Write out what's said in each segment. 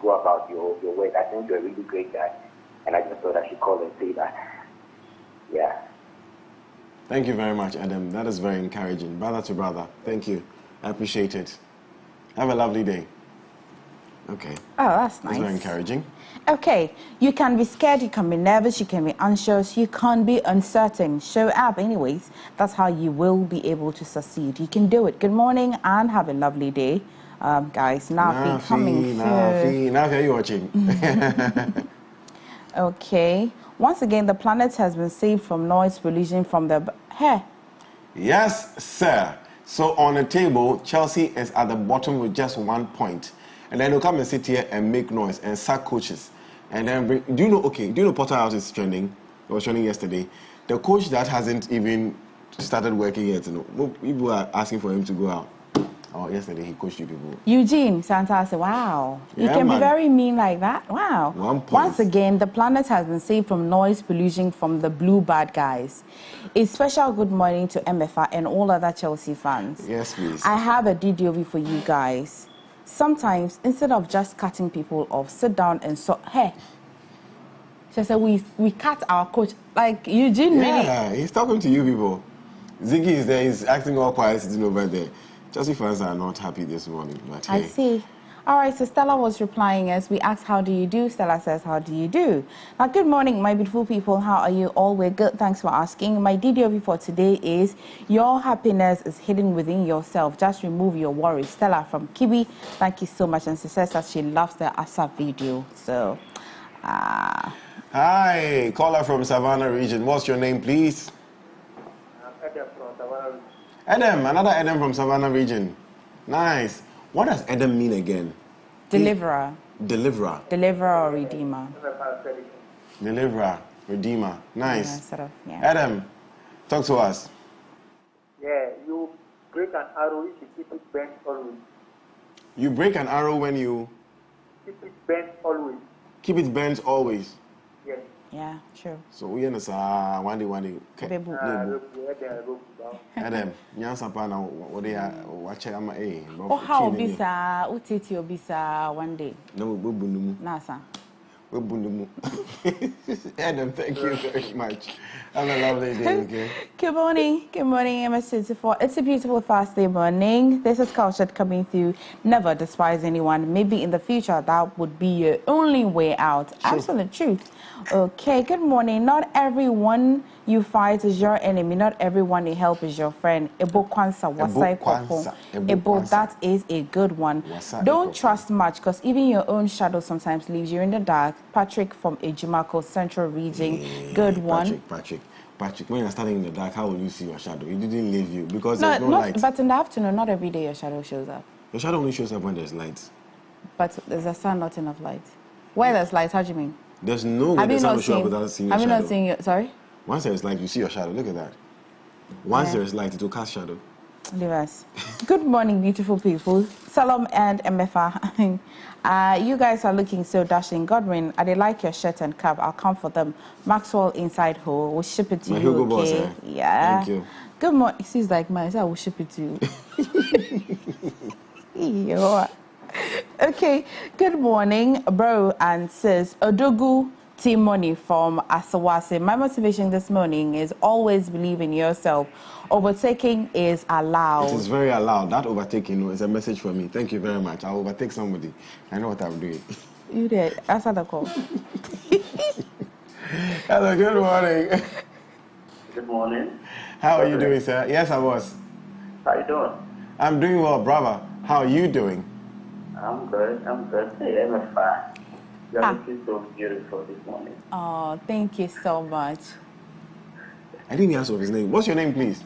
go about your work. I think you're a really great guy. And I just thought I should call and say that. Yeah. Thank you very much, Adam. That is very encouraging. Brother to brother. Thank you. I appreciate it. Have a lovely day. Okay. Oh, that's nice. That's very encouraging. Okay. You can be scared, you can be nervous, you can be anxious, you can be uncertain. Show up anyways. That's how you will be able to succeed. You can do it. Good morning and have a lovely day. Guys, Nafi coming through. Nafi, are you watching? Okay. Once again, the planet has been saved from noise pollution from the hair. Yes, sir. So on the table, Chelsea is at the bottom with just 1 point. And then they'll come and sit here and make noise and sack coaches. And then bring, do you know Potter House is trending? It was trending yesterday. The coach that hasn't even started working yet, people are asking for him to go out. Oh, yesterday he coached you people. Eugene Santa said, wow. Yeah, you can man. be very mean like that. Wow. 1 point. Once again, the planet has been saved from noise pollution from the blue bad guys. A special good morning to Emefa and all other Chelsea fans. Yes, please. I have a DDOV for you guys. Sometimes, instead of just cutting people off, sit down and hey. She said, we cut our coach. Like, Eugene really. Yeah, he's talking to you people. Ziggy is there, he's acting all quiet sitting over there. Chelsea fans are not happy this morning, but hey. I see. All right, so Stella was replying as we asked, how do you do? Stella says, how do you do? Now, good morning, my beautiful people. How are you all? We're good. Thanks for asking. My DDOV for today is, your happiness is hidden within yourself. Just remove your worries. Stella from Kibi, thank you so much. And she says that she loves the ASAP video. So, Hi, caller from Savannah region. What's your name, please? Adam from Savannah region. Adam, another Adam from Savannah region. Nice. What does Adam mean again? Deliverer. Deliverer. Deliverer or redeemer. Deliverer, redeemer. Nice. Yeah, sort of, yeah. Adam, talk to us. Yeah, you break an arrow if you keep it bent always. You break an arrow when you Keep it bent always. keep it bent always. Yes. Yeah, true. So we understand one day. Bebu. Adam, nyansa pa na what they are watch am Oh, how bisa, utiti obisa one day. No, we bundumu. Nasa. We bundumu. Adam, thank you very much. Have a lovely day, okay? Good morning, MS64. It's a beautiful Thursday morning. This is Culture coming through. Never despise anyone. Maybe in the future that would be your only way out. Sure. Absolute truth. Okay, good morning. Not everyone you fight is your enemy. Not everyone you help is your friend. Ebo kwansa wasai kopo. Ebo, that is a good one. Don't trust much because even your own shadow sometimes leaves you in the dark. Patrick from Ejimako Central Region. Good one. Patrick, when you're standing in the dark, how will you see your shadow? It didn't leave you because there's no light. But in the afternoon, not every day your shadow shows up. Your shadow only shows up when there's light. But there's a sun, not enough light. Where there's light, how do you mean? There's no way the sun will show up without seeing your shadow. Have you not seen your, sorry? Once there's light, you see your shadow. Look at that. Once there's light, it will cast shadow. Yes. Good morning, beautiful people. Salam and Emefa. You guys are looking so dashing. Godwin, I like your shirt and cap. I'll come for them. Maxwell inside ho. We'll ship it to My you. Hugo boss, Okay. Yeah. Thank you. Good morning. She's like mine. So I will ship it to you. Okay. Good morning, bro and sis. Odogu Team Money from Asawase. My motivation this morning is always believe in yourself. Overtaking is allowed. It is very allowed. That overtaking is a message for me. Thank you very much. I'll overtake somebody. I know what I'm doing. You did. Answer the call. Hello, good morning. Good morning. How are you doing, sir? Yes, I was. How you doing? I'm doing well, brother. How are you doing? I'm good. Hey, I'm fine. You're looking so beautiful this morning. Oh, thank you so much. I didn't ask for his name. What's your name, please?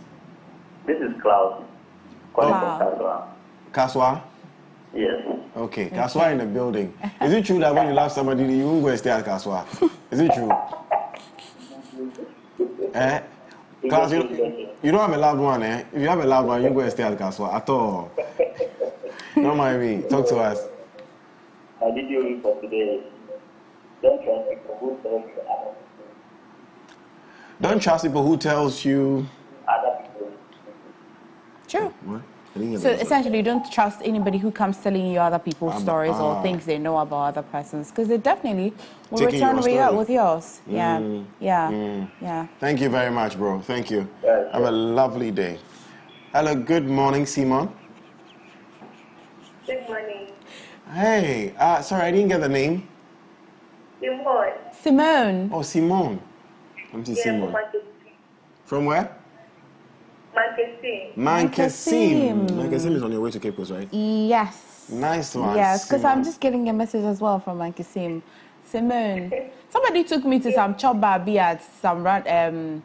This is Klaus. Calling from Kaswa. Kaswa? Yes. Okay, Kaswa in the building. Is it true that when you love somebody, you won't go and stay at Kaswa? Is it true? Because you don't have a loved one, eh? If you have a loved one, you go and stay at Kaswa at all. Don't mind me. Talk to us. My video for today. Don't trust people who tell you other people. Don't trust people who tells you Other people. True. what? So essentially, you don't trust anybody who comes telling you other people's stories or things they know about other persons, because they definitely will return with yours. Yeah. Thank you very much, bro. Thank you. Have a lovely day. Hello, good morning, Simon. Good morning. Hey, sorry, I didn't get the name. Simone. Oh, Simone. I'm Simone. From where? Mankasim. Mankasim is on your way to Cape Coast, right? Yes. Nice one. Yes, because I'm just getting a message as well from Mankasim. Simone. Somebody took me to some chop baby at some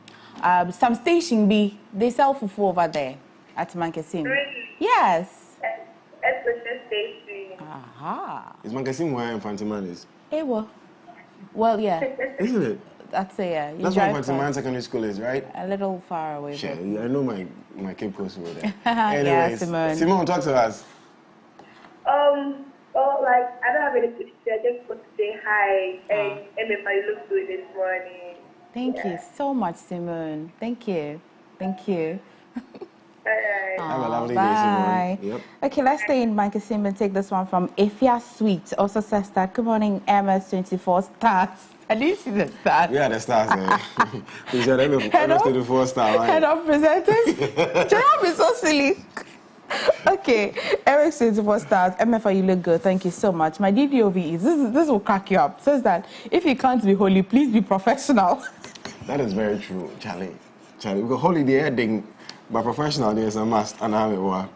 station B. They sell fufu over there at Mankasim. Really? Yes. At the station. Aha. Is Mankasim where Infantiman is? Well, yeah. Isn't it? That's it, yeah. That's where Infantiman Secondary School is, right? A little far away. Sure, yeah, I know my Cape Coast over there. Anyways, yeah, Simone, talk to us. Well, like, I don't have anything to say. I just want to say hi. And Emefa, you look good this morning. Thank you so much, Simone. Thank you. Have a lovely day, Simone. Yep. Okay, let's stay in Mankasim and take this one from Ifya Sweet. Also says that, good morning, MS24 stars. I didn't see the stars. Yeah, the stars. We said MS24 star. Head of presenters. Jerome is so silly. Okay, MS24 stars. Emefa, you look good. Thank you so much. My DDOV is, this will crack you up. Says that, if you can't be holy, please be professional. That is very true, Charlie. Because holiday heading, but professional, there's a must, and I have it one.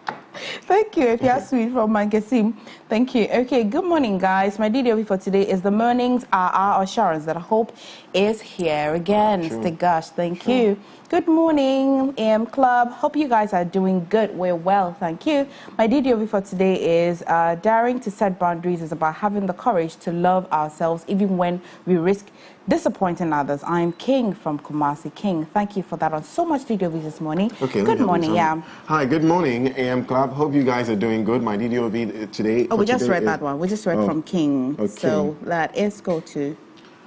Thank you, if you're sweet from Mankasim. Thank you. Okay, good morning, guys. My DDOV for today is the mornings are our assurance that hope is here again. Mr. Gosh, thank you. Good morning, AM Club. Hope you guys are doing good. We're well, thank you. My DDOV for today is daring to set boundaries is about having the courage to love ourselves even when we risk disappointing others. I'm King from Kumasi. King, thank you for that on so much DDOV this morning. Okay, good morning, yeah. Hi, good morning, AM Club. Hope you guys are doing good. My DDOV today. Oh, we just read that one. We just read from King. Okay. So that is go to.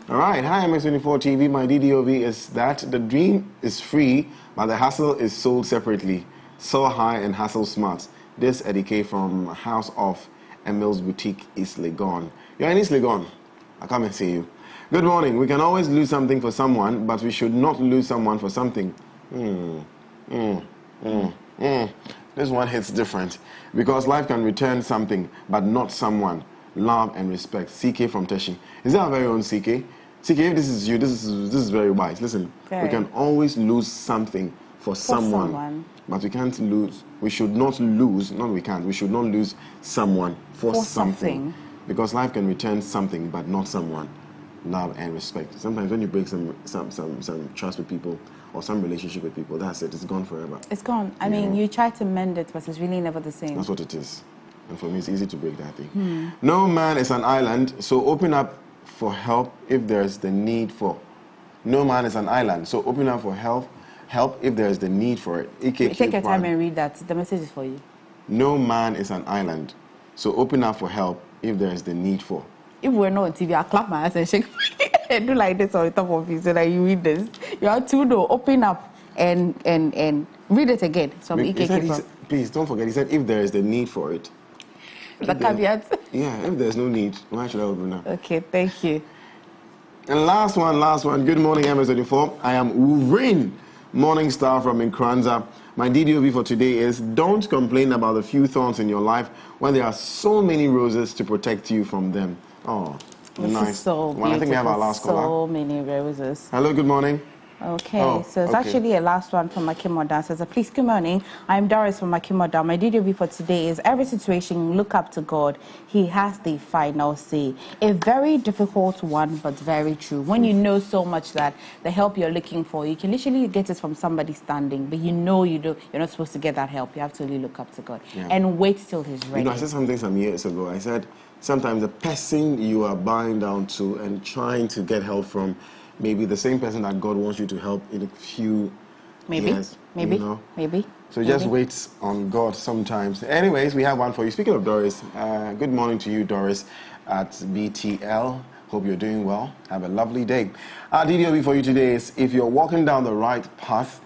All right. Hi, MS24 TV. My DDOV is that the dream is free, but the hustle is sold separately. So high and hustle smart. This Eddie from House of Emil's Boutique, East Legon. You're in East Legon. I'll come and see you. Good morning. We can always lose something for someone, but we should not lose someone for something. This one hits different because life can return something, but not someone. Love and respect. CK from Teshi. Is that our very own CK? CK, if this is you, this is very wise. Listen, we can always lose something for someone, but we can't lose. We should not lose. No, we can't. We should not lose someone for something, because life can return something, but not someone. Love and respect. Sometimes when you break some trust with people or some relationship with people, that's it. It's gone forever. It's gone. I mean, you try to mend it, but it's really never the same. That's what it is. And for me, it's easy to break that thing. No man is an island, so open up for help if there's the need for. No man is an island, so open up for help if there's the need for it. Take your time and read that. The message is for you. No man is an island, so open up for help if there's the need for. If we're not on TV, I'll clap my ass and shake and do like this on the top of you so that you read this. You have to open up and read it again. So please don't forget, he said if there is the need for it. The caveat. Yeah, if there's no need, why should I open up? Okay, thank you. And last one. Good morning, MS24. I am Uvrin, Morning Star from Nkranza. My DDOV for today is don't complain about the few thorns in your life when there are so many roses to protect you from them. Oh, nice. So well, I think we have our last caller. So many roses. Hello, good morning. Okay, so it's actually a last one from Makimoda. Says, please, good morning. I'm Doris from Makimoda. My DDOV for today is every situation, look up to God. He has the final say. A very difficult one, but very true. When you know so much that the help you're looking for, you can literally get it from somebody standing, but you know you're not supposed to get that help. You have to really look up to God and wait till he's ready. You know, I said something some years ago. I said, sometimes the person you are bowing down to and trying to get help from maybe the same person that God wants you to help in a few years. Maybe. So just wait on God sometimes. Anyways, we have one for you. Speaking of Doris, good morning to you, Doris, at BTL. Hope you're doing well. Have a lovely day. Our DDOB for you today is if you're walking down the right path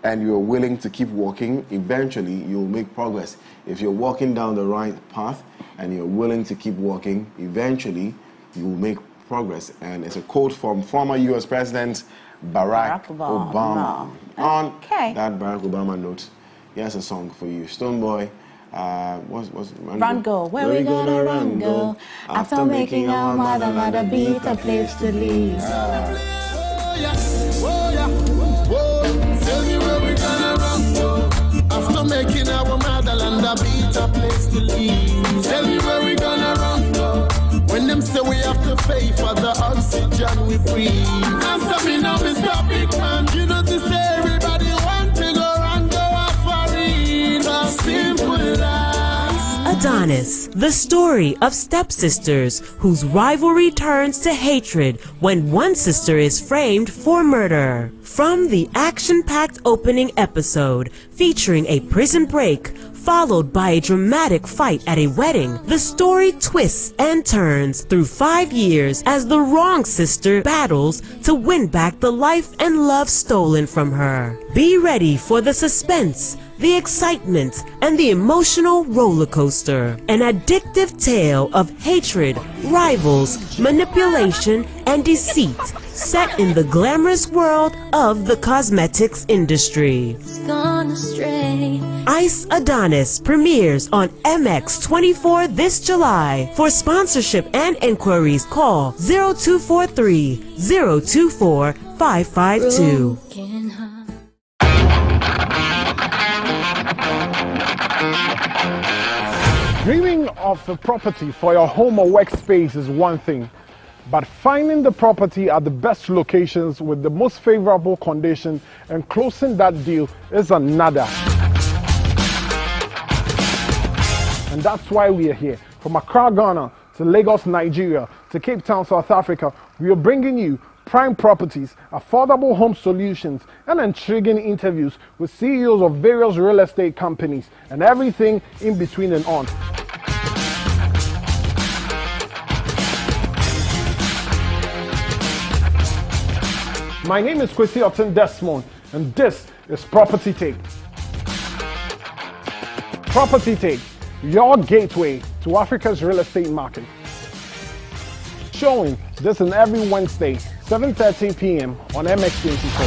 and you're willing to keep walking, eventually you'll make progress. If you're walking down the right path and you're willing to keep walking, eventually you will make progress. And it's a quote from former U.S. President Barack Obama. On that Barack Obama note, here's a song for you. Stoneboy, what's Run Go, where we gonna run go? After making our mother beat a place to leave. Tell me where we gonna run go. After making our motherland a beat a place to leave. Tell me where we gonna run go. When them say we have to pay for the oxygen we breathe. Answer me now, Mr. Big Man. You know to say everybody want to go and go off for it. A simple life. Adonis, the story of stepsisters whose rivalry turns to hatred when one sister is framed for murder. From the action-packed opening episode featuring a prison break followed by a dramatic fight at a wedding, the story twists and turns through 5 years as the wrong sister battles to win back the life and love stolen from her. Be ready for the suspense, the excitement, and the emotional roller coaster. An addictive tale of hatred, rivals, manipulation, and deceit, set in the glamorous world of the cosmetics industry. Ice Adonis premieres on MX24 this July. For sponsorship and inquiries, call 0243 024 552. Dreaming of a property for your home or workspace is one thing, but finding the property at the best locations with the most favorable conditions and closing that deal is another. And that's why we are here. From Accra, Ghana, to Lagos, Nigeria, to Cape Town, South Africa, we are bringing you prime properties, affordable home solutions, and intriguing interviews with CEOs of various real estate companies and everything in between and on. My name is Kwesi Otten Desmond, and this is Property Take. Property Take, your gateway to Africa's real estate market. Showing this and every Wednesday, 7:30 p.m. on MX24.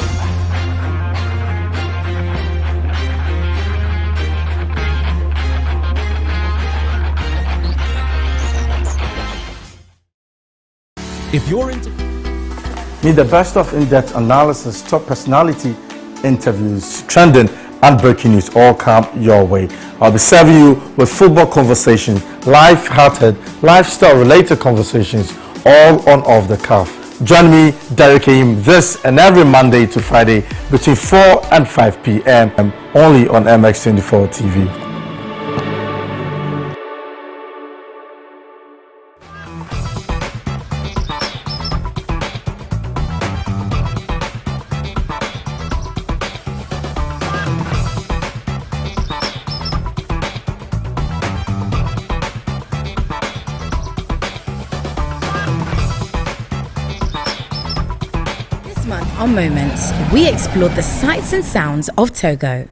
If you're into Meet the best of in-depth analysis, top personality interviews, trending and breaking news all come your way. I'll be serving you with football conversations, life-hearted, lifestyle-related conversations, all on Off the Cuff. Join me, Derek Aim, this and every Monday to Friday between 4 and 5 p.m. only on MX24 TV. On Moments, we explore the sights and sounds of Togo.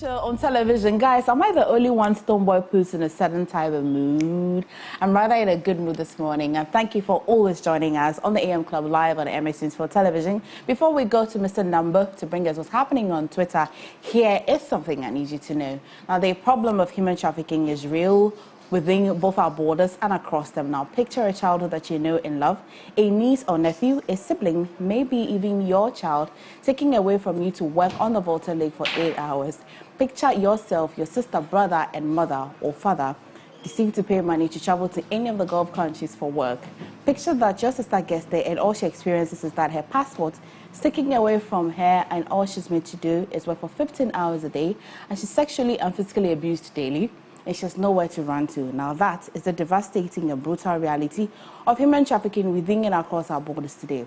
On television, guys, am I the only one Stoneboy puts in a certain type of mood? I'm rather in a good mood this morning, and thank you for always joining us on the AM Club Live on MX24 television. Before we go to Mr. Number to bring us what's happening on Twitter, here is something I need you to know. Now, the problem of human trafficking is real within both our borders and across them. Now, picture a childhood that you know and love, a niece or nephew, a sibling, maybe even your child, taking away from you to work on the Volta Lake for 8 hours. Picture yourself, your sister, brother, and mother or father deceived to pay money to travel to any of the Gulf countries for work. Picture that your sister gets there and all she experiences is that her passport sticking away from her and all she's meant to do is work for 15 hours a day, and she's sexually and physically abused daily. And she has nowhere to run to. Now that is the devastating and brutal reality of human trafficking within and across our borders today.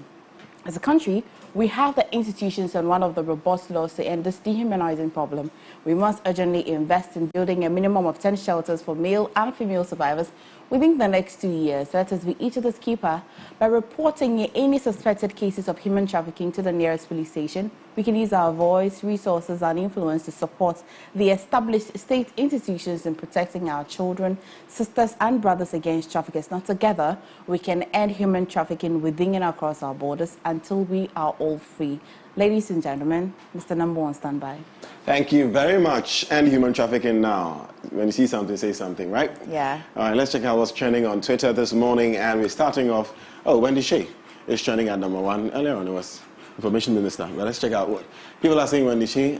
As a country, we have the institutions and one of the robust laws to end this dehumanizing problem. We must urgently invest in building a minimum of 10 shelters for male and female survivors Within the next 2 years, let us be each other's keeper. By reporting any suspected cases of human trafficking to the nearest police station, we can use our voice, resources, and influence to support the established state institutions in protecting our children, sisters, and brothers against traffickers. Now, together, we can end human trafficking within and across our borders until we are all free. Ladies and gentlemen, Mr. Number One, stand by. Thank you very much. End human trafficking now. When you see something, say something, right? Yeah. All right, let's check out what's trending on Twitter this morning. And we're starting off, Wendy Shea is trending at #1. Earlier on, it was Information Minister. But let's check out what people are saying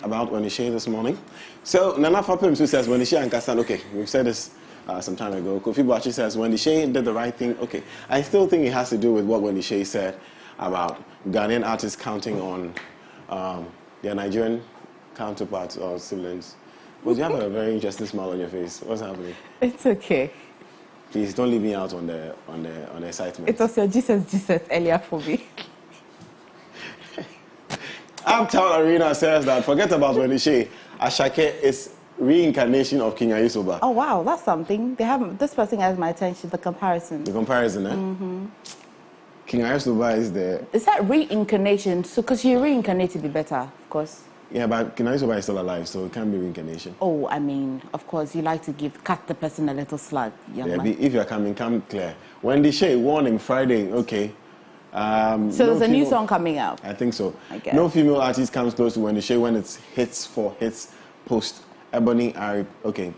about Wendy Shea this morning. So, Nana Fapim says Wendy Shea and Kassan, okay, we've said this some time ago. Kofi Boachi says Wendy Shea did the right thing. Okay, I still think it has to do with what Wendy Shea said about Ghanaian artists counting on their Nigerian counterparts or siblings. But you have a very interesting smile on your face. What's happening? It's okay. Please don't leave me out on the excitement. It was your Jesus earlier for me. Uptown Arena says that forget about Wendy Shea. Ashake is reincarnation of King Ayosoba. Oh wow, that's something. This person has my attention. The comparison. The comparison, eh? Mm-hmm. King Ayosoba is the. Is that reincarnation? So, because you reincarnate to be better, of course. Yeah, but King Ayosoba is still alive, so it can't be reincarnation. Oh, I mean, of course, you like to cut the person a little slack, young man. If you're coming, come clear. Wendy Shea, warning, Friday, okay. So there's a new song coming out. I think so. I guess. No female artist comes close to Wendy Shea when it's hits for hits post. Ebony, okay.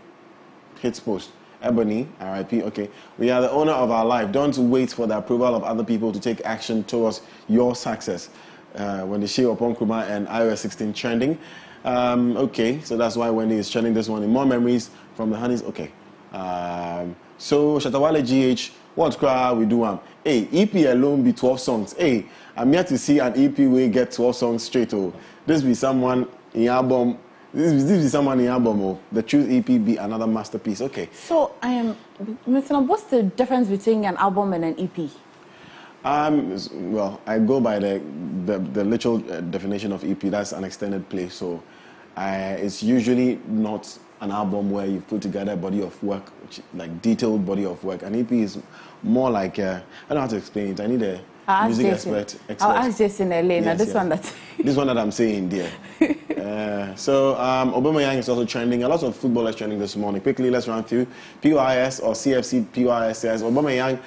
Hits post. Ebony, RIP, okay. We are the owner of our life. Don't wait for the approval of other people to take action towards your success. Wendy Shea upon Nkrumah and iOS 16 trending. Okay, so that's why Wendy is trending this one. In more memories from the honeys. Okay. So Shatawale GH, what cry we do? Hey, EP alone be 12 songs. Hey, I'm yet to see an EP way get 12 songs straight. Oh, this be someone in album. This is someone in album. Oh, the Truth EP be another masterpiece. Okay. So Mr. What's the difference between an album and an EP? Well, I go by the literal definition of EP. That's an extended play. So, it's usually not an album where you put together a body of work, like detailed body of work. An EP is more like I don't know how to explain it. I need a music expert. I'll ask Jason Elena. Yes, this one that. This one that I'm saying, dear. So Aubameyang is also trending. A lot of footballers trending this morning. Quickly, let's run through. PYS or CFC PYS says Aubameyang,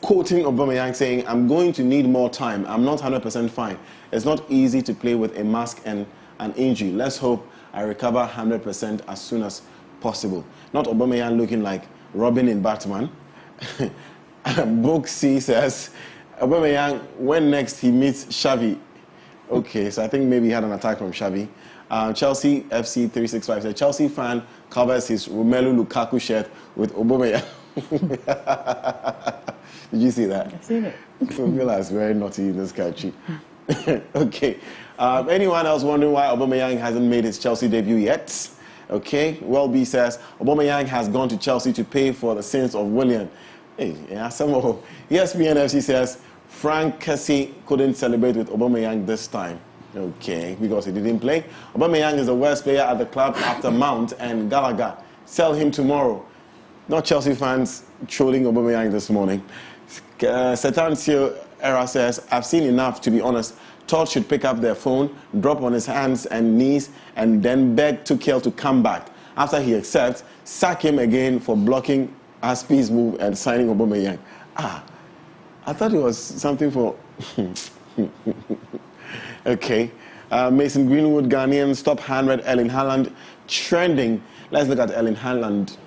quoting Aubameyang saying, "I'm going to need more time. I'm not 100% fine. It's not easy to play with a mask and an injury. Let's hope I recover 100% as soon as possible." Not Aubameyang looking like Robin in Batman. Book C says Aubameyang, when next he meets Xavi. Okay, so I think maybe he had an attack from Xavi. Chelsea FC 365 said Chelsea fan covers his Romelu Lukaku shirt with Aubameyang. Did you see that? I've seen it. People are very naughty in this country. Okay. Anyone else wondering why Aubameyang hasn't made his Chelsea debut yet? Okay. Well, B says Aubameyang has gone to Chelsea to pay for the sins of Willian. Hey, yeah, some of ESPN FC says Frank Kessie couldn't celebrate with Aubameyang this time. Okay, because he didn't play. Aubameyang is the worst player at the club after Mount and Gallagher. Sell him tomorrow. Not Chelsea fans trolling Aubameyang this morning. Setancio Era says, I've seen enough, to be honest. Todd should pick up their phone, drop on his hands and knees, and then beg Tuchel to come back. After he accepts, sack him again for blocking Aspi's move and signing Aubameyang. I thought it was something for... Okay. Mason Greenwood, Ghanaian, stop handread Erling Haaland. Trending. Let's look at Erling Haaland.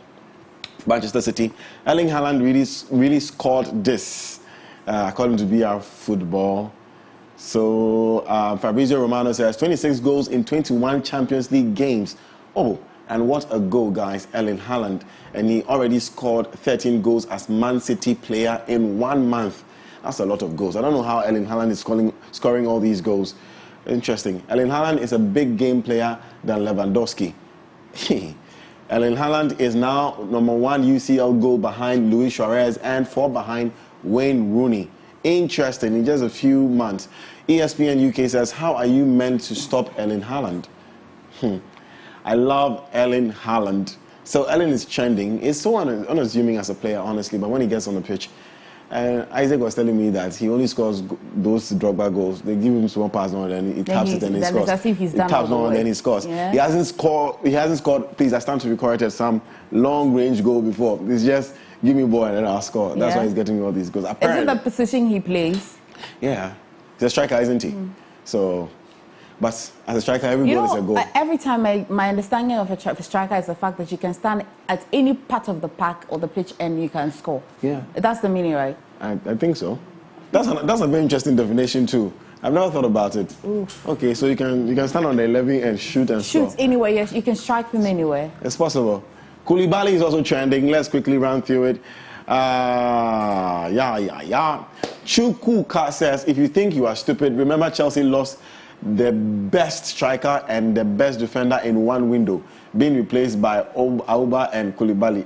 Manchester City. Erling Haaland really scored this, according to BR Football. So Fabrizio Romano says 26 goals in 21 Champions League games. Oh, and what a goal, guys, Erling Haaland. And he already scored 13 goals as Man City player in 1 month. That's a lot of goals. I don't know how Erling Haaland is scoring all these goals. Interesting. Erling Haaland is a big game player than Lewandowski. Erling Haaland is now #1 UCL goal behind Luis Suarez and 4 behind Wayne Rooney. Interesting, in just a few months. ESPN UK says, how are you meant to stop Erling Haaland? I love Erling Haaland. So Ellen is trending. It's so unassuming as a player, honestly, but when he gets on the pitch, and Isaac was telling me that he only scores those Drogba goals. They give him one pass on, and he taps it and he scores. As if he's he done taps on and then he scores. Yeah. He hasn't scored. Please, I stand to be corrected. Some long range goal before. It's just give me ball and then I'll score. That's why he's getting all these goals. Apparently, is it the position he plays? Yeah, he's a striker, isn't he? So. But as a striker, every goal is a goal. Every time my understanding of a striker is the fact that you can stand at any part of the park or the pitch and you can score. Yeah. That's the meaning, right? I think so. That's a very interesting definition too. I've never thought about it. Oof. Okay, so you can stand on the 11 and shoot and score. Shoot anywhere, yes. You can strike them anywhere. It's possible. Koulibaly is also trending. Let's quickly run through it. Chukwuka says, if you think you are stupid, remember Chelsea lost the best striker and the best defender in one window, being replaced by Auba and Koulibaly.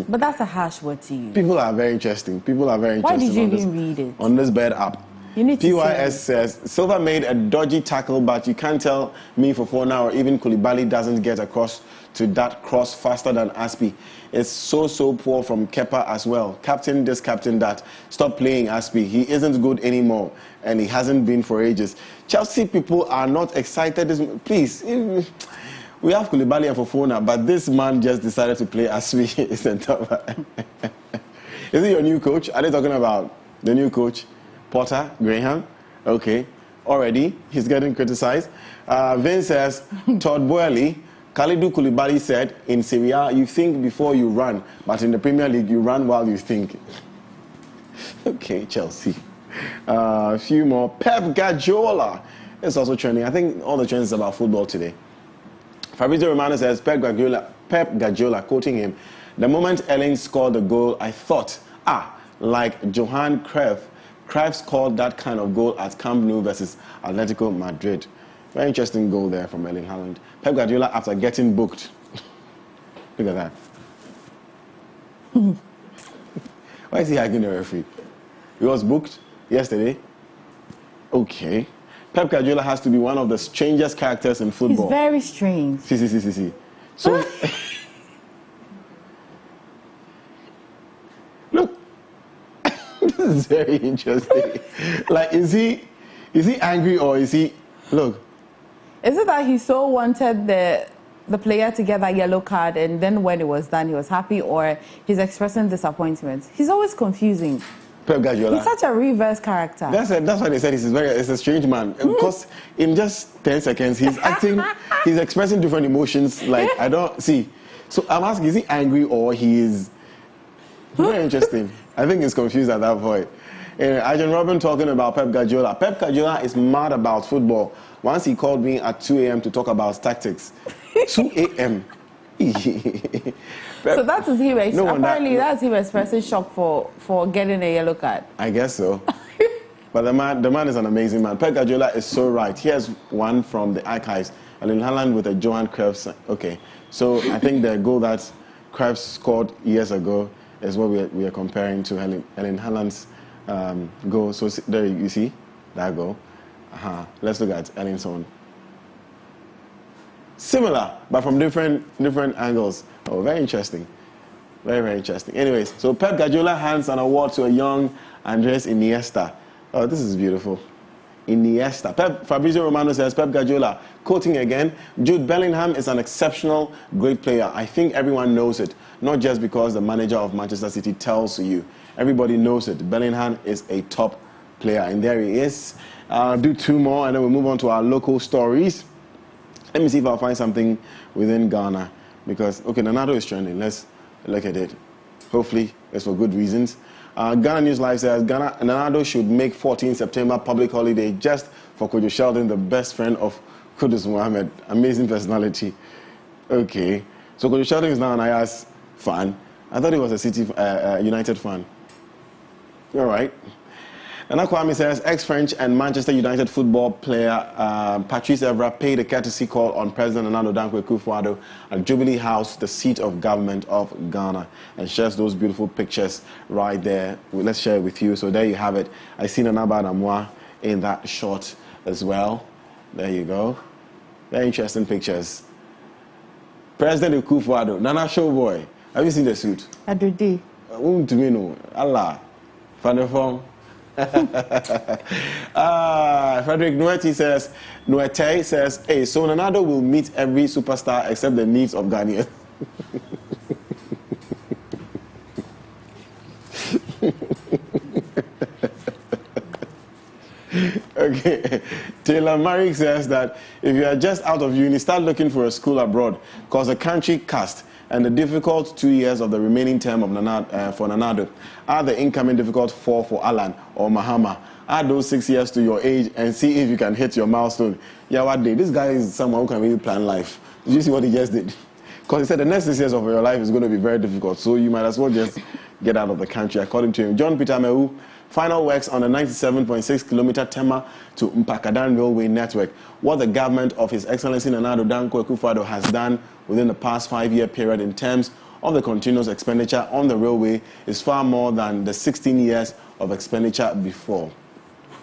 But that's a harsh word to use. People are very interesting. Why did you even read it? On this bed app. You need to PYS says, Silva made a dodgy tackle, but you can't tell me for 4 now, or even Koulibaly doesn't get across to that cross faster than Aspi. It's so poor from Kepa as well. Captain this, captain that. Stop playing Aspi. He isn't good anymore, and he hasn't been for ages. Chelsea people are not excited. Please, we have Koulibaly and Fofana, but this man just decided to play Aspi. Is he your new coach? Are they talking about the new coach? Potter, Graham? Okay. Already, he's getting criticized. Vince says, Todd Boehly, Kalidou Koulibaly said, in Serie A, you think before you run, but in the Premier League, you run while you think. Okay, Chelsea. A few more. Pep Guardiola is also trending. I think all the trends is about football today. Fabrizio Romano says, Pep Guardiola, quoting him, the moment Erling scored the goal, I thought, like Johan Cruyff. Cruyff scored that kind of goal at Camp Nou versus Atletico Madrid. Very interesting goal there from Erling Haaland. Pep Guardiola after getting booked. Look at that. Why is he hugging the referee? He was booked yesterday. Okay. Pep Guardiola has to be one of the strangest characters in football. He's very strange. See. So, look, this is very interesting. Like, is he angry or is he? Look. Is it that he so wanted the player to get that yellow card, and then when it was done, he was happy, or he's expressing disappointment? He's always confusing. Pep Guardiola. He's such a reverse character. That's why they said he's a strange man. Because in just 10 seconds, he's acting, he's expressing different emotions. Like, I don't see. So I'm asking, is he angry or he is very interesting? I think he's confused at that point. Arjen Robin talking about Pep Guardiola. Pep Guardiola is mad about football. Once he called me at 2 a.m. to talk about tactics. 2 a.m. So that is him. Apparently, that's him expressing shock for getting a yellow card. I guess so. But the man is an amazing man. Pep Guardiola is so right. Here's one from the archives. Erling Haaland with a Johan Cruyff. Okay, so I think the goal that Cruyff scored years ago is what we are comparing to Erling Haaland's goal. So there you see that goal. Let's look at Erling's own. Similar, but from different angles. Oh, very interesting. Very interesting. Anyways, so Pep Guardiola hands an award to a young Andres Iniesta. Oh, this is beautiful. Iniesta. Fabrizio Romano says, Pep Guardiola, quoting again, Jude Bellingham is an exceptional, great player. I think everyone knows it, not just because the manager of Manchester City tells you. Everybody knows it. Bellingham is a top player, and there he is. I'll do 2 more, and then we'll move on to our local stories. Let me see if I'll find something within Ghana. Because, okay, Nanado is trending. Let's look at it. Hopefully, it's for good reasons. Ghana News Live says, Nanado should make 14 September public holiday just for Kojo Sheldon, the best friend of Kudus Mohammed. Amazing personality. Okay. So Kojo Sheldon is now an Ayas fan. I thought he was a City United fan. All right. Nana Kwame says, ex-French and Manchester United football player Patrice Evra paid a courtesy call on President Nana Dankwa Akufo-Addo at Jubilee House, the seat of government of Ghana, and shares those beautiful pictures right there. Let's share it with you. So there you have it. I see Nana Badamwa in that shot as well. There you go. Very interesting pictures. President Akufo-Addo, Nana Showboy. Have you seen the suit? I do. To me, no. Allah. Fanifong. Frederick Nuete says, hey, so Nanado will meet every superstar except the needs of Ghanaians. Okay. Taylor Marrick says that if you are just out of uni, start looking for a school abroad because the country cast and the difficult 2 years of the remaining term of for Nanado are the incoming difficult 4 for Alan or Mahama. Add those 6 years to your age and see if you can hit your milestone. Yeah, what day? This guy is someone who can really plan life. Did you see what he just did? Because he said the next 6 years of your life is going to be very difficult, so you might as well just get out of the country, according to him. John Peter Mewu, final works on the 97.6-kilometer Tema to Mpakadan railway network. What the government of His Excellency Nana Addo Dankwa Akufo-Addo has done within the past 5-year period in terms of the continuous expenditure on the railway is far more than the 16 years of expenditure before.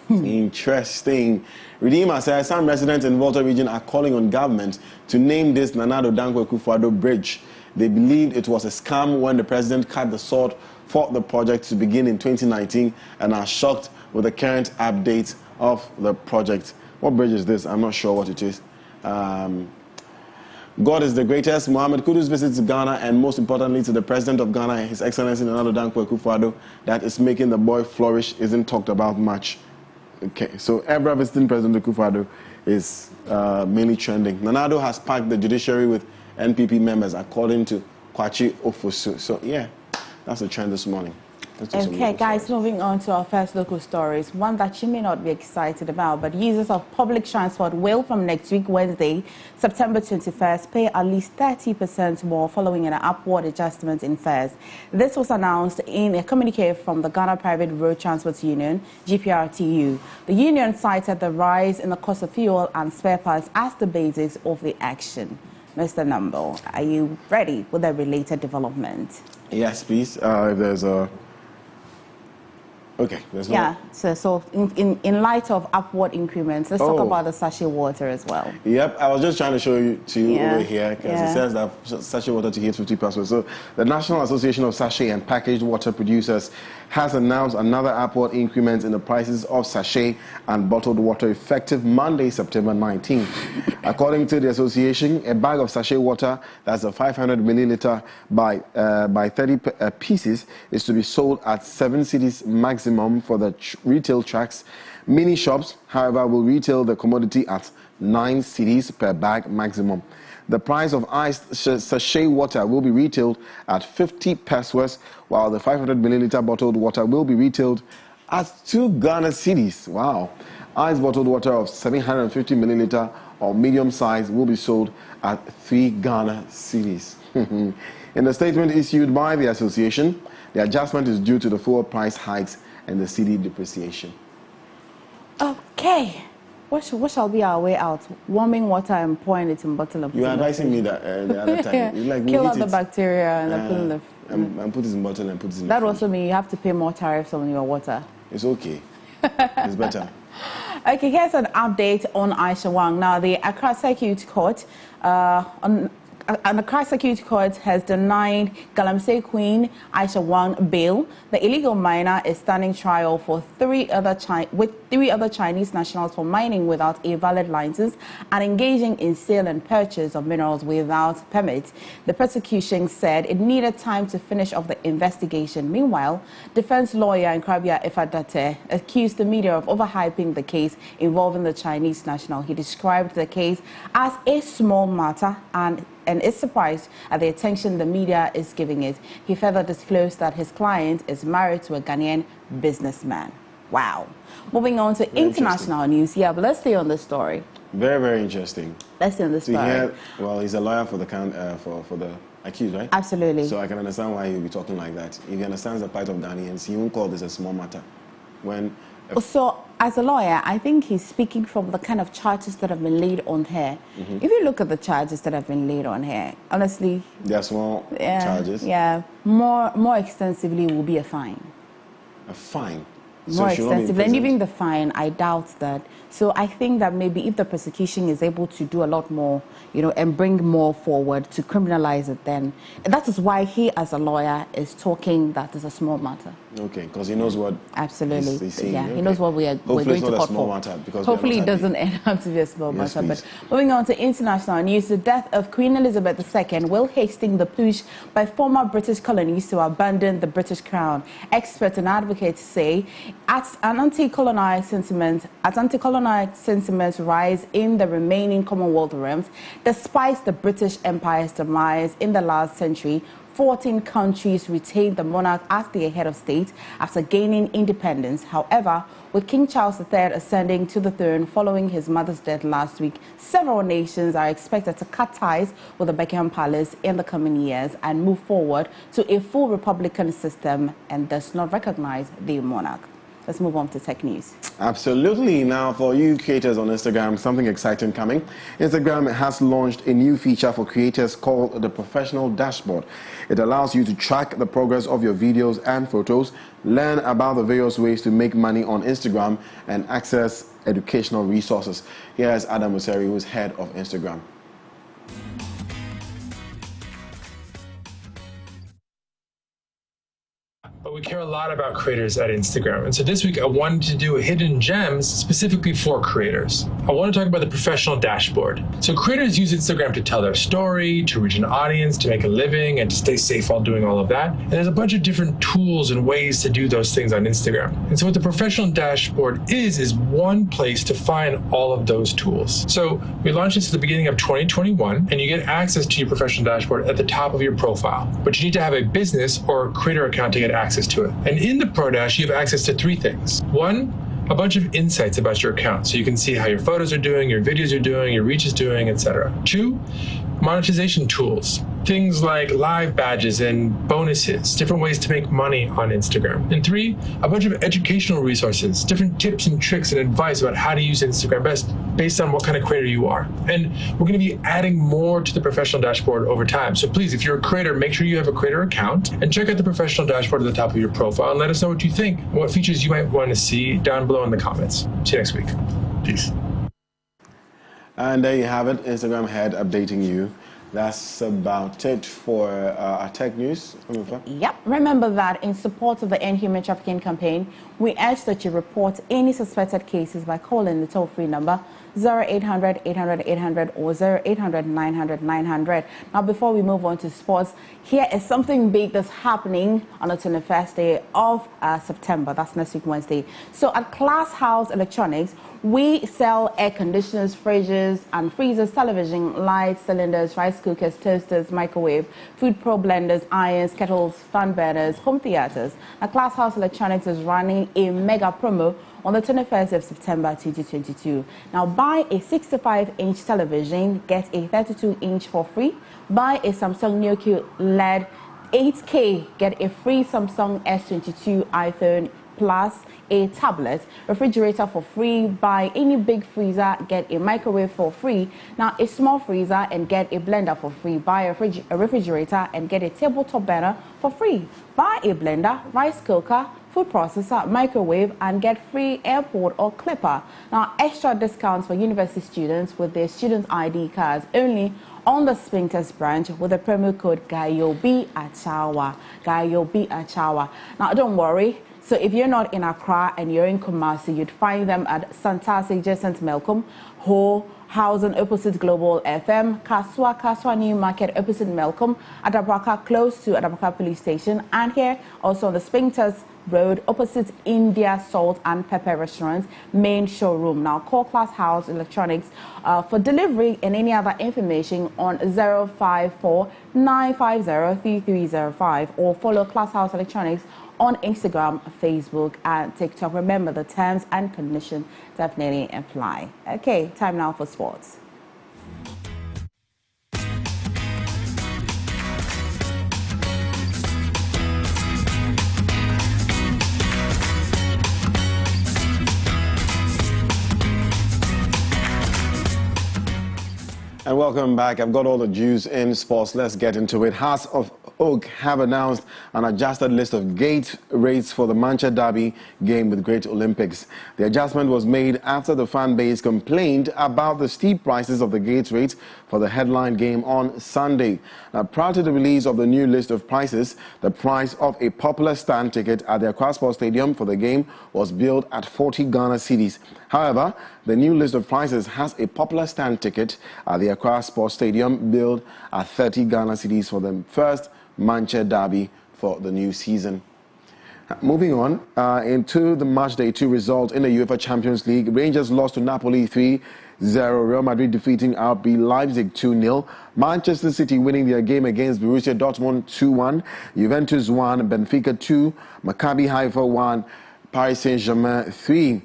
Interesting. Redeemer says some residents in Volta region are calling on government to name this Nana Addo Dankwa Akufo-Addo bridge. They believed it was a scam when the president cut the sword for the project to begin in 2019 and are shocked with the current update of the project. What bridge is this? I'm not sure what it is. God is the greatest. Mohammed Kudus visits Ghana and most importantly to the president of Ghana, His Excellency Nana Addo Dankwa Akufo-Addo, that is making the boy flourish isn't talked about much. Okay, so Ebra visiting President Akufo-Addo is mainly trending. Nana Addo has packed the judiciary with NPP members according to Kwachi Ofosu. So yeah, that's the trend this morning. Okay, guys, moving on to our first local stories. One that you may not be excited about, but users of public transport will, from next week, Wednesday, September 21st, pay at least 30% more following an upward adjustment in fares. This was announced in a communique from the Ghana Private Road Transport Union, GPRTU. The union cited the rise in the cost of fuel and spare parts as the basis of the action. Mr. Nambo, are you ready with a related development? Yes, please. If there's a... Okay, there's no... Yeah, so in light of upward increments, let's talk about the sachet water as well. Yep, I was just trying to show you over here because it says that sachet water to hit 50 passwords. So the National Association of Sachet and Packaged Water Producers has announced another upward increment in the prices of sachet and bottled water effective Monday, September 19th. According to the association, a bag of sachet water that's a 500 milliliter by 30 pieces is to be sold at 7 cedis maximum for the retail tracks. Mini shops, however, will retail the commodity at 9 cedis per bag maximum. The price of iced sachet water will be retailed at 50 pesos, while the 500 milliliter bottled water will be retailed at 2 Ghana cedis. Wow. Iced bottled water of 750 milliliter or medium size will be sold at 3 Ghana cedis. In a statement issued by the association, the adjustment is due to the fuel price hikes and the cedi depreciation. Okay. What shall be our way out? Warming water and pouring it in bottle and you are advising me that the other time. Like kill out the bacteria and then put in the... and put it in bottle and put it in that the also means you have to pay more tariffs on your water. It's okay. It's better. Okay, here's an update on Aisha Wang. Now, the Accra Circuit Court the Accra Circuit Court has denied Galamsey Queen Aisha Wang bail. The illegal miner is standing trial for 3 other Chinese nationals for mining without a valid license and engaging in sale and purchase of minerals without permits. The prosecution said it needed time to finish off the investigation. Meanwhile, defense lawyer Nkrabia Ifadate accused the media of overhyping the case involving the Chinese national. He described the case as a small matter and is surprised at the attention the media is giving it. He further disclosed that his client is married to a Ghanaian businessman. Wow. Moving on to international news. Yeah, but let's stay on this story. Very, very interesting. Let's stay on this story. Well, he's a lawyer for the accused, right? Absolutely. So I can understand why he'll be talking like that. If he understands the plight of Ghanaians, he won't call this a small matter. So, as a lawyer, I think he's speaking from the kind of charges that have been laid on her. If you look at the charges that have been laid on her, honestly... They are small charges? Yeah. More extensively will be a fine. A fine? more extensive. And even the fine, I doubt that. So I think that maybe if the prosecution is able to do a lot more, you know, and bring more forward to criminalize it, then that is why he, as a lawyer, is talking that is a small matter. Okay, because he knows what. Absolutely. He's saying. Yeah, Okay. he knows what we're going to court for. Matter because hopefully it doesn't end up to be a small matter. But moving on to international news, the death of Queen Elizabeth II will hasten the push by former British colonies to abandon the British crown. Experts and advocates say as anti-colonial sentiments rise in the remaining Commonwealth realms, despite the British Empire's demise in the last century, 14 countries retained the monarch as their head of state after gaining independence. However, with King Charles III ascending to the throne following his mother's death last week, several nations are expected to cut ties with the Buckingham Palace in the coming years and move forward to a full republican system and does not recognize the monarch. Let's move on to tech news. Absolutely. Now, for you creators on Instagram, something exciting coming. Instagram has launched a new feature for creators called the Professional Dashboard. It allows you to track the progress of your videos and photos, learn about the various ways to make money on Instagram, and access educational resources. Here's Adam Oseri, who's head of Instagram. But we care a lot about creators at Instagram. And so this week I wanted to do a hidden gems specifically for creators. I want to talk about the professional dashboard. So creators use Instagram to tell their story, to reach an audience, to make a living, and to stay safe while doing all of that. And there's a bunch of different tools and ways to do those things on Instagram. And so what the professional dashboard is one place to find all of those tools. So we launched this at the beginning of 2021, and you get access to your professional dashboard at the top of your profile. But you need to have a business or creator account to get access to it. And in the Pro Dash, you have access to three things. One, a bunch of insights about your account. So you can see how your photos are doing, your videos are doing, your reach is doing, etc. Two, monetization tools. Things like live badges and bonuses, different ways to make money on Instagram. And three, a bunch of educational resources, different tips and tricks and advice about how to use Instagram best based on what kind of creator you are. And we're going to be adding more to the professional dashboard over time. So please, if you're a creator, make sure you have a creator account and check out the professional dashboard at the top of your profile and let us know what you think, what features you might want to see down below in the comments. See you next week. Peace. And there you have it, Instagram head updating you. That's about it for our tech news. Yep. Remember that in support of the End Human Trafficking campaign, we urge that you report any suspected cases by calling the toll-free number 0800 800 800 or 0800 900 900. Now, before we move on to sports, here is something big that's happening on the 21st day of September. That's next week, Wednesday. So at Class House Electronics, we sell air conditioners, fridges and freezers, television, lights, cylinders, rice cookers, toasters, microwave, food pro blenders, irons, kettles, fan burners, home theaters. Now, Class House Electronics is running a mega promo on the 21st of September 2022. Now, buy a 65-inch television, get a 32-inch for free. Buy a Samsung Nokia LED 8K, get a free Samsung S22 iPhone Plus, a tablet, refrigerator for free. Buy any big freezer, get a microwave for free. Now, a small freezer and get a blender for free. Buy a refrigerator and get a tabletop burner for free. Buy a blender, rice cooker, food processor, microwave, and get free airport or clipper. Now, extra discounts for university students with their student ID cards only on the Spintex branch with the promo code GAYOBI Achawa. GAYOBI Achawa. Now, don't worry. So if you're not in Accra and you're in Kumasi, you'd find them at Santasi St. Malcolm, Ho, Housing opposite Global FM, Kaswa New Market opposite Malcolm, Adabraka close to Adabraka Police Station, and here also on the Spintex Road opposite India Salt and Pepper Restaurant main showroom. Now call Class House Electronics for delivery and any other information on 054 950 3305 or follow Class House Electronics on Instagram, Facebook, and TikTok. Remember, the terms and conditions definitely apply. Okay, time now for sports. And welcome back. I've got all the juice in sports. Let's get into it. Hearts of Oak have announced an adjusted list of gate rates for the Manchester Derby game with Great Olympics. The adjustment was made after the fan base complained about the steep prices of the gate rates for the headline game on Sunday. Prior to the release of the new list of prices, the price of a popular stand ticket at the Accra Sports Stadium for the game was billed at 40 Ghana cedis. However, the new list of prices has a popular stand ticket at the Accra Sports Stadium billed at 30 Ghana cedis for the first Manchester Derby for the new season. Moving on, into the match day 2 result in the UEFA Champions League, Rangers lost to Napoli 3-0, Real Madrid defeating RB Leipzig 2-0, Manchester City winning their game against Borussia Dortmund 2-1, Juventus 1, Benfica 2, Maccabi Haifa 1, Paris Saint-Germain 3.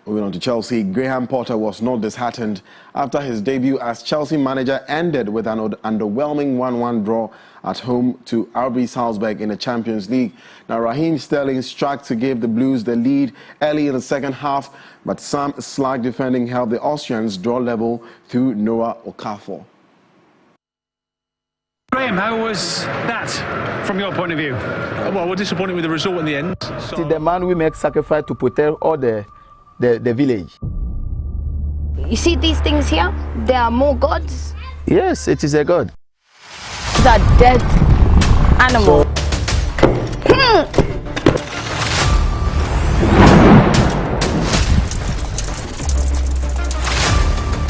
Moving on to Chelsea, Graham Potter was not disheartened after his debut as Chelsea manager ended with an underwhelming 1-1 draw at home to RB Salzburg in the Champions League. Now, Raheem Sterling struck to give the Blues the lead early in the second half, but Sam Slag defending helped the Austrians draw level through Noah Okafor. Graham, how was that from your point of view? Well, we're disappointed with the result in the end. See, the man we make sacrifice to protect all the village. You see these things here? They are more gods. Yes, it is a god. These are dead animals.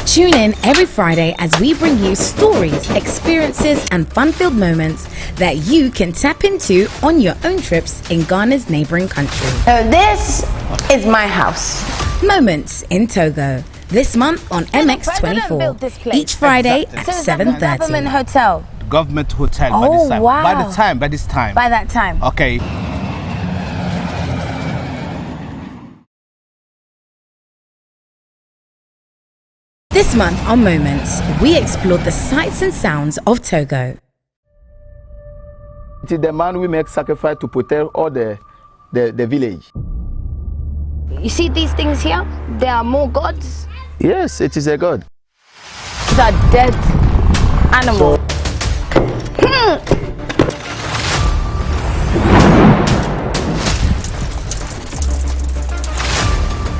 Tune in every Friday as we bring you stories, experiences and fun-filled moments that you can tap into on your own trips in Ghana's neighboring country. This is my house. Moments in Togo. This month on MX24. Each Friday at 7:30. Government hotel. Government hotel. Oh, by this time. wow. By this time. By that time. Okay. This month on Moments, we explore the sights and sounds of Togo. It is the man we make sacrifice to protect all the village. You see these things here? They are more gods. Yes, it is a god. These are dead animals.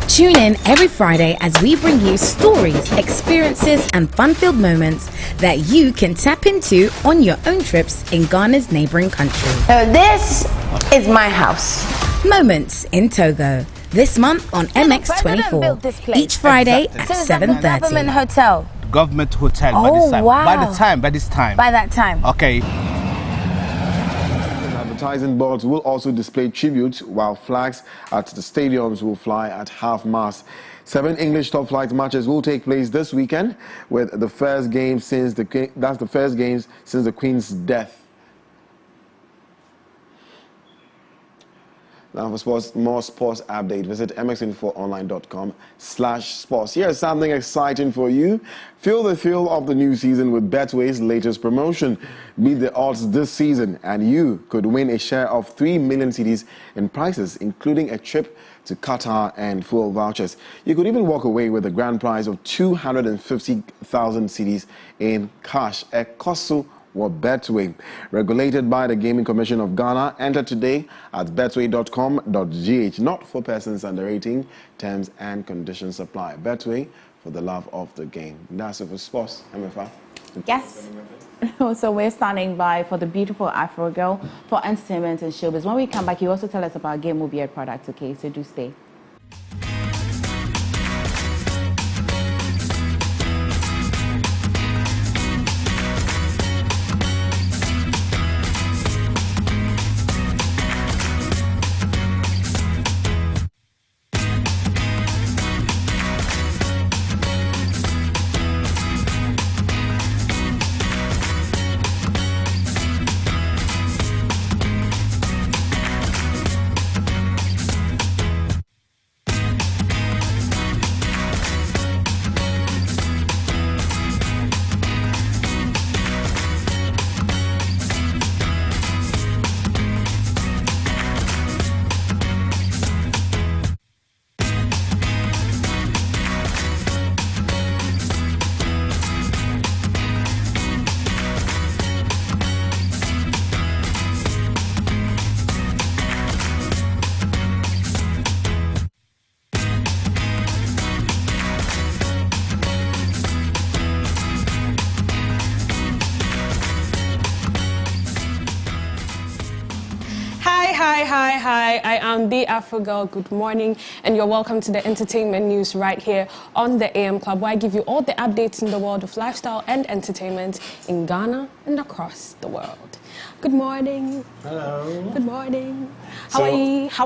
Tune in every Friday as we bring you stories, experiences and fun-filled moments that you can tap into on your own trips in Ghana's neighboring country. This is my house. Moments in Togo. This month on MX24. Each Friday at 7:30. Government hotel. Government hotel. Oh, by this time. wow. By this time. By that time. Okay. Advertising boards will also display tributes, while flags at the stadiums will fly at half-mast. 7 English top flight matches will take place this weekend, with the first game since the Queen's death. Now for sports, more sports update, visit mxinfoonline.com/sports. Here's something exciting for you. Feel the thrill of the new season with Betway's latest promotion. Beat the odds this season and you could win a share of 3 million cedis in prizes, including a trip to Qatar and fuel vouchers. You could even walk away with a grand prize of 250,000 cedis in cash. Ekosu or Betway. Regulated by the Gaming Commission of Ghana. Enter today at betway.com.gh. Not for persons under 18. Terms and conditions apply. Betway, for the love of the game. That's it for sports. Emefa. Yes. So we're standing by for the beautiful Afrogirl for entertainment and showbiz. When we come back, you also tell us about Game Movie products, okay? So do stay. Hi. I am The Afrogirl. Good morning, and you're welcome to the entertainment news right here on the AM Club, where I give you all the updates in the world of lifestyle and entertainment in Ghana and across the world. Good morning. Hello. Good morning. How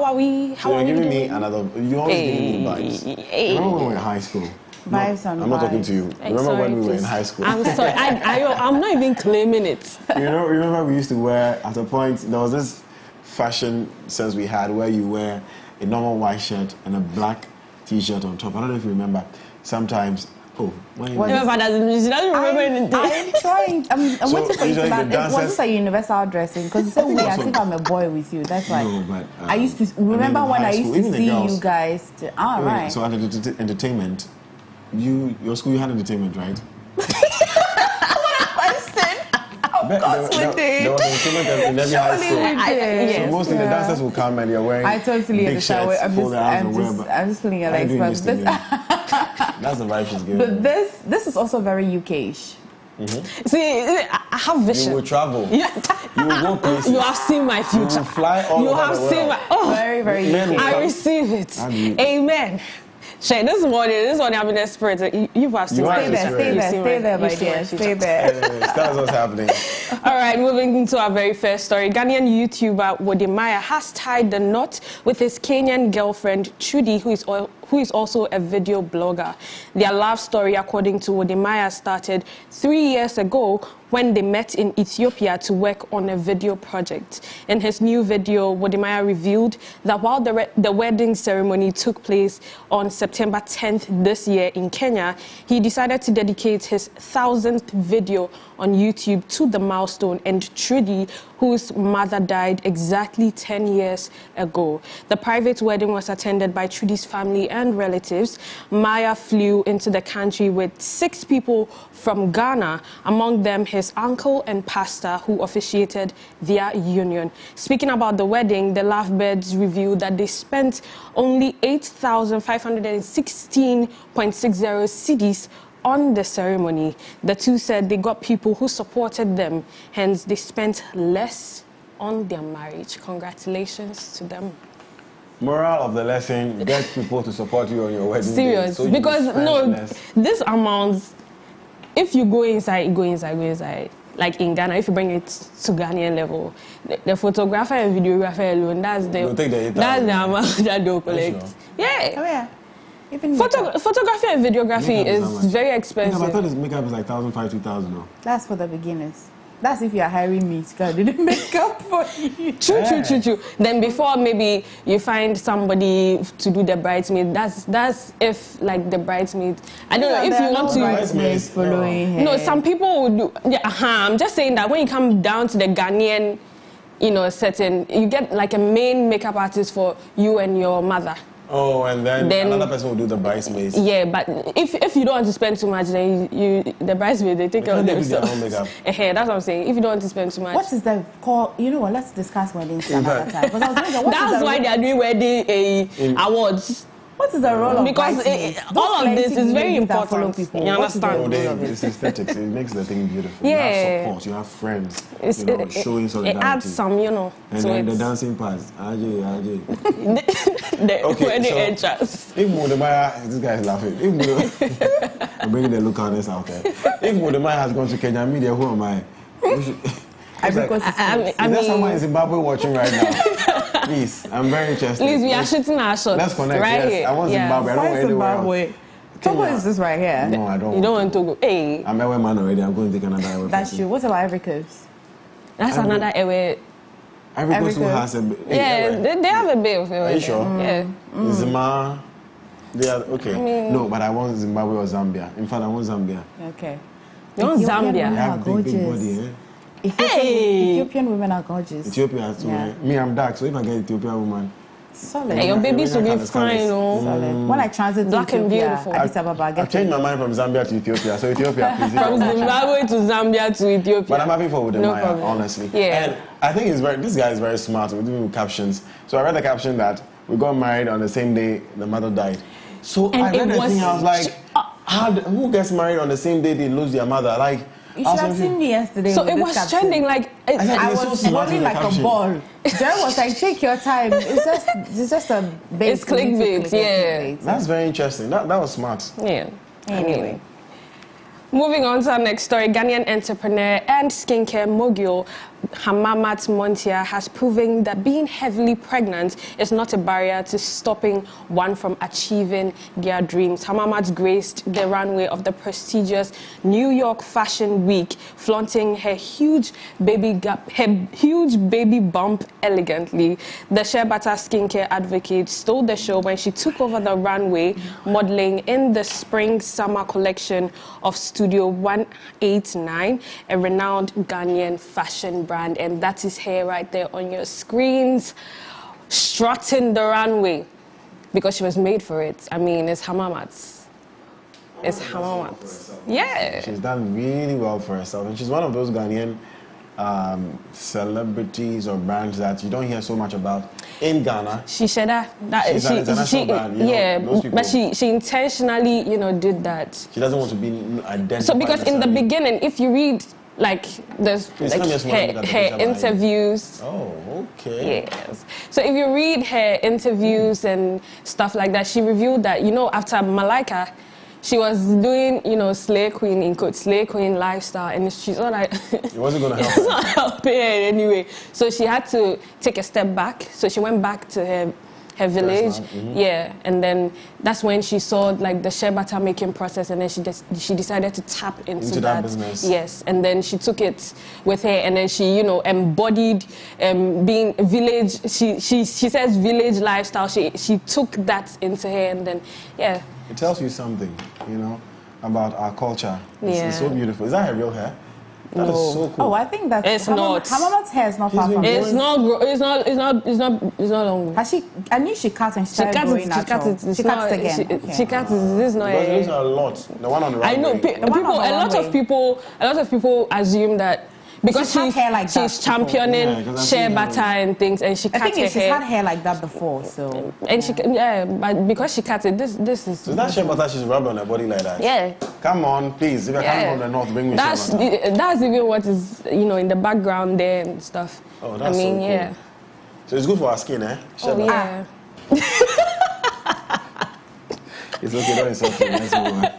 are we? You're giving me another. You always give me vibes. Remember when we were in high school? Vibes on I'm not talking to you. Remember when we were in high school? I'm sorry. I'm not even claiming it. Remember we used to wear, at a point, there was this fashion sense we had where you wear a normal white shirt and a black t-shirt on top. I don't know if you remember. Sometimes, she doesn't remember anything. I'm trying. I'm waiting for you to learn. Was this a universal dressing? Because it's so weird. I think I'm a boy with you. That's why. No, but I used to remember when I used to see you guys. Right. So at entertainment, your school, you had entertainment, right? Of course we did. There was entertainment in every high school. So mostly the dancers will come and they're wearing big shirts, fold their arms and wear. I'm just feeling like that's the vibe she's giving. But this is also very UK-ish. Mm-hmm. See, I have vision. You will travel. Yeah. You will go places. You have seen my future. You will fly all over the world. Seen my very, very UK. I receive it. Amen. Shay, this morning I'm in the spirit. You've seen stay there, my dear. Stay there. That's what's happening. All right, moving into our very first story. Ghanaian YouTuber Wodemaya has tied the knot with his Kenyan girlfriend Trudy, who is also a video blogger. Their love story, according to Wodemaya, started 3 years ago when they met in Ethiopia to work on a video project. In his new video, Wodemaya revealed that while the wedding ceremony took place on September 10th this year in Kenya, he decided to dedicate his 1,000th video on YouTube to the milestone and Trudy, whose mother died exactly 10 years ago. The private wedding was attended by Trudy's family and relatives. Maya flew into the country with 6 people from Ghana, among them his uncle and pastor who officiated their union. Speaking about the wedding, the Lovebirds revealed that they spent only 8,516.60 cedis on the ceremony. The two said they got people who supported them, hence they spent less on their marriage. Congratulations to them. Moral of the lesson, get people to support you on your wedding Serious, day, so because less. This amount, if you go inside. Like in Ghana, if you bring it to Ghanaian level, the photographer and videographer alone, that's the amount that they'll collect. Sure. Yeah. Oh yeah. Even photography and videography is very expensive. I thought his makeup is like 1,500 to 2,000 though. That's for the beginners. That's if you are hiring me to do the makeup for you. True. Then before maybe you find somebody to do the bridesmaid. That's if like the bridesmaid. I don't know if you want to. Bridesmaids following. No, some people would do. Yeah, I'm just saying that when you come down to the Ghanaian, setting, you get like a main makeup artist for you and your mother. Oh, and then another person will do the bridesmaids. Yeah, but if you don't want to spend too much, then the bridesmaids, they take care of themselves. That's what I'm saying. If you don't want to spend too much. What is the call? You know what? Let's discuss weddings another time. That's why they are doing wedding awards. What is the role of because all of this is very important. You understand? It's aesthetics. It makes the thing beautiful. Yeah. You have support. You have friends. Showing solidarity. It adds some, And then the dancing parts. Okay, so if Wodemaya, this guy is laughing. I'm bringing the localness out there. If Wodemaya has gone to Kenya, media, who am I? Is there someone in Zimbabwe watching right now? Please, I'm very interested. Please, we are shooting our shots. Let's connect. Right here. I want Zimbabwe. I don't want anywhere else. Togo is this right here? No, I don't. You don't want Togo. Hey. I'm a man already. I'm going to take another Ivory. That's true. What about Ivory Coast? That's another Ivory. Ivory Coast has a bit. Yeah, they have a bit of it. Are you sure? Yeah. Zima. They are okay. No, but I want Zimbabwe or Zambia. In fact, I want Zambia. Okay. You want Zambia? They have big body, eh? Ethiopian women are gorgeous. Ethiopia has too. Yeah. Me, I'm dark, so if I get Ethiopian woman, solid. Hey, your babies will be fine, When I transit black to Ethiopia, and beautiful. I changed my mind from Zambia to Ethiopia. So Ethiopia, please. From Zimbabwe to Zambia to Ethiopia. But I'm happy for Wodemaya, problem. honestly. Yeah. And I think this guy is very smart. We're doing captions. So I read the caption that we got married on the same day the mother died. So I read the thing. I was like, who gets married on the same day they lose their mother? Like, You should have seen me yesterday. So it was trending like I was rolling like a ball. Jerry was like, take your time. It's just a bait. It's clickbait, yeah. That's very interesting. That was smart. Yeah. Anyway. Moving on to our next story, Ghanaian entrepreneur and skincare mogul Hamamat Montia has proven that being heavily pregnant is not a barrier to stopping one from achieving their dreams. Hamamat graced the runway of the prestigious New York Fashion Week, flaunting her huge baby bump elegantly. The shea butter skincare advocate stole the show when she took over the runway, modeling in the spring-summer collection of Studio 189, a renowned Ghanaian fashion brand. And that is her right there on your screens, strutting the runway because she was made for it. I mean, it's Hamamat's. It's Hamamat's. Yeah. She's done really well for herself. And she's one of those Ghanaian celebrities or brands that you don't hear so much about in Ghana. She said that. She's an international brand, yeah, but she she intentionally, did that. She doesn't want to be identified. So because in the beginning, if you read like there's like her interviews. Oh, okay. Yes. So if you read her interviews and stuff like that, she revealed that after Malaika, she was doing slay queen in quotes, slay queen lifestyle, and she's not like it wasn't gonna help. It's not helping her anyway. So she had to take a step back. So she went back to her village, yeah, and then that's when she saw like the shea butter making process, and then she decided to tap into that business. Yes, and then she took it with her, and then she embodied being village. She says village lifestyle. She took that into her, and then yeah. It tells you something, about our culture. It's so beautiful. Is that her real hair? That is so cool. Oh, I think that's it's not. Hamamat's hair is not far from it's not long. Has she? I knew she cut and she started growing natural. She cut it again. She cut it. This is not. Because those are a lot. The one on the right. I know. A lot of people assume that. Because she's championing shea butter and things, and she cut her hair. She's had hair like that before, so. And but because she cut it, this is. So that shea butter she's rubbed on her body like that. Yeah. Come on, please. If I come from the north, bring me shea butter. That's even what is in the background there and stuff. Oh, that's so cool. Yeah. So it's good for our skin, eh? Shea butter. Yeah. It's okay, don't insult me. Let's move on.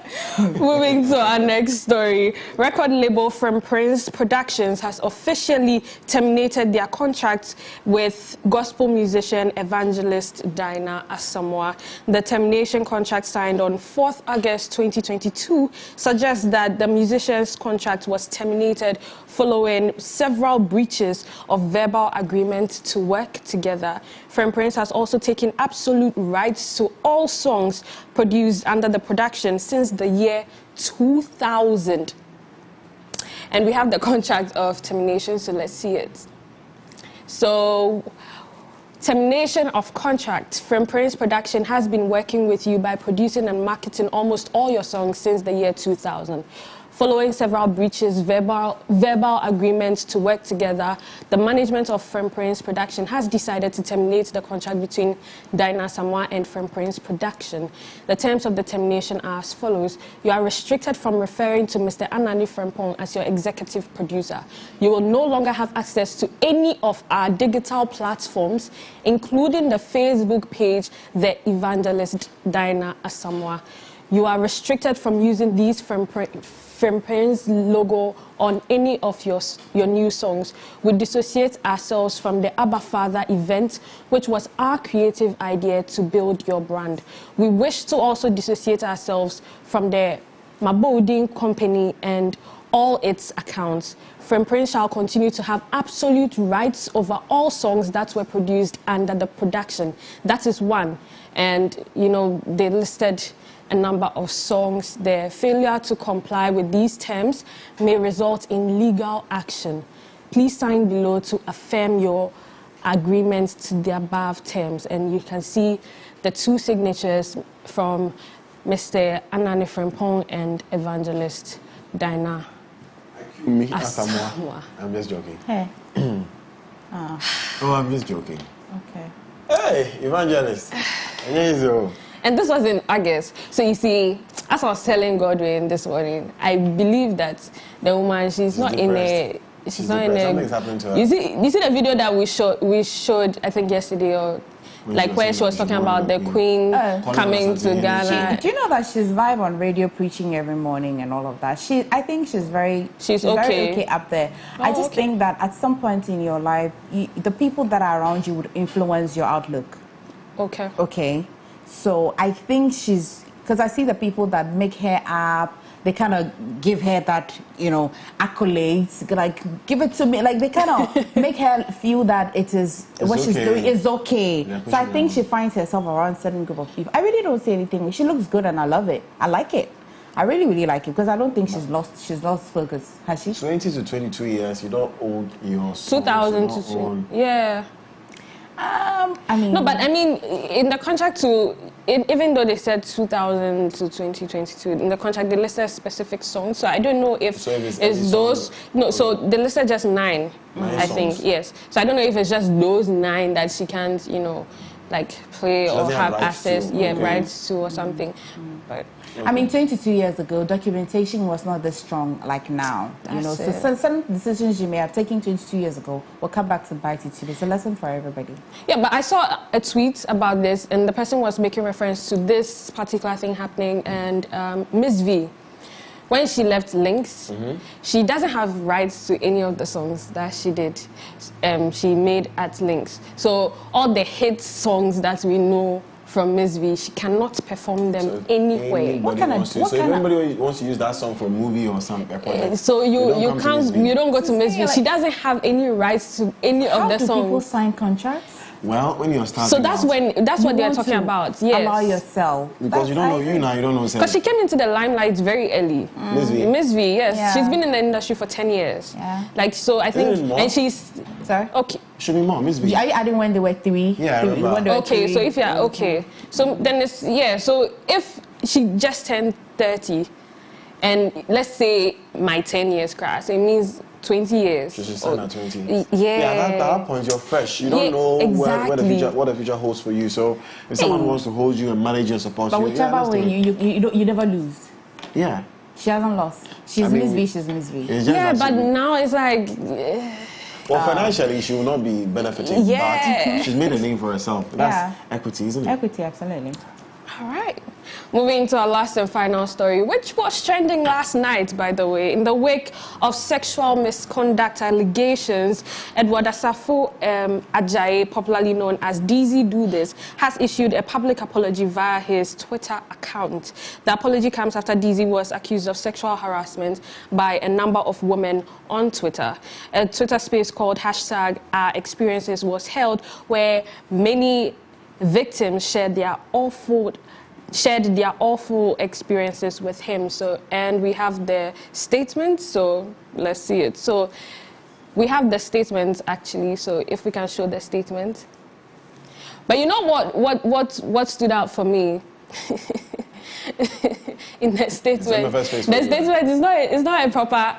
Moving to our next story, record label From Prince Productions has officially terminated their contract with gospel musician evangelist Dinah Asamoah. The termination contract signed on 4th August 2022 suggests that the musician's contract was terminated following several breaches of verbal agreement to work together. From Prince has also taken absolute rights to all songs produced under the production since the year 2000. And we have the contract of termination, so let's see it. So, termination of contract. From Prince Production has been working with you by producing and marketing almost all your songs since the year 2000. Following several breaches, verbal agreements to work together, the management of From Prince Production has decided to terminate the contract between Dinah Asamoah and From Prince Production. The terms of the termination are as follows. You are restricted from referring to Mr. Anani Frempong as your executive producer. You will no longer have access to any of our digital platforms, including the Facebook page, The Evangelist Dinah Asamoah. You are restricted from using these From Prince logo on any of your new songs. We dissociate ourselves from the Abba Father event, which was our creative idea to build your brand. We wish to also dissociate ourselves from the Maboding company and all its accounts. From Prince shall continue to have absolute rights over all songs that were produced under the production. That is one. And, they listed a number of songs. Their failure to comply with these terms may result in legal action. Please sign below to affirm your agreement to the above terms. And you can see the two signatures from Mr. Anani Frempong and Evangelist Dinah Asamoah. I'm just joking. Hey. Oh, I'm just joking. Okay. Hey, Evangelist. And this was in August. So you see, as I was telling Godwin this morning, I believe that the woman, she's not depressed. in a... She's not in a... Something's happening to her. You see the video that we showed, I think yesterday, or where she was talking about the Queen coming to Ghana. Do you know that she's live on radio preaching every morning and all of that? I think she's very okay. okay up there. I just think that at some point in your life, the people that are around you would influence your outlook. Okay. Okay. So I think because I see the people that make her up, they kind of give her that, accolades, like, give it to me. Like, they kind of make her feel that she's doing is okay. Yeah, so I think she finds herself around a certain group of people. I really don't say anything. She looks good and I love it. I like it. I really, really like it because I don't think she's lost focus. Has she? 20 to 22 years, you don't own your songs. 2000 to 2. Yeah. In the contract even though they said 2000 to 2022, in the contract they listed specific songs. So I don't know if it's those. No, so they listed just 9 I think. Yes. So I don't know if it's just those 9 that she can't, play or have access, rights to or something. But 22 years ago, documentation was not this strong like now. So some decisions you may have taken 22 years ago will come back to bite you too. It's a lesson for everybody. Yeah, but I saw a tweet about this, and the person was making reference to this particular thing happening, and Miss V, when she left Lynx, she doesn't have rights to any of the songs that she did. She made at Lynx. So all the hit songs that we know from Miss V, she cannot perform them anywhere. If anybody wants to use that song for a movie or something, so you don't go to Miss V. She doesn't have any rights to any of the songs. How do people sign contracts? Well, when you're starting, so that's what they're talking about. Yes, allow yourself because you don't know you now. You don't know. Because she came into the limelight very early. Miss V, yes, she's been in the industry for 10 years. Yeah, so I think, and she's sorry. Okay, should be more. Miss V. Are you adding when they were 3? Yeah, okay. So if you're okay, so then it's So if she just turned 30, and let's say my 10 years crash, it means 20 years. So she's at 20. Yeah. At that point, you're fresh. You don't know what the future holds for you. So if someone wants to hold you and manage and support you, whichever way, you never lose. Yeah. She hasn't lost. She's Miss V. She's Miss V. Yeah, but now it's like. Well, financially, she will not be benefiting. But she's made a name for herself. That's equity, isn't it? Equity, absolutely. All right. Moving to our last and final story, which was trending last night, by the way. In the wake of sexual misconduct allegations, Edward Asafo Ajayi, popularly known as DZ Do This, has issued a public apology via his Twitter account. The apology comes after DZ was accused of sexual harassment by a number of women on Twitter. A Twitter space called #OurExperiences was held, where many victims shared their awful experiences with him. And we have the statement, so let's see it. So we have the statement actually, so if we can show the statement. But you know what stood out for me in the statement? The statement is not a proper,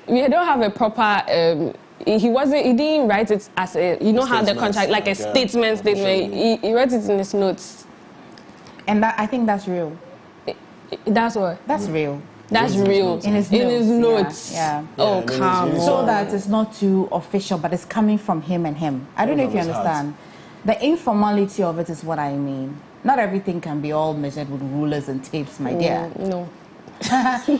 we don't have a proper he didn't write it as a, how the contract, like a statement. He wrote it in his notes. And I think that's real. That's what? That's real. That's real. In his notes. Yeah. Oh, come on. So that it's not too official, but it's coming from him and him. I don't know if you understand. The informality of it is what I mean. Not everything can be all measured with rulers and tapes, my dear. No.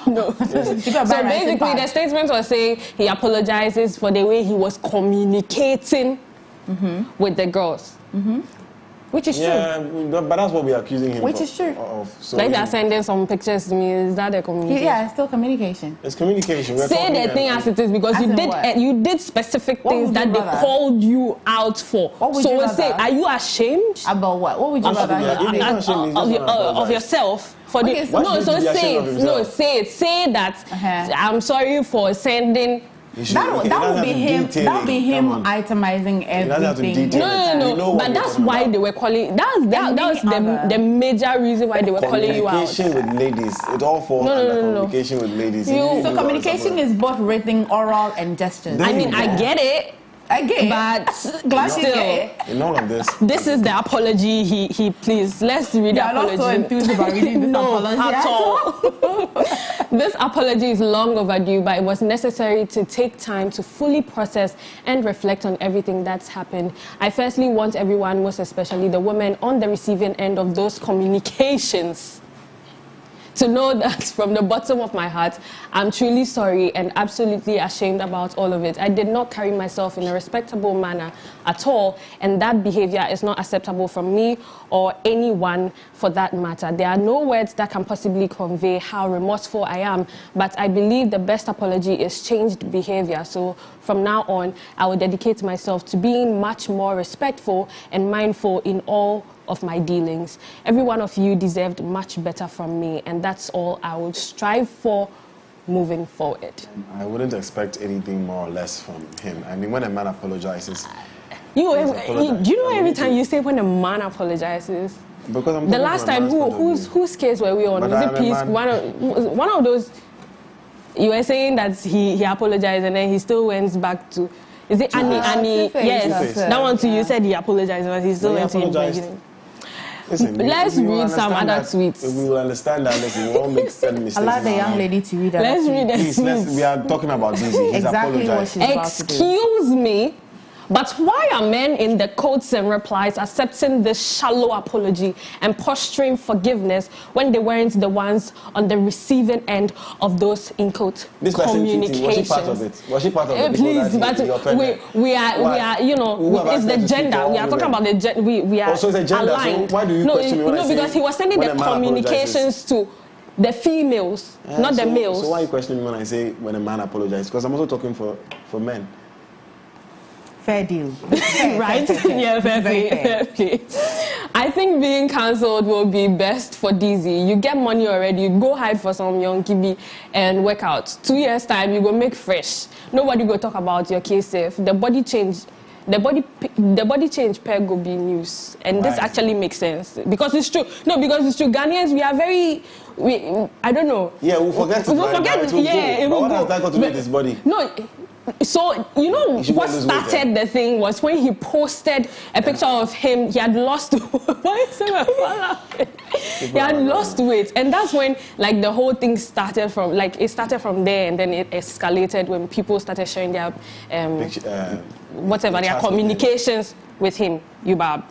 No. So basically, the statement was saying he apologizes for the way he was communicating with the girls. Which is true. Yeah, but that's what we're accusing him Which is true. So like they're sending some pictures to me. Is that a communication? Yeah, it's still communication. It's communication. Say the thing as it is, because you did specific things that they called you out for. So say, are you ashamed? About what? What would you rather of yourself? For the, say it. Say that I'm sorry for sending. That would be him. That would be him itemizing everything. No. But that's why they were calling. That was the major reason why they were calling you out. Communication with ladies. It all falls under communication with ladies. So communication is both written, oral, and gestures. I mean, I get it. Again, but still, in all of this, this is the apology he please. Let's read the apology. I'm not so enthused about reading this apology at all. This apology is long overdue, but it was necessary to take time to fully process and reflect on everything that's happened. I firstly want everyone, most especially the women on the receiving end of those communications, to know that from the bottom of my heart, I'm truly sorry and absolutely ashamed about all of it. I did not carry myself in a respectable manner at all, and that behavior is not acceptable from me or anyone for that matter. There are no words that can possibly convey how remorseful I am, but I believe the best apology is changed behavior. So from now on, I will dedicate myself to being much more respectful and mindful in all of my dealings. Every one of you deserved much better from me, and that's all I would strive for moving forward. I wouldn't expect anything more or less from him. I mean, when a man apologizes, do you know every time you say when a man apologizes? Because I'm the last time, whose case were we on? But was it Peace? One of those. You were saying that he apologized and then he still went back to. Is it Annie? Yes, that one too. You said he apologized, but he still went to him. Listen, let's read some other tweets. We will understand that. Listen, we won't make certain mistakes. Allow the young lady to read that. Let's read the tweets. We are talking about Dizzy. He's exactly what she's about to do. Excuse me, but why are men in the quotes and replies accepting this shallow apology and posturing forgiveness when they weren't the ones on the receiving end of those in quote communications? Was she part of it? Was she part of it? Please, but we are, you know, it's the gender. We are talking about the gender. We are so it's a gender. aligned. So why do you question me when I say because he was sending the communications to the females, not the males. So why are you questioning me when I say when a man apologizes? Because I'm also talking for men. Fair deal. Right? Yeah, fair play. I think being cancelled will be best for Dizzy. You get money already, you go hide for some young kibi and work out. 2 years time, you go make fresh. Nobody go talk about your case safe. The body change pair go be news. And this actually makes sense. Because it's true. No, because it's true. Ghanaians, we are very... I don't know. Yeah, we'll forget it. We'll forget it. Yeah, but what has that got to do with his body? No. So, you know, what started the thing was when he posted a picture of him, he had lost why is laughing? He had lost weight. And that's when, like, the whole thing started from, like, it started from there and then it escalated when people started sharing their, their communications with him, Yubab.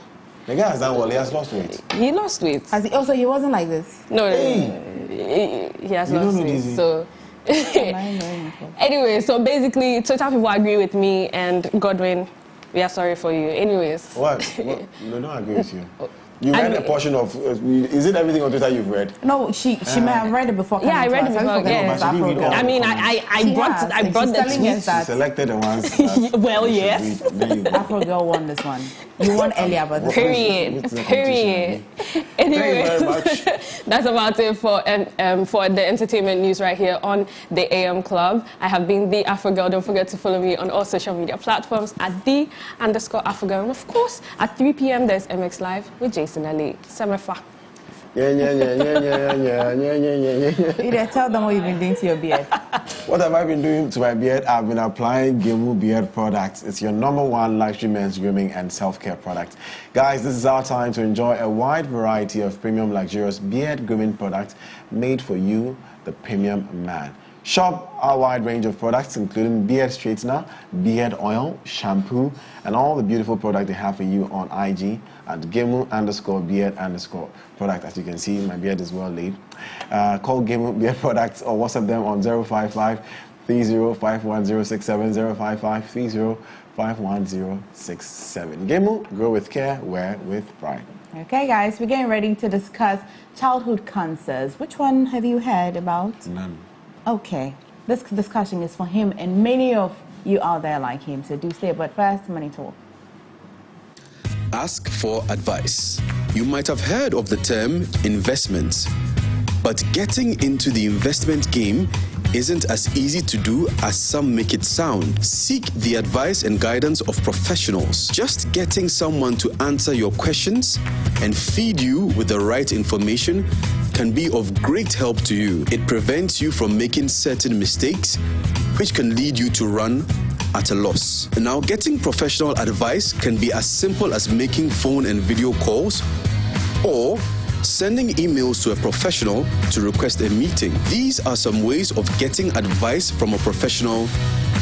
The guy has done well, he has lost weight. He lost weight. Has he also, he wasn't like this? No, he has lost weight, so... Anyway, so basically, total people agree with me, and Godwin, we are sorry for you. Anyways. What? No, don't agree with you. You read a portion of... is it everything on Twitter you've read? No, she may have read it before. Yeah, I read it before. Yeah. I mean, I brought the tweets. She selected the ones. Well, yes. Afrogirl won this one. You won earlier, but this Period. Anyway, that's about it for the entertainment news right here on the AM Club. I have been the Afrogirl. Don't forget to follow me on all social media platforms at @the_Afrogirl. And of course, at 3 p.m. there's MX Live with Jason. Emefa. Tell them what you've been doing to your beard. What have I been doing to my beard? I've been applying Gemu beard products. It's your #1 luxury men's grooming and self-care product. Guys, this is our time to enjoy a wide variety of premium luxurious beard grooming products made for you, the premium man. Shop our wide range of products, including beard straightener, beard oil, shampoo, and all the beautiful products they have for you on IG at Gemu_beard_product. As you can see, my beard is well laid. Call Gemu Beard Products or WhatsApp them on 055-3051-067, 055-3051-067. Gemu, grow with care, wear with pride. Okay, guys, we're getting ready to discuss childhood cancers. Which one have you heard about? None. Okay, this discussion is for him and many of you out there like him, so do stay. But first, money talk. Ask for advice. You might have heard of the term investments, but getting into the investment game isn't as easy to do as some make it sound. Seek the advice and guidance of professionals. Just getting someone to answer your questions and feed you with the right information can be of great help to you. It prevents you from making certain mistakes, which can lead you to run at a loss. Now, getting professional advice can be as simple as making phone and video calls or sending emails to a professional to request a meeting. These are some ways of getting advice from a professional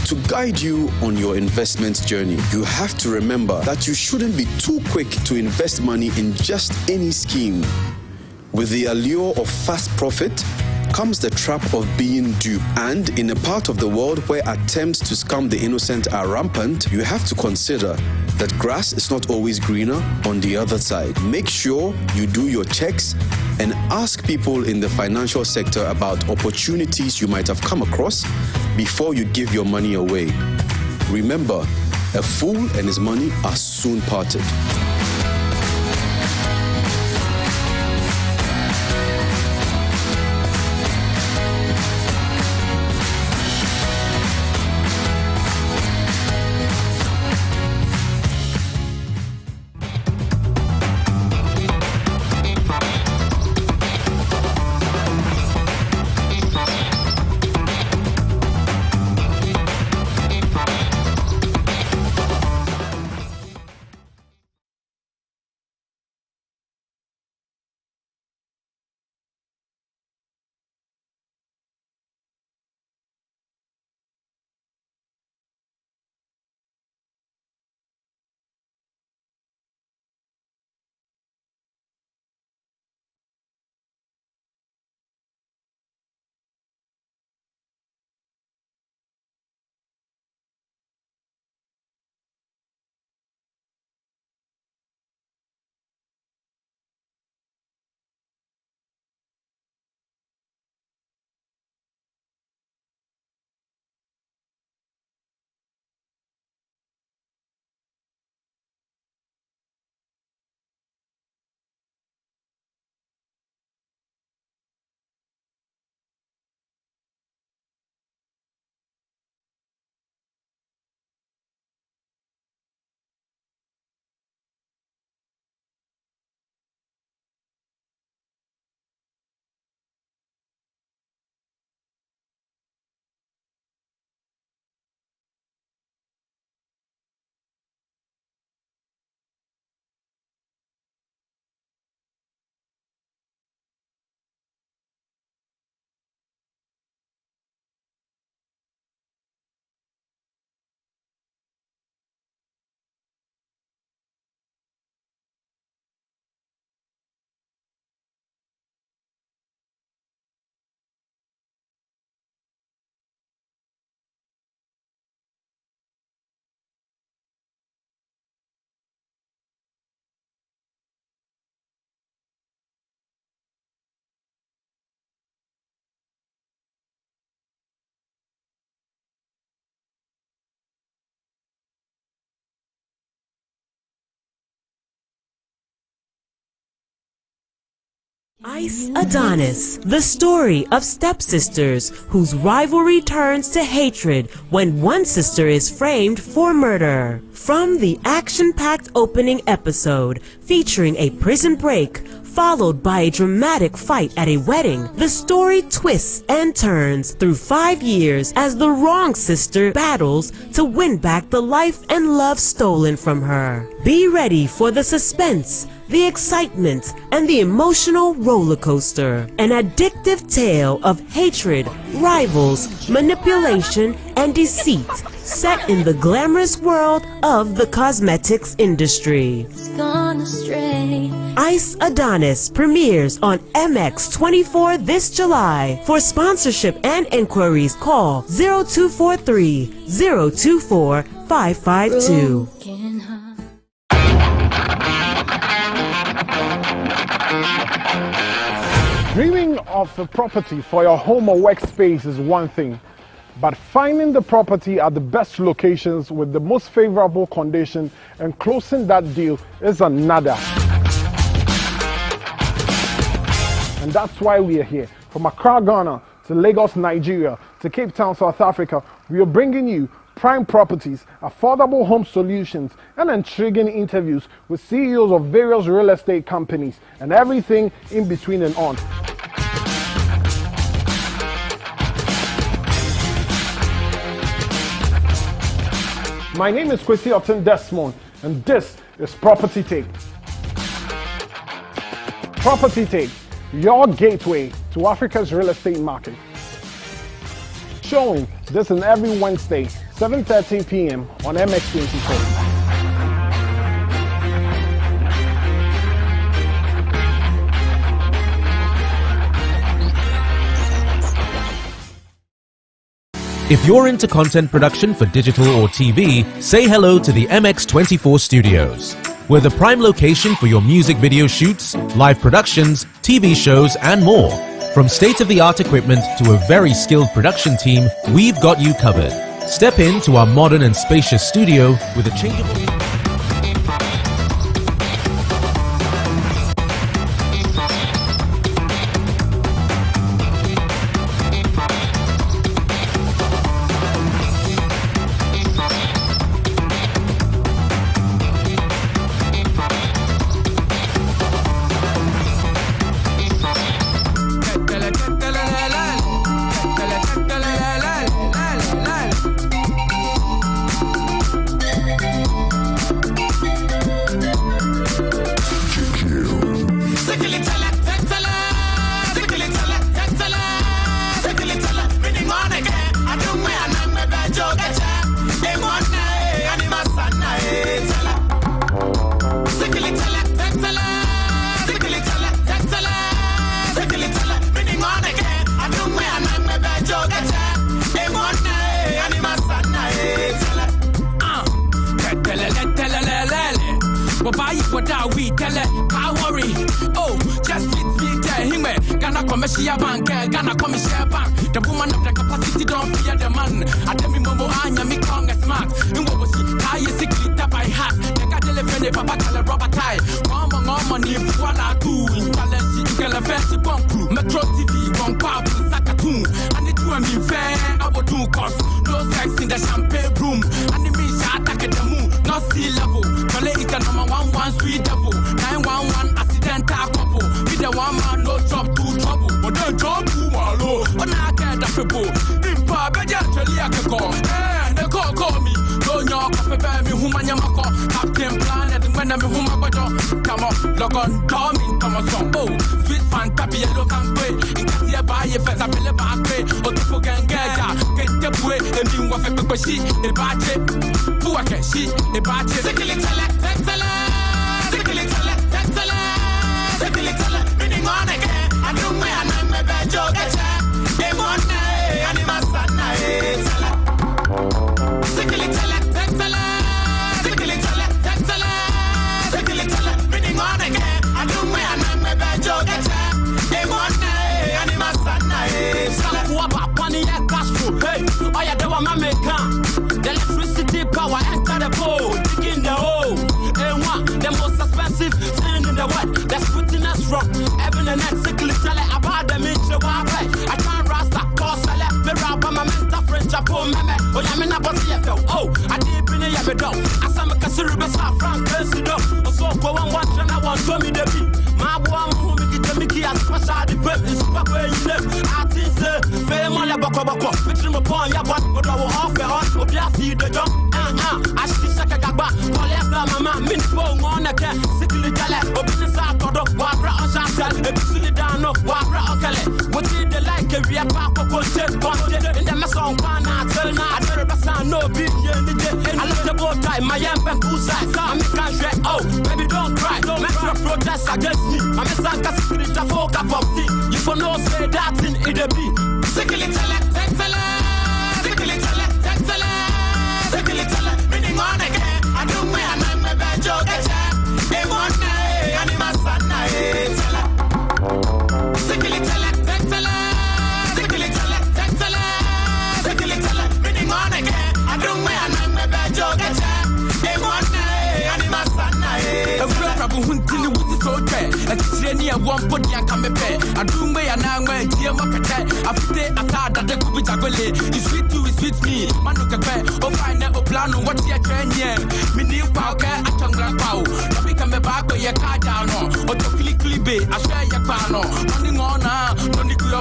to guide you on your investment journey. You have to remember that you shouldn't be too quick to invest money in just any scheme. With the allure of fast profit comes the trap of being duped. And in a part of the world where attempts to scam the innocent are rampant, you have to consider that grass is not always greener on the other side. Make sure you do your checks and ask people in the financial sector about opportunities you might have come across before you give your money away. Remember, a fool and his money are soon parted. Ice Adonis, the story of stepsisters whose rivalry turns to hatred when one sister is framed for murder. From the action-packed opening episode featuring a prison break followed by a dramatic fight at a wedding, the story twists and turns through 5 years as the wrong sister battles to win back the life and love stolen from her. Be ready for the suspense, the excitement, and the emotional roller coaster. An addictive tale of hatred, rivals, manipulation, and deceit set in the glamorous world of the cosmetics industry. Ice Adonis premieres on MX24 this July. For sponsorship and inquiries, call 0243 024 552. Dreaming of a property for your home or workspace is one thing, but finding the property at the best locations with the most favorable condition and closing that deal is another. And that's why we are here. From Accra, Ghana, to Lagos, Nigeria, to Cape Town, South Africa, we are bringing you prime properties, affordable home solutions, and intriguing interviews with CEOs of various real estate companies and everything in between and on. My name is Kwesi Otten Desmond, and this is Property Take. Property Take, your gateway to Africa's real estate market. Showing this and every Wednesday, 7:13 p.m. on MX24. If you're into content production for digital or TV, say hello to the MX24 studios. We're the prime location for your music video shoots, live productions, TV shows, and more. From state-of-the-art equipment to a very skilled production team, we've got you covered. Step into our modern and spacious studio with a changeable...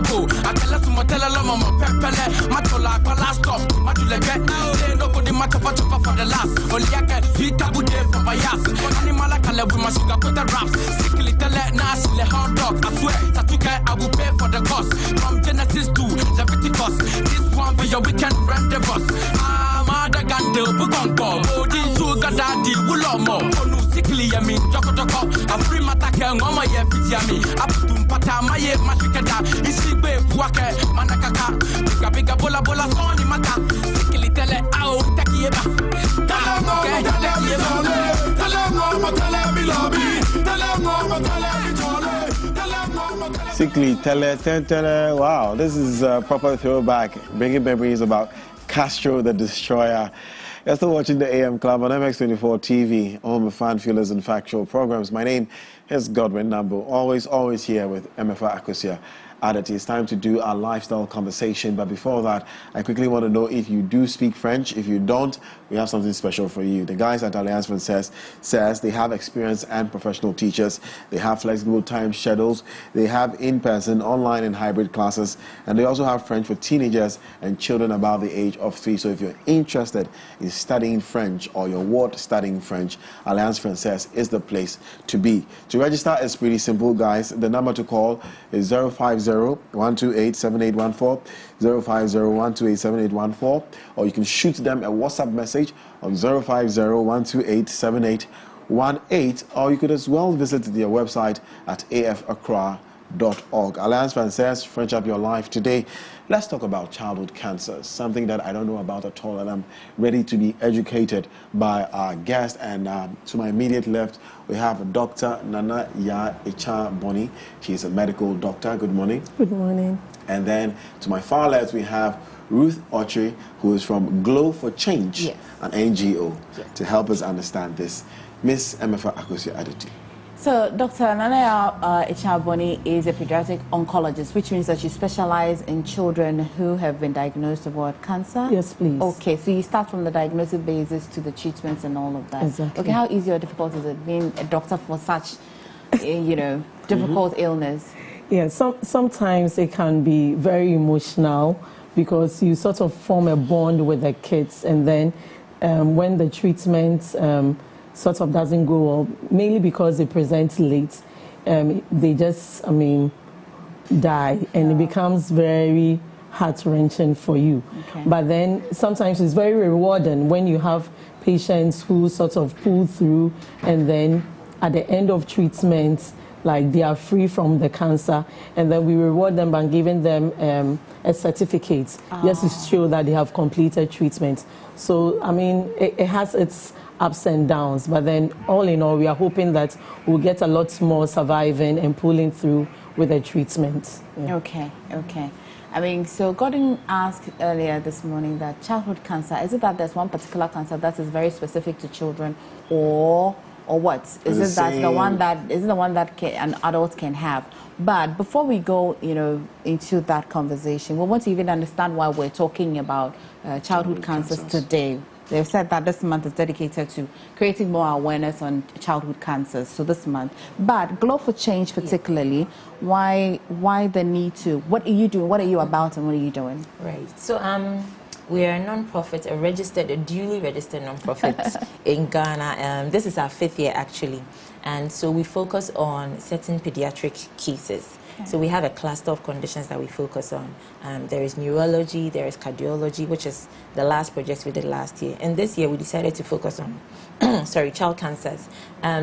Mako, I tell us to tell a mama, Pepele, Matola, last stop, Matula get, nobody matter for the last, only I can beat up with them for my ass. Animal like I with my sugar put the raps, sickly tell it, Nas, the hot dog, I swear, Tatuka, I will pay for the cost. From Genesis to Leviticus, this one be your weekend friend of us. Mother Gandil, Bugongo, Bodi, Sugar Daddy, Wulomo, Onu, sickly, I mean, Joko, a free mataka, Mama, Yami, Aptum Pata, Maye, Mashikada, Isibe, Waka, Manakaka, Bigga Bola Bola, Sony Mata, sickly tell it, I'll take you back. Sickly, tele. Wow, this is a proper throwback, bringing memories about Castro the Destroyer. You're still watching the AM Club on MX24 TV, home of fan, feelers, and factual programs. My name is Godwin Nambo, always here with Emefa Adati. It's time to do our lifestyle conversation, but before that, I quickly want to know if you do speak French. If you don't, we have something special for you. The guys at Alliance Française says they have experienced and professional teachers. They have flexible time schedules. They have in-person, online, and hybrid classes, and they also have French for teenagers and children above the age of 3. So if you're interested in studying French or your ward studying French, Alliance Française is the place to be. To register is pretty simple, guys. The number to call is 050-128-7814, 050-128-7814, or you can shoot them a WhatsApp message on 050-128-7818, or you could as well visit their website at afacra.org. Alliance Française, French Up Your Life. Today, let's talk about childhood cancer, something that I don't know about at all, and I'm ready to be educated by our guest. And to my immediate left, we have Dr. Nana Ya Echa Boni. She's a medical doctor. Good morning. Good morning. And then to my far left, we have Ruth Oche, who is from Glow for Change, yes, an NGO, to help us understand this. Miss Emefa Adati. So, Dr. Nana Echaboni is a pediatric oncologist, which means that you specialize in children who have been diagnosed with cancer? Yes, please. Okay, so you start from the diagnosis basis to the treatments and all of that. Exactly. Okay, how easy or difficult is it being a doctor for such, difficult illness? Yeah, sometimes it can be very emotional because you sort of form a bond with the kids, and then when the treatment sort of doesn't go well, mainly because they present late, they just, die, and it becomes very heart-wrenching for you. Okay. But then sometimes it's very rewarding when you have patients who sort of pull through, and then at the end of treatment, like they are free from the cancer, and then we reward them by giving them a certificate just to show that they have completed treatment. So, it has its ups and downs, but then all in all, we are hoping that we'll get a lot more surviving and pulling through with the treatment. Yeah. Okay. So Gordon asked earlier this morning that childhood cancer, is it that there's one particular cancer that is very specific to children, or what? Is it the one that an adult can have? But before we go, into that conversation, we want to even understand why we're talking about childhood cancers today. They've said that this month is dedicated to creating more awareness on childhood cancers, so this month. But Glow for Change particularly, why the need to? What are you doing? What are you about, and what are you doing? Right. So we are a non-profit, a duly registered non-profit in Ghana. This is our 5th year actually, and so we focus on certain pediatric cases. So we have a cluster of conditions that we focus on. There is neurology, there is cardiology, which is the last project we did last year. And this year we decided to focus on child cancers.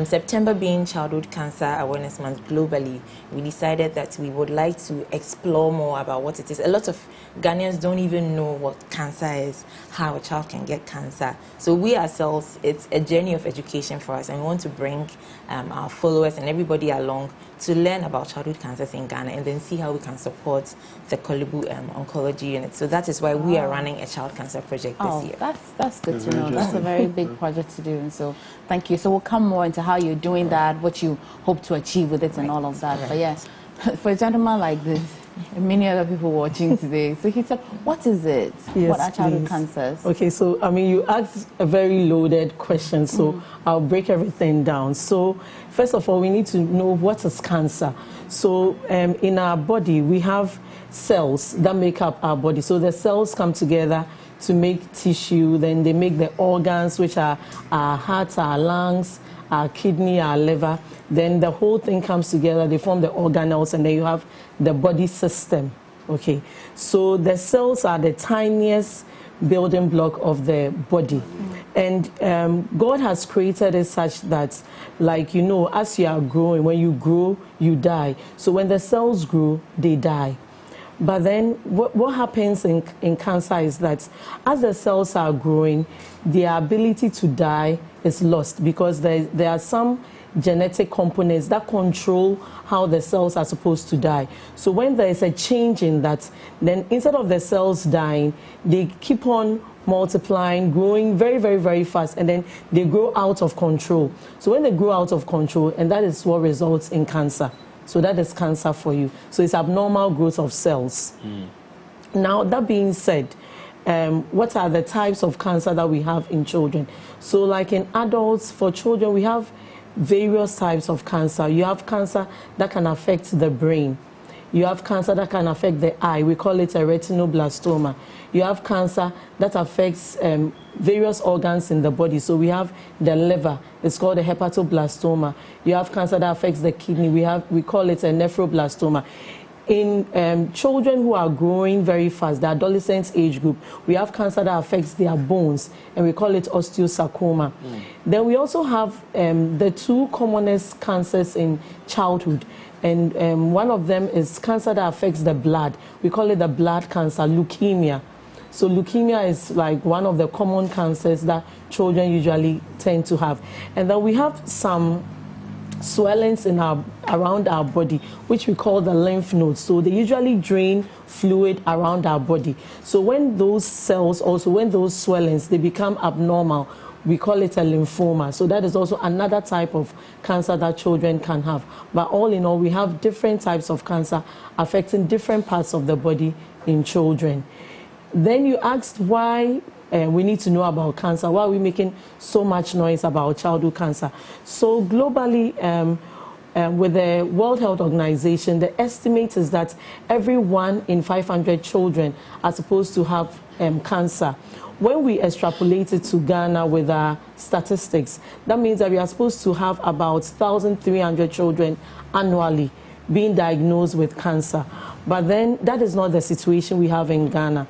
September being Childhood Cancer Awareness Month globally, we decided that we would like to explore more about what it is. A lot of Ghanaians don't even know what cancer is, how a child can get cancer. So we ourselves, it's a journey of education for us, and we want to bring our followers and everybody along to learn about childhood cancers in Ghana, and then see how we can support the Kolibu Oncology Unit. So that is why we are running a child cancer project this year. That's good to know. That's a very big project to do, and so thank you. So we'll come more into how you're doing that, what you hope to achieve with it, and all of that. But yes, for a gentleman like this, And many other people watching today. So he said, what is it? Yes, what are childhood please. cancers? Okay, so I mean, you asked a very loaded question, so I'll break everything down. So first of all, we need to know what is cancer. So in our body, we have cells that make up our body. So the cells come together to make tissue, then they make the organs, which are our heart, our lungs, our kidney, our liver. Then the whole thing comes together, they form the organelles, and then you have the body system. Okay, so the cells are the tiniest building block of the body. And God has created it such that, like, you know, as you are growing, when you grow, you die. So when the cells grow, they die. But then what happens in cancer is that as the cells are growing, their ability to die is lost, because there are some genetic components that control how the cells are supposed to die. So when there is a change in that, then instead of the cells dying, they keep on multiplying, growing very, very, very fast, and then they grow out of control. So when they grow out of control, and that is what results in cancer. So that is cancer for you. So it's abnormal growth of cells. Now, that being said, what are the types of cancer that we have in children? So like in adults, for children, we have various types of cancer. You have cancer that can affect the brain. You have cancer that can affect the eye. We call it a retinoblastoma. You have cancer that affects various organs in the body. So we have the liver. It's called a hepatoblastoma. You have cancer that affects the kidney. We call it a nephroblastoma. In children who are growing very fast, the adolescent age group, we have cancer that affects their bones, and we call it osteosarcoma. Then we also have the two commonest cancers in childhood, and one of them is cancer that affects the blood. We call it the blood cancer, leukemia. So leukemia is like one of the common cancers that children usually tend to have. And then we have some swellings around our body, which we call the lymph nodes. So they usually drain fluid around our body. So when those cells, also when those swellings, they become abnormal, we call it a lymphoma. So that is also another type of cancer that children can have. But all in all, we have different types of cancer affecting different parts of the body in children. Then you asked why we need to know about cancer. Why are we making so much noise about childhood cancer? So globally, with the World Health Organization, the estimate is that every 1 in 500 children are supposed to have cancer. When we extrapolate it to Ghana with our statistics, that means that we are supposed to have about 1,300 children annually being diagnosed with cancer. But then that is not the situation we have in Ghana.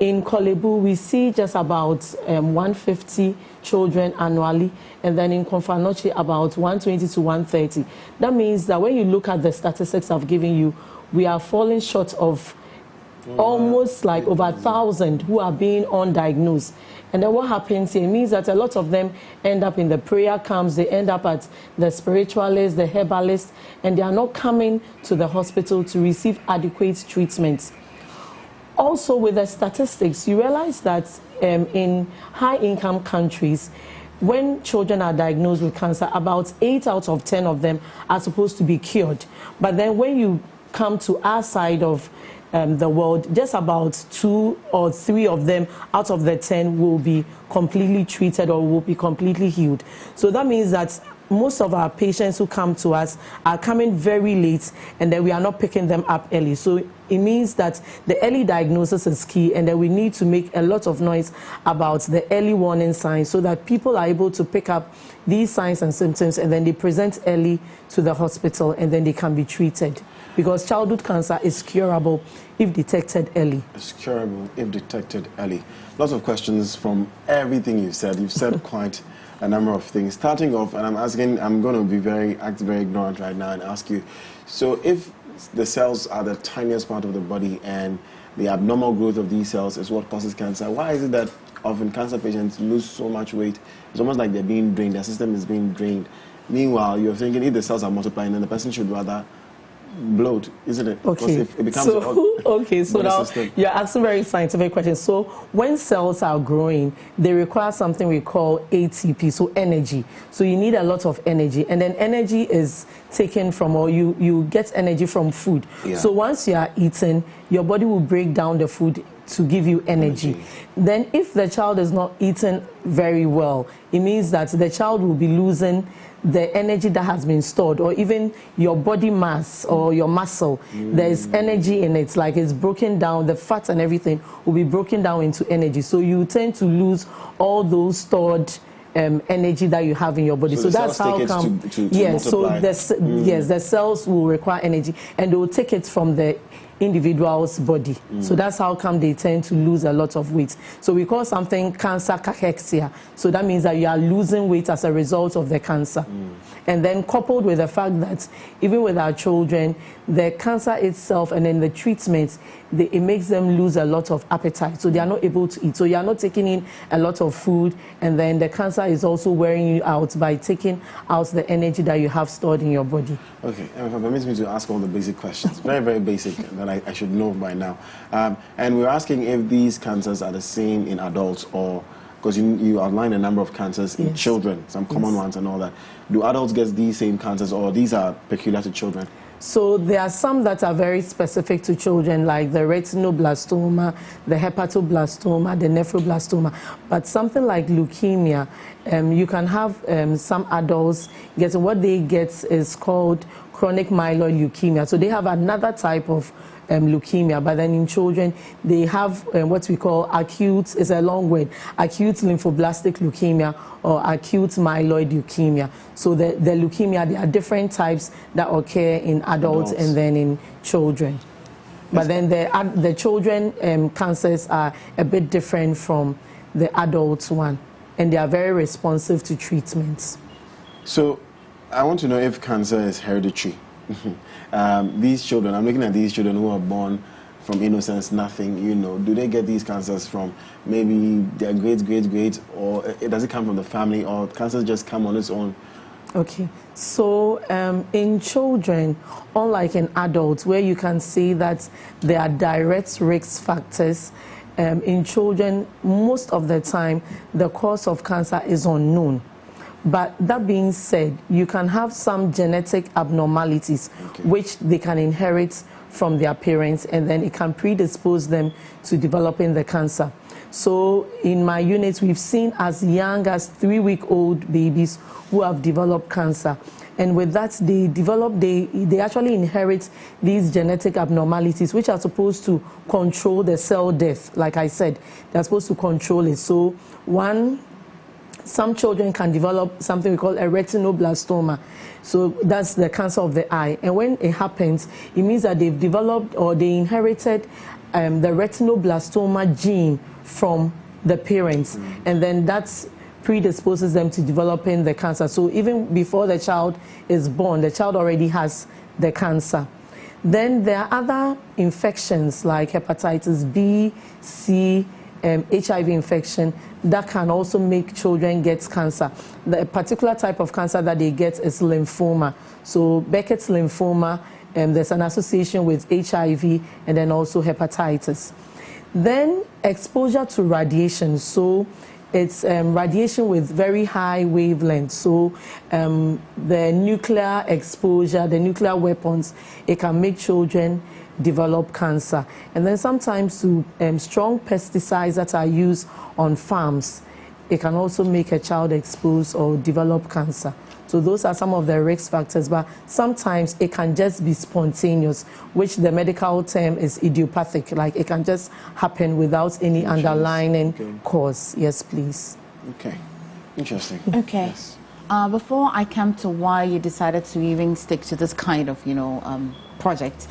In Kolebu, we see just about 150 children annually, and then in Konfanochi, about 120 to 130. That means that when you look at the statistics I've given you, we are falling short of almost like over 1,000 who are being undiagnosed. And then what happens here means that a lot of them end up in the prayer camps, they end up at the spiritualists, the herbalists, and they are not coming to the hospital to receive adequate treatments. Also, with the statistics, you realize that in high-income countries, when children are diagnosed with cancer, about 8 out of 10 of them are supposed to be cured. But then when you come to our side of the world, just about 2 or 3 of them out of the 10 will be completely treated or will be completely healed. So that means that most of our patients who come to us are coming very late, and then we are not picking them up early. So it means that the early diagnosis is key, and then we need to make a lot of noise about the early warning signs so that people are able to pick up these signs and symptoms, and then they present early to the hospital, and then they can be treated. Because childhood cancer is curable if detected early. It's curable if detected early. Lots of questions from everything you've said. You've said quite a number of things. Starting off, and I'm going to be act very ignorant right now and ask you, so if the cells are the tiniest part of the body and the abnormal growth of these cells is what causes cancer, why is it that often cancer patients lose so much weight? It's almost like they're being drained, their system is being drained. Meanwhile, you're thinking if the cells are multiplying, then the person should rather bloat, isn't it? Okay. If it becomes so now you're asking very scientific questions. So when cells are growing, they require something we call ATP, so energy. So you need a lot of energy, and then energy is taken from, or you get energy from food. Yeah. So once you are eating, your body will break down the food to give you energy. Then if the child is not eating very well, it means that the child will be losing the energy that has been stored, or even your body mass or your muscle. There is energy in it, like it's broken down, the fat and everything will be broken down into energy. So you tend to lose all those stored energy that you have in your body. So that's how come, yes, so the cells will require energy, and they will take it from the individual's body. So that's how come they tend to lose a lot of weight. So we call something cancer cachexia. So that means that you are losing weight as a result of the cancer. And then coupled with the fact that even with our children, the cancer itself and then the treatment, it makes them lose a lot of appetite. So they are not able to eat. So you are not taking in a lot of food, and then the cancer is also wearing you out by taking out the energy that you have stored in your body. Okay, and if it permits me to ask all the basic questions, very, very basic, that I should know by now. And we're asking if these cancers are the same in adults, or because you outlined a number of cancers in children, some common ones and all that. Do adults get these same cancers, or these are peculiar to children? So there are some that are very specific to children, like the retinoblastoma, the hepatoblastoma, the nephroblastoma. But something like leukemia, you can have some adults getting, what they get is called chronic myeloid leukemia. So they have another type of leukemia, but then in children they have what we call acute, it's a long word, acute lymphoblastic leukemia or acute myeloid leukemia. So the leukemia, there are different types that occur in adults and then in children. But then the children cancers are a bit different from the adult one, and they are very responsive to treatments. So I want to know if cancer is hereditary. These children, I'm looking at these children who are born from innocence, nothing, you know, do they get these cancers from maybe their great, or does it come from the family, or cancers just come on its own? Okay, so in children, unlike in adults, where you can see that there are direct risk factors, in children, most of the time, the cause of cancer is unknown. But that being said, you can have some genetic abnormalities which they can inherit from their parents, and then it can predispose them to developing the cancer. So in my unit, we've seen as young as 3-week-old babies who have developed cancer. And with that, they actually inherit these genetic abnormalities, which are supposed to control the cell death. Like I said, they're supposed to control it. So some children can develop something we call a retinoblastoma. So that's the cancer of the eye. And when it happens, it means that they've developed or they inherited the retinoblastoma gene from the parents. And then that predisposes them to developing the cancer. So even before the child is born, the child already has the cancer. Then there are other infections like hepatitis B, C, HIV infection that can also make children get cancer. The particular type of cancer that they get is lymphoma. So Beckett's lymphoma, there's an association with HIV and then also hepatitis. Then exposure to radiation. So it's radiation with very high wavelength. So the nuclear exposure, the nuclear weapons, it can make children develop cancer. And then sometimes strong pesticides that are used on farms, it can also make a child exposed or develop cancer. So those are some of the risk factors, but sometimes it can just be spontaneous, which the medical term is idiopathic, like it can just happen without any underlying cause. Yes, please. Okay, interesting. Okay. Yes. Before I come to why you decided to even stick to this kind of, project,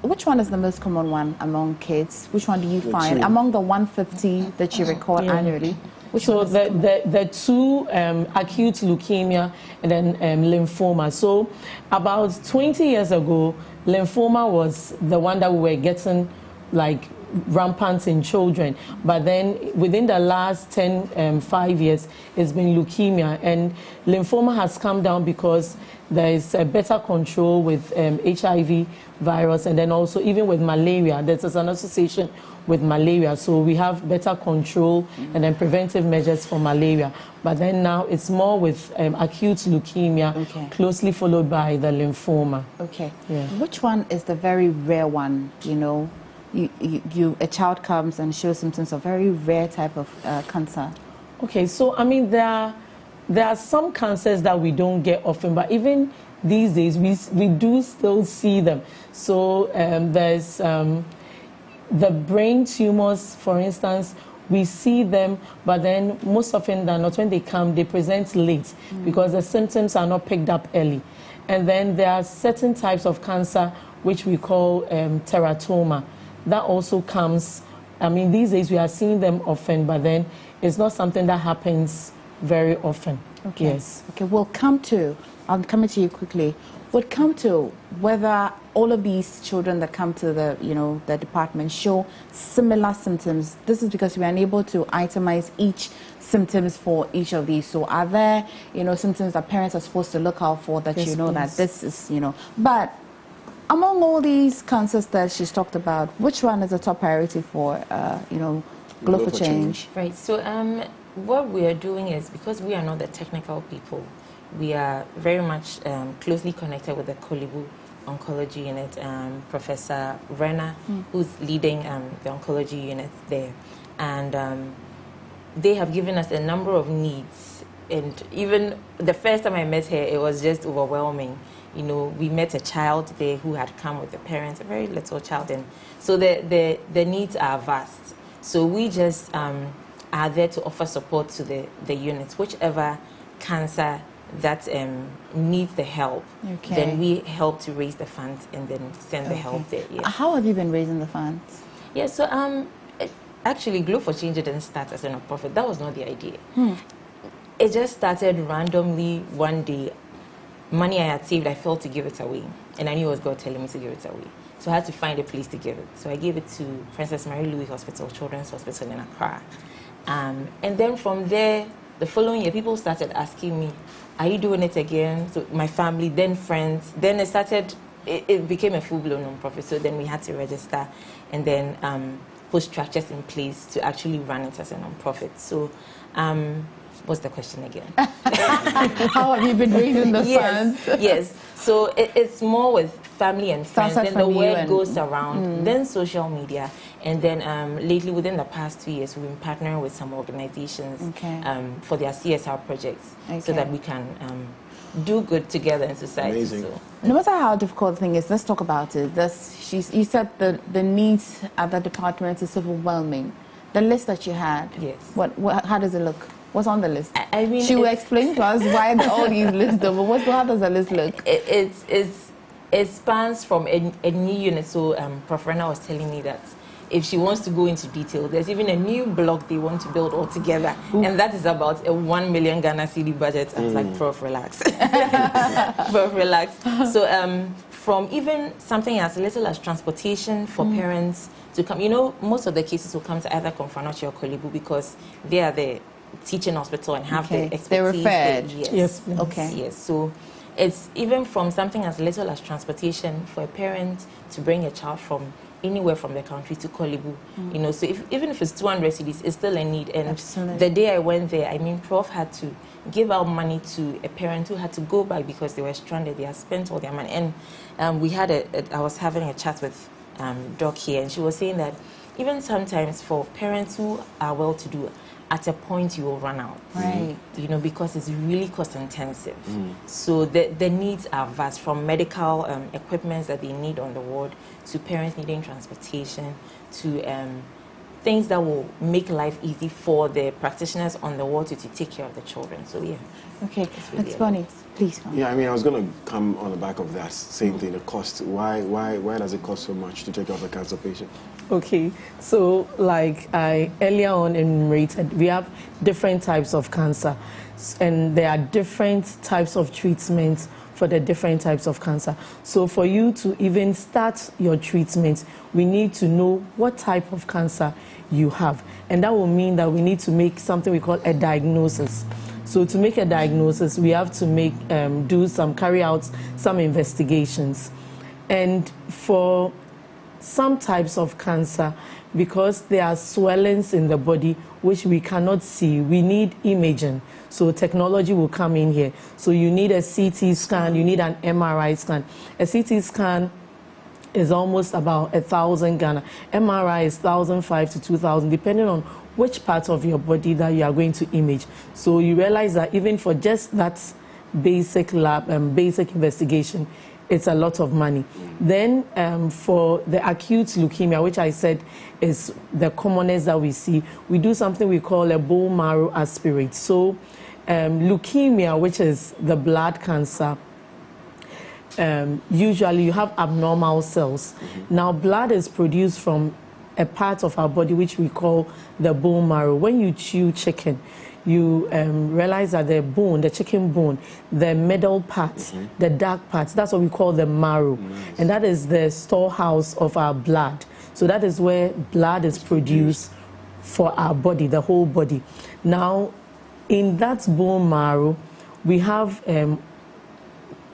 which one is the most common one among kids? Which one do you find among the 150 that you record annually? So the two, acute leukemia and then lymphoma. So about 20 years ago, lymphoma was the one that we were getting like rampant in children. But then within the last 5 years, it's been leukemia. And lymphoma has come down because there is a better control with HIV virus, and then also even with malaria. There's an association with malaria. So we have better control and then preventive measures for malaria. But then now it's more with acute leukemia, closely followed by the lymphoma. Okay. Yeah. Which one is the very rare one, you know? A child comes and shows symptoms of very rare type of cancer. Okay, so I mean there are some cancers that we don't get often, but even these days we do still see them. So there's the brain tumors, for instance. We see them, but then most often than not, when they come, they present late because the symptoms are not picked up early. And then there are certain types of cancer which we call teratoma. That also comes, I mean, these days we are seeing them often, but then it's not something that happens very often. Okay. Yes. Okay, I'm coming to you quickly. We'll come to whether all of these children that come to the department show similar symptoms. This is because we are unable to itemize each symptoms for each of these. So are there, symptoms that parents are supposed to look out for that that this is, but among all these cancers that she's talked about, which one is a top priority for, Glow for Change? Right. So what we are doing is, because we are not the technical people, we are very much closely connected with the Kolibu Oncology Unit, Professor Renner, who's leading the oncology unit there. And they have given us a number of needs. And even the first time I met her, it was just overwhelming. We met a child there who had come with the parents, a very little child. And so the needs are vast. So we just are there to offer support to the units, whichever cancer that needs the help. Okay. Then we help to raise the funds and then send the help there. Yeah. How have you been raising the funds? Yeah, so actually Glow for Change didn't start as a non-profit. That was not the idea. It just started randomly one day. Money I had saved, I felt to give it away. And I knew it was God telling me to give it away. So I had to find a place to give it. So I gave it to Princess Mary Louis Hospital, Children's Hospital in Accra. And then from there, the following year, people started asking me, are you doing it again? So my family, then friends. Then it became a full-blown non-profit. So then we had to register and then put structures in place to actually run it as a non-profit. So what's the question again? How have you been raising the funds? Yes. So it's more with family and friends. Then the word goes around. Then social media. And then lately, within the past 2 years, we've been partnering with some organizations for their CSR projects so that we can do good together in society. Amazing. So. No matter how difficult the thing is, let's talk about it. You said the needs at the department is overwhelming. The list that you had, yes. How does it look? What's on the list? I mean, she will explain to us why all these lists are, but how does the list look? It spans from a new unit. So Prof. Rena was telling me that if she wants to go into detail, there's even a new block they want to build altogether. And that is about a 1 million Ghana cedi budget. I was like, Prof, relax. Prof, relax. So from even something as little as transportation for parents to come, most of the cases will come to either Konfanochi or Kolibu because they are the teaching hospital and have the expertise. They're referred. Yes. Okay. Yes. So it's even from something as little as transportation for a parent to bring a child from anywhere from the country to Kolibu. So even if it's 200 cedis, it's still a need. And the day I went there, I mean, Prof had to give out money to a parent who had to go back because they were stranded. They had spent all their money. And I was having a chat with Doc here, and she was saying that even sometimes for parents who are well-to-do, at a point you will run out, right? Because it's really cost intensive. So the needs are vast, from medical equipment that they need on the ward to parents needing transportation to things that will make life easy for the practitioners on the ward to take care of the children. So yeah. Okay, that's funny. Please. Yeah, I mean, I was going to come on the back of that same thing. The cost. Why does it cost so much to take care of a cancer patient? Okay, so like I earlier on enumerated, we have different types of cancer. and there are different types of treatments for the different types of cancer. So for you to even start your treatment, we need to know what type of cancer you have. And that will mean that we need to make something we call a diagnosis. So to make a diagnosis, we have to carry out some investigations. And for some types of cancer, because there are swellings in the body which we cannot see, we need imaging. So technology will come in here. So you need a CT scan, you need an MRI scan. A CT scan is almost about 1,000 Ghana. MRI is 1,500 to 2,000, depending on which part of your body that you are going to image. So you realize that even for just that basic lab and basic investigation, it's a lot of money. Then for the acute leukemia, which I said is the commonest that we see, we do something we call a bone marrow aspirate. So leukemia, which is the blood cancer, usually you have abnormal cells. Now blood is produced from a part of our body which we call the bone marrow. When you chew chicken, you realize that the bone, the chicken bone, the middle part, the dark part, that's what we call the marrow. And that is the storehouse of our blood. So that is where blood is produced for our body, the whole body. Now, in that bone marrow, we have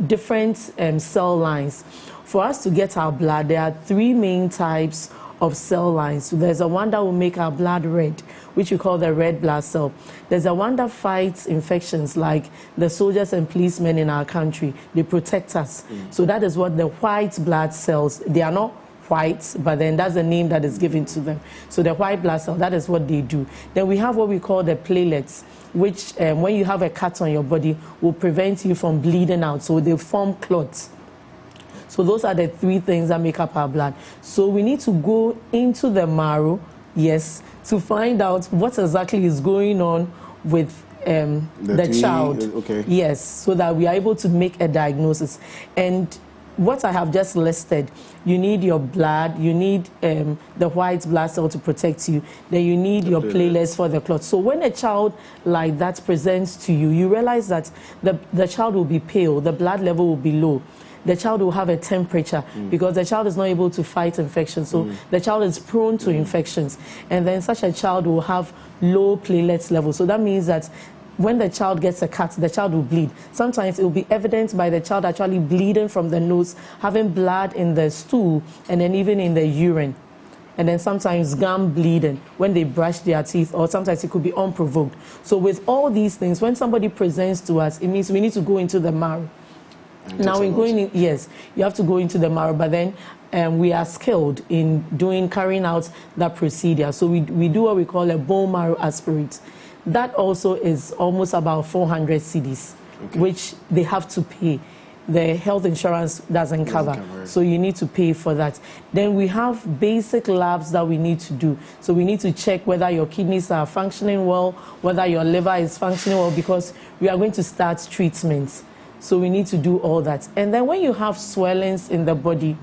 different cell lines. For us to get our blood, there are 3 main types of cell lines. So there's a one that will make our blood red, which we call the red blood cell. There's a one that fights infections, like the soldiers and policemen in our country. They protect us. So that is what the white blood cells, they are not white, but then that's the name that is given to them. So the white blood cell, that is what they do. Then we have what we call the platelets, which when you have a cut on your body, will prevent you from bleeding out. So they form clots. So those are the 3 things that make up our blood. So we need to go into the marrow, yes, to find out what exactly is going on with the child. Okay. Yes, so that we are able to make a diagnosis. And what I have just listed, you need your blood, you need the white blood cell to protect you, then you need your platelets for the clot. So when a child like that presents to you, you realize that the child will be pale, the blood level will be low. The child will have a temperature because the child is not able to fight infections. So the child is prone to infections. And then such a child will have low platelets level. So that means that when the child gets a cut, the child will bleed. Sometimes it will be evident by the child actually bleeding from the nose, having blood in the stool, and then even in the urine. And then sometimes gum bleeding when they brush their teeth, or sometimes it could be unprovoked. So with all these things, when somebody presents to us, it means we need to go into the marrow. Now in going in, yes, you have to go into the marrow, but then we are skilled in carrying out that procedure. So we do what we call a bone marrow aspirate. That also is almost about 400 cedis, which they have to pay. The health insurance doesn't cover, so you need to pay for that. Then we have basic labs that we need to do. So we need to check whether your kidneys are functioning well, whether your liver is functioning well, because we are going to start treatments. So we need to do all that. And then when you have swellings in the body,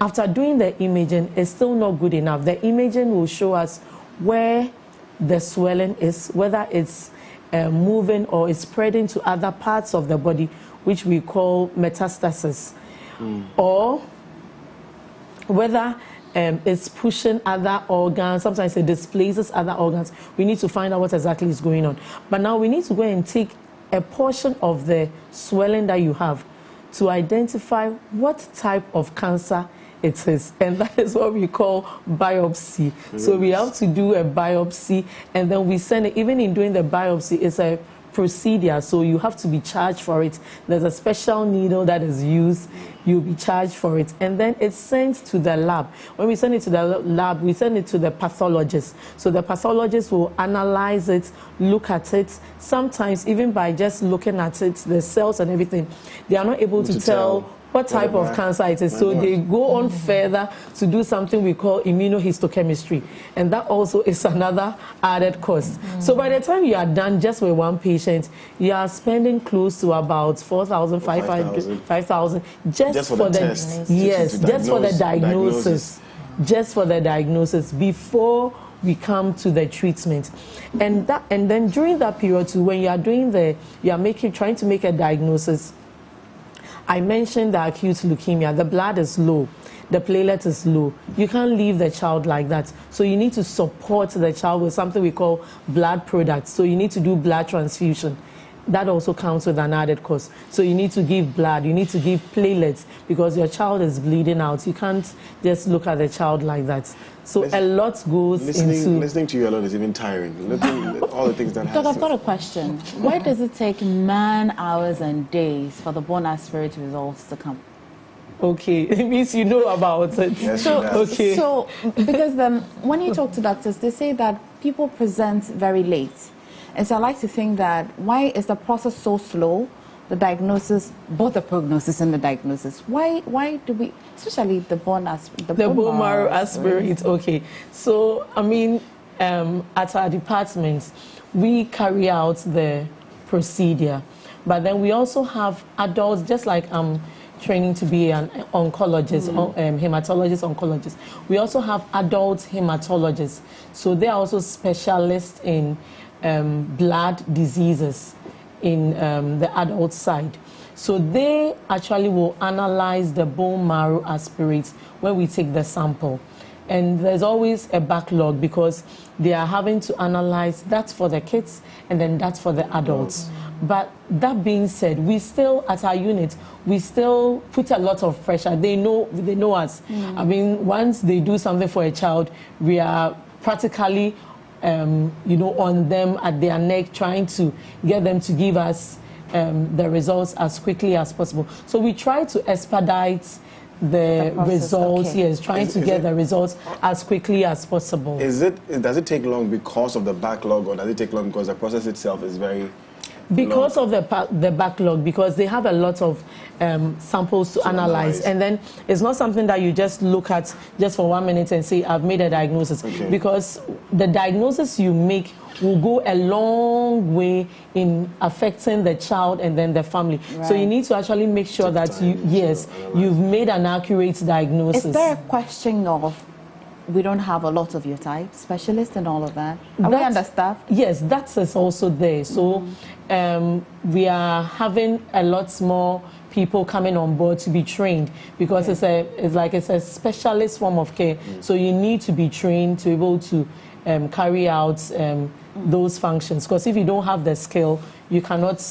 after doing the imaging, it's still not good enough. The imaging will show us where the swelling is, whether it's moving or it's spreading to other parts of the body, which we call metastasis, or whether it's pushing other organs. Sometimes it displaces other organs. We need to find out what exactly is going on. But now we need to go and take a portion of the swelling that you have to identify what type of cancer it is, and that is what we call biopsy. So we have to do a biopsy, and then we send it. Even in doing the biopsy, it's a procedure, so you have to be charged for it. There's a special needle that is used. You'll be charged for it, and then it's sent to the lab. When we send it to the lab, we send it to the pathologist. So the pathologist will analyze it, look at it. Sometimes even by just looking at it, the cells and everything, they are not able to tell what type of cancer it is. So they go on further to do something we call immunohistochemistry. And that also is another added cost. So by the time you are done just with one patient, you are spending close to about 4,500, 5,000 just for the test. Yes, just for the diagnosis. Just for the diagnosis before we come to the treatment. And then during that period too, when you are trying to make a diagnosis, I mentioned the acute leukemia, the blood is low, the platelet is low. You can't leave the child like that. So you need to support the child with something we call blood products. So you need to do blood transfusion. That also comes with an added cost. So you need to give blood, you need to give platelets because your child is bleeding out. You can't just look at the child like that. So a lot goes into... Listening to you alone is even tiring. Looking at all the things that happen. Doc, I've got a question. Why does it take man-hours and days for the bone aspirate results to come? Okay, it means you know about it. Yes, so, because then when you talk to doctors, they say that people present very late. And so I like to think that why is the process so slow? The diagnosis, both the prognosis and the diagnosis. Why do we, especially the bone marrow aspirate? Okay, so I mean, at our departments, we carry out the procedure, but then we also have adults, just like training to be an oncologist, hematologist, oncologist. We also have adult hematologists, so they are also specialists in blood diseases in the adult side. So they actually will analyze the bone marrow aspirates when we take the sample. And there's always a backlog because they are having to analyze that for the kids and then that's for the adults. But that being said, we still, at our unit, we still put a lot of pressure. They know us. I mean, once they do something for a child, we are practically on them, at their neck, trying to get them to give us the results as quickly as possible. So we try to expedite the results, yes, trying to get the results as quickly as possible. Does it take long because of the backlog, or does it take long because the process itself is very... Because of the backlog, because they have a lot of samples to analyze. And then it's not something that you just look at just for 1 minute and say, I've made a diagnosis. Because the diagnosis you make will go a long way in affecting the child and then the family. So you need to actually make sure that you've made an accurate diagnosis. Is there a question of we don't have a lot of your type specialists and all of that? Are we understaffed? Yes, that is also there. So we are having a lot more people coming on board to be trained because it's a specialist form of care. So you need to be trained to be able to carry out those functions. Because if you don't have the skill, you cannot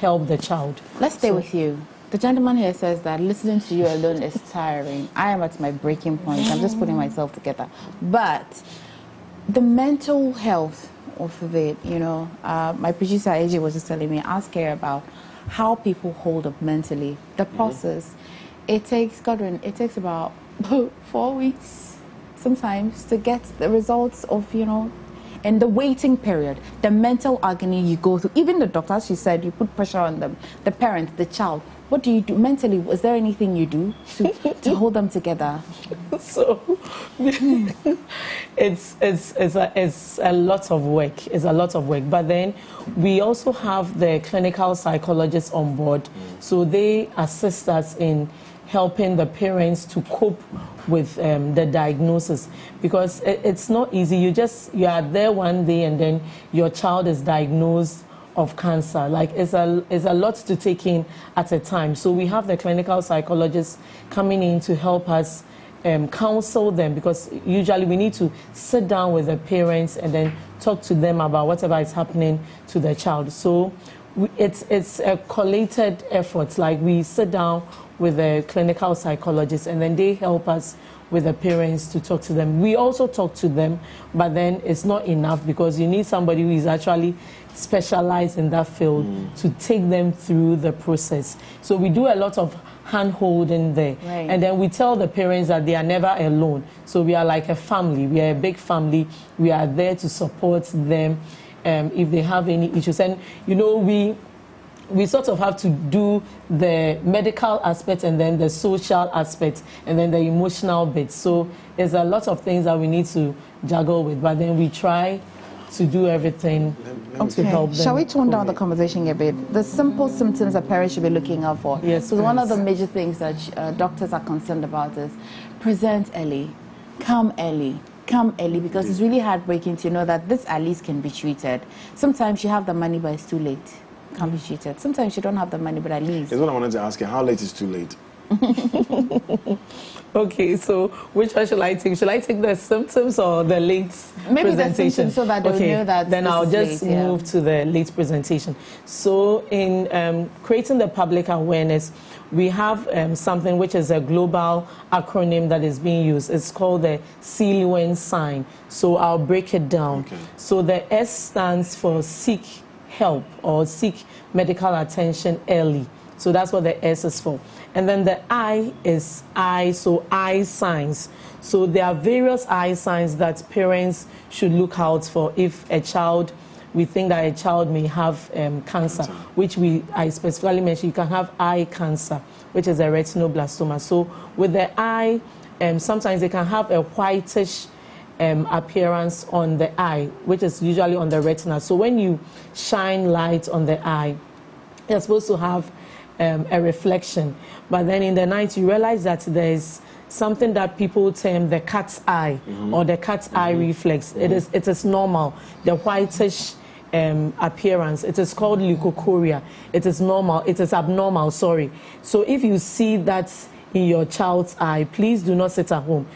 help the child. Let's stay with you. The gentleman here says that listening to you alone is tiring. I am at my breaking point. I'm just putting myself together. But the mental health of it, my producer AJ was just telling me, ask her about how people hold up mentally. The process, it takes about 4 weeks sometimes to get the results of, and the waiting period, the mental agony you go through. Even the doctor, as she said, you put pressure on them, the parent, the child. What do you do mentally? Is there anything you do to hold them together? So it's a lot of work. It's a lot of work. But then we also have the clinical psychologists on board. So they assist us in helping the parents to cope with the diagnosis, because it's not easy. You are there one day and then your child is diagnosed of cancer. Like it's a lot to take in at a time. So we have the clinical psychologists coming in to help us counsel them, because usually we need to sit down with the parents and then talk to them about whatever is happening to the child. So it's a collated effort. Like we sit down with the clinical psychologists and then they help us with the parents to talk to them. We also talk to them, but then it's not enough because you need somebody who is actually specialized in that field to take them through the process. So we do a lot of hand-holding there. And then we tell the parents that they are never alone. So we are like a family. We are a big family. We are there to support them if they have any issues. And, we sort of have to do the medical aspect and then the social aspect and then the emotional bit. So there's a lot of things that we need to juggle with, but then we try to do everything to help them. Shall we tone down the conversation a bit? The simple symptoms that parents should be looking out for. Yes. So one of the major things that doctors are concerned about is present early, come early, come early, because it's really heartbreaking to know that this at least can be treated. Sometimes you have the money, but it's too late. Can't be treated. Sometimes you don't have the money, but at least. That's what I wanted to ask you. How late is too late? Okay, so which one should I take? Should I take the symptoms or the late Maybe presentation? the symptoms, so that they'll know that then this I'll is just late, move to the late presentation. So in creating the public awareness, we have something which is a global acronym that is being used. It's called the CLUN sign. So I'll break it down. Okay. So the S stands for seek help or seek medical attention early. So that's what the S is for. And then the I is I, so eye signs. So there are various eye signs that parents should look out for if a child, we think that a child may have cancer, which I specifically mentioned. You can have eye cancer, which is a retinoblastoma. So with the eye, sometimes they can have a whitish appearance on the eye, which is usually on the retina. So when you shine light on the eye, you're supposed to have a reflection, but then in the night you realize that there's something that people term the cat's eye or the cat's eye reflex. It is normal, the whitish appearance. It is called leukocoria. It is normal. It is abnormal. Sorry. So if you see that in your child's eye, please do not sit at home.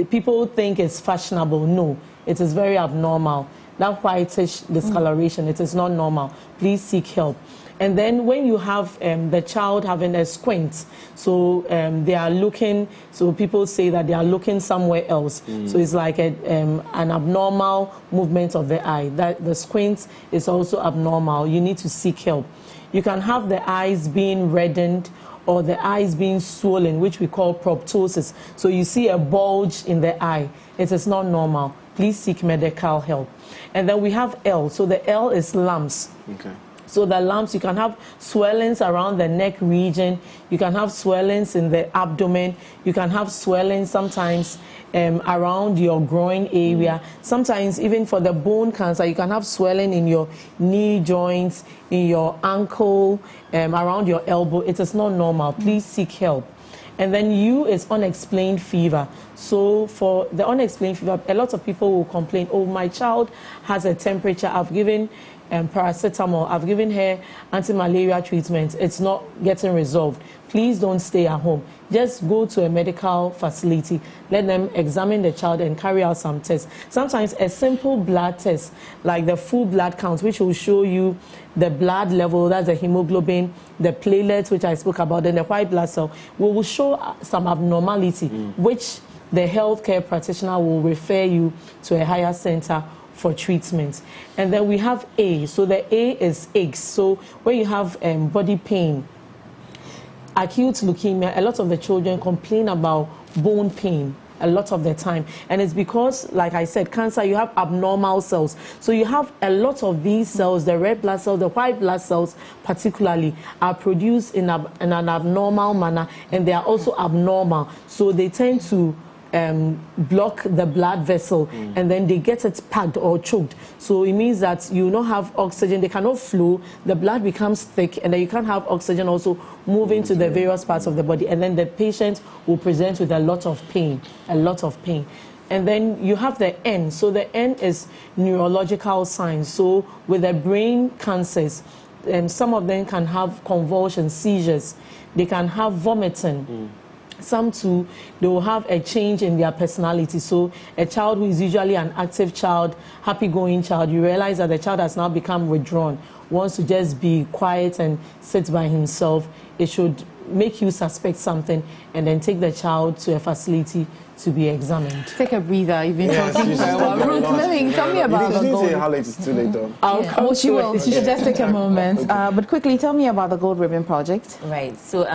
People think it's fashionable. No, it is very abnormal. That whitish discoloration, it is not normal. Please seek help. And then when you have the child having a squint, so they are looking, so people say that they are looking somewhere else. So it's like an abnormal movement of the eye. That the squint is also abnormal. You need to seek help. You can have the eyes being reddened or the eyes being swollen, which we call proptosis. So you see a bulge in the eye. It is not normal. Please seek medical help. And then we have L. So the L is lumps. Okay. So the lumps, you can have swellings around the neck region. You can have swellings in the abdomen. You can have swelling sometimes around your groin area. Sometimes even for the bone cancer, you can have swelling in your knee joints, in your ankle, around your elbow. It is not normal. Please seek help. And then U is unexplained fever. So for the unexplained fever, a lot of people will complain, oh, my child has a temperature. I've given paracetamol, I've given her anti-malaria treatment. It's not getting resolved. Please don't stay at home. Just go to a medical facility. Let them examine the child and carry out some tests. Sometimes a simple blood test, like the full blood count, which will show you the blood level, that's the hemoglobin, the platelets, which I spoke about, and the white blood cell, will show some abnormality, which the healthcare practitioner will refer you to a higher center for treatment. And then we have A. So the A is aches. So when you have body pain, acute leukemia, a lot of the children complain about bone pain a lot of the time. And it's because, like I said, cancer, you have abnormal cells. So you have a lot of these cells, the red blood cells, the white blood cells particularly, are produced in an abnormal manner, and they are also abnormal. So they tend to block the blood vessel, and then they get it packed or choked. So it means that you don't have oxygen, they cannot flow, the blood becomes thick, and then you can't have oxygen also moving to the various parts of the body, and then the patient will present with a lot of pain, And then you have the N. So the N is neurological signs. So with the brain cancers, some of them can have convulsions, seizures, they can have vomiting. Some too, they will have a change in their personality. So a child who is usually an active child, happy-going child, you realize that the child has now become withdrawn, wants to just be quiet and sit by himself. It should make you suspect something, and then take the child to a facility to be examined. Take a breather. You've been talking for a while. Ruth, tell me about the gold. You didn't say how late it's too late, though. Well, she will. She should just take a moment. But quickly, tell me about the Gold Ribbon Project. Right. So,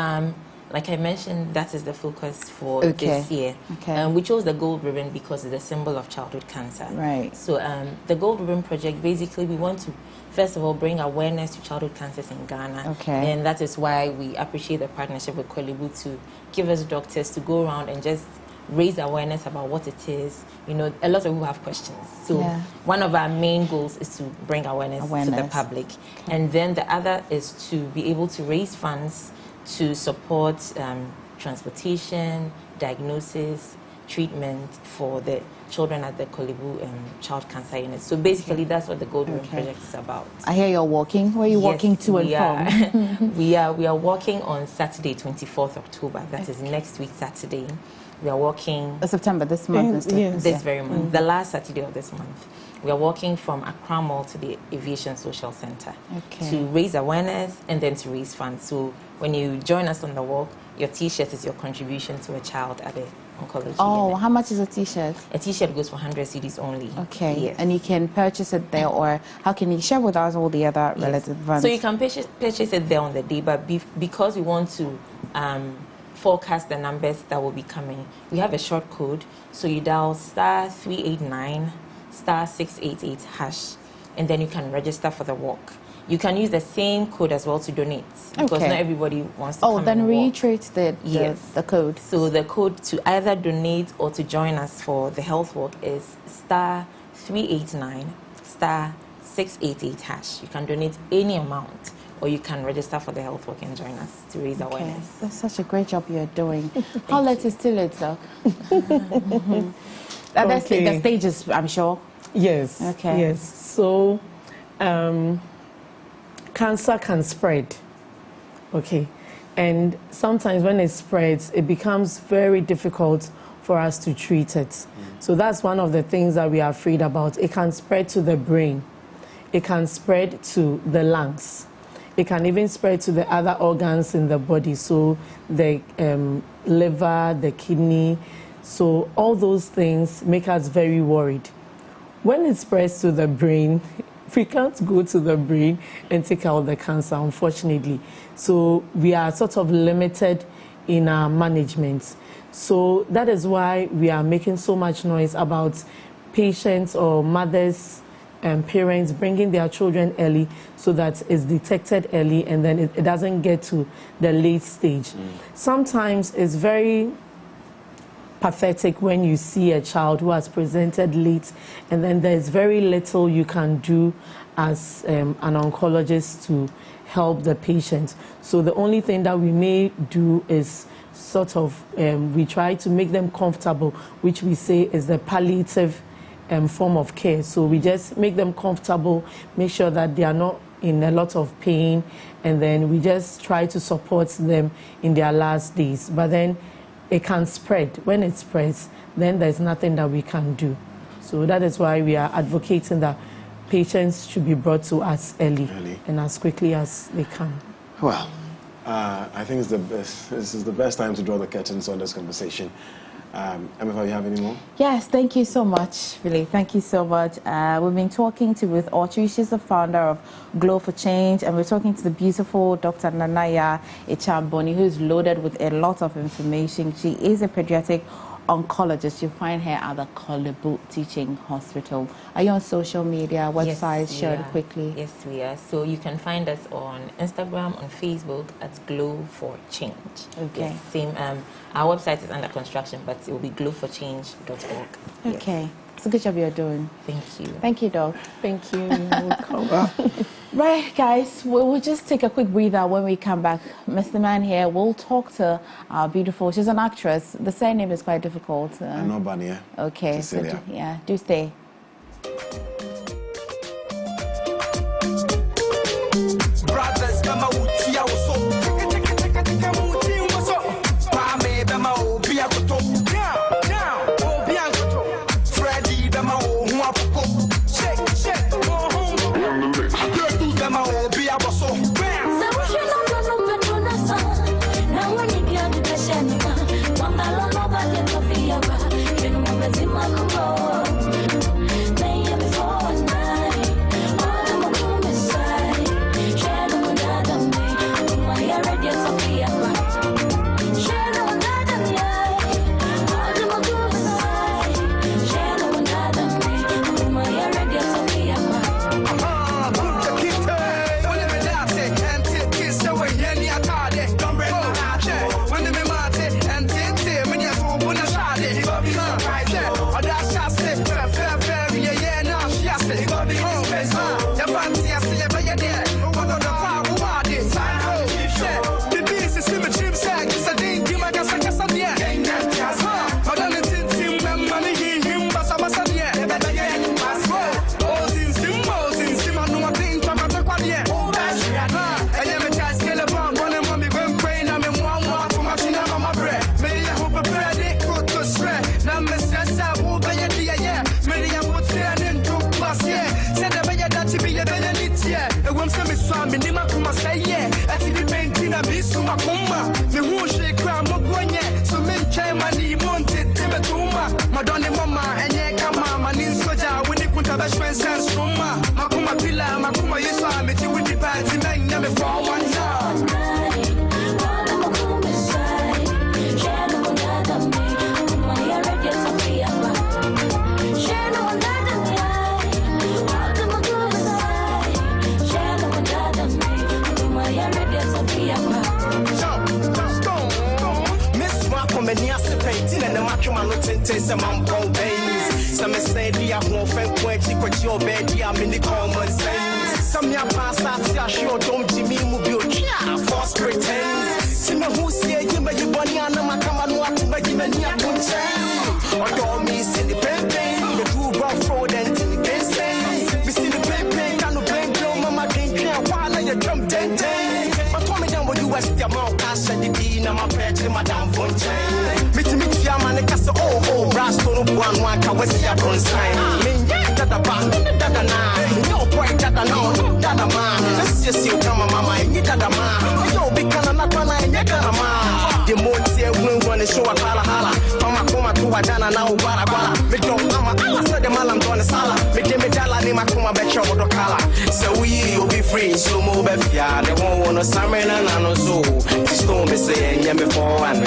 like I mentioned, that is the focus for this year. We chose the Gold Ribbon because it's a symbol of childhood cancer. Right. So the Gold Ribbon Project, basically, we want to, first of all, bring awareness to childhood cancers in Ghana. And that is why we appreciate the partnership with Kwalibu to give us doctors to go around and just raise awareness about what it is. You know, a lot of people have questions. So one of our main goals is to bring awareness to the public. And then the other is to be able to raise funds to support transportation, diagnosis, treatment for the children at the Kolebu Child Cancer Unit. So basically, that's what the Godwin project is about. I hear you're walking. Where are you walking to and from? We are walking on Saturday, 24th October. That is next week, Saturday. We are walking... September, this month. This very month. The last Saturday of this month. We are walking from Accra Mall to the Aviation Social Center to raise awareness and then to raise funds. So when you join us on the walk, your T-shirt is your contribution to a child at the oncology unit. How much is a T-shirt? A T-shirt goes for 100 cedis only. Okay. Yes. And you can purchase it there, or how can you share with us all the other relative funds? So you can purchase it there on the day, but because we want to forecast the numbers that will be coming, we have a short code. So you dial *389 *688#, and then you can register for the walk. You can use the same code as well to donate, because not everybody wants to come then and reiterate the code. So the code to either donate or to join us for the health walk is *389 *688#. You can donate any amount, or you can register for the health walk and join us to raise awareness. That's such a great job you're doing. How late is still late, Doc? The stages, I'm sure. Yes. Okay. Yes. So, cancer can spread. Okay. And sometimes when it spreads, it becomes very difficult for us to treat it. So that's one of the things that we are afraid about. It can spread to the brain. It can spread to the lungs. It can even spread to the other organs in the body. So the liver, the kidney. So all those things make us very worried. When it spreads to the brain, we can't go to the brain and take out the cancer, unfortunately. So we are sort of limited in our management. So that is why we are making so much noise about patients or mothers and parents bringing their children early so that it's detected early and then it doesn't get to the late stage. Sometimes it's very pathetic when you see a child who has presented late and then there's very little you can do as an oncologist to help the patient. So the only thing that we may do is sort of, we try to make them comfortable, which we say is the palliative form of care. So we just make them comfortable, make sure that they are not in a lot of pain, and then we just try to support them in their last days. But then it can spread. When it spreads, then there's nothing that we can do. So that is why we are advocating that patients should be brought to us early and as quickly as they can. Well, I think it's the best. This is the best time to draw the curtains on this conversation. Emefa, you have any more? Yes, thank you so much, really. Thank you so much. We've been talking to Ruth Autry. She's the founder of Glow for Change, and we're talking to the beautiful Dr. Nanaya Echamboni, who's loaded with a lot of information. She is a pediatric oncologist. You'll find her at the Kolebu Teaching Hospital. Are you on social media, websites? Share it quickly. Yes, we are. So you can find us on Instagram, on Facebook at Glow for Change. Okay. Yes, same. Our website is under construction, but it will be glowforchange.org. Okay. Yes. It's a good job you're doing. Thank you. Thank you, Doc. Thank you. You're welcome. Right, guys, we'll just take a quick breather. When we come back, Mr. Man here, we'll talk to our beautiful, she's an actress. The surname is quite difficult. Nobody, yeah. Okay. Cecilia. So do stay. Before match man no tente some man pains. Some say the I won't find point you your bed, yeah, mini common sense. Some ya pass out, sure don't Jimmy move your chair, false pretense. Tima who say you may you bunny and my come and walk by you many a punch. Or don't miss in the pen, the true rough fraud and in the game. We see the pen, can no blame your mama can't care while you jump 10. But tell me down what you was the amount cash and the dean and my pet to Madame Fontaine. Meet your man, the castle, oh, brass to one can was the upon sign. Mean, that a band, that a nine. No point that a no, that a man. Let's just see come, mama, and you that a man. Yo, big can not one and you got a man. The more say, when one is show a hala. Come to a dana now, bara. Me don't know, I said the man I'm doing the sala. Me give me dollar, name I come a bet you the color. So you'll be free, so move if ya. They won't want to summon and I know so. Just don't be saying, yeah, before and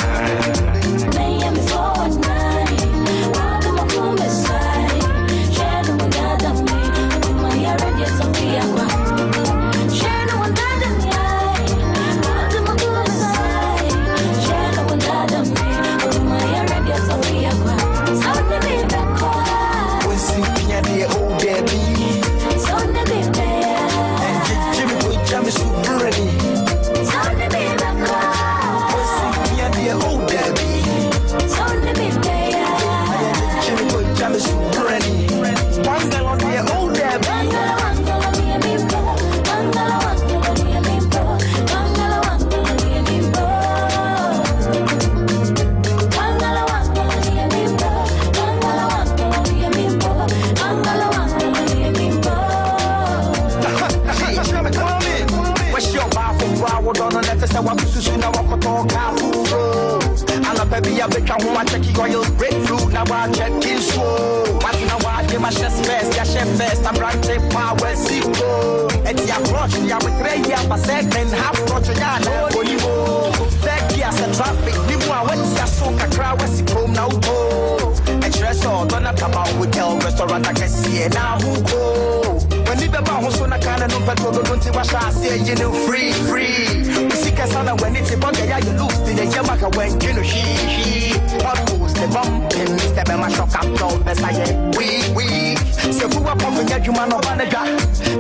baby, I bet I want to check your breadfruit. Now I check in slow. But now I give my chest best, yeah, chef best. I'm right to power, see go. And the approach, yeah, with 3 years per second, half approach, yeah, no, you go. That years and traffic, you want what you so a crowd, what's it home now? Go. And stress all, don't have about hotel, restaurant, I can see it now. Who go? When you be about who's on a kind of no petrol, don't see what I say, you know, free. We see Casana when it's a bugger, yeah, you lose the Yamaka when you know he. What goes the bump in Mr. Bema shock up, no, best I get. We. So who are pumping at you, man, of Anaga?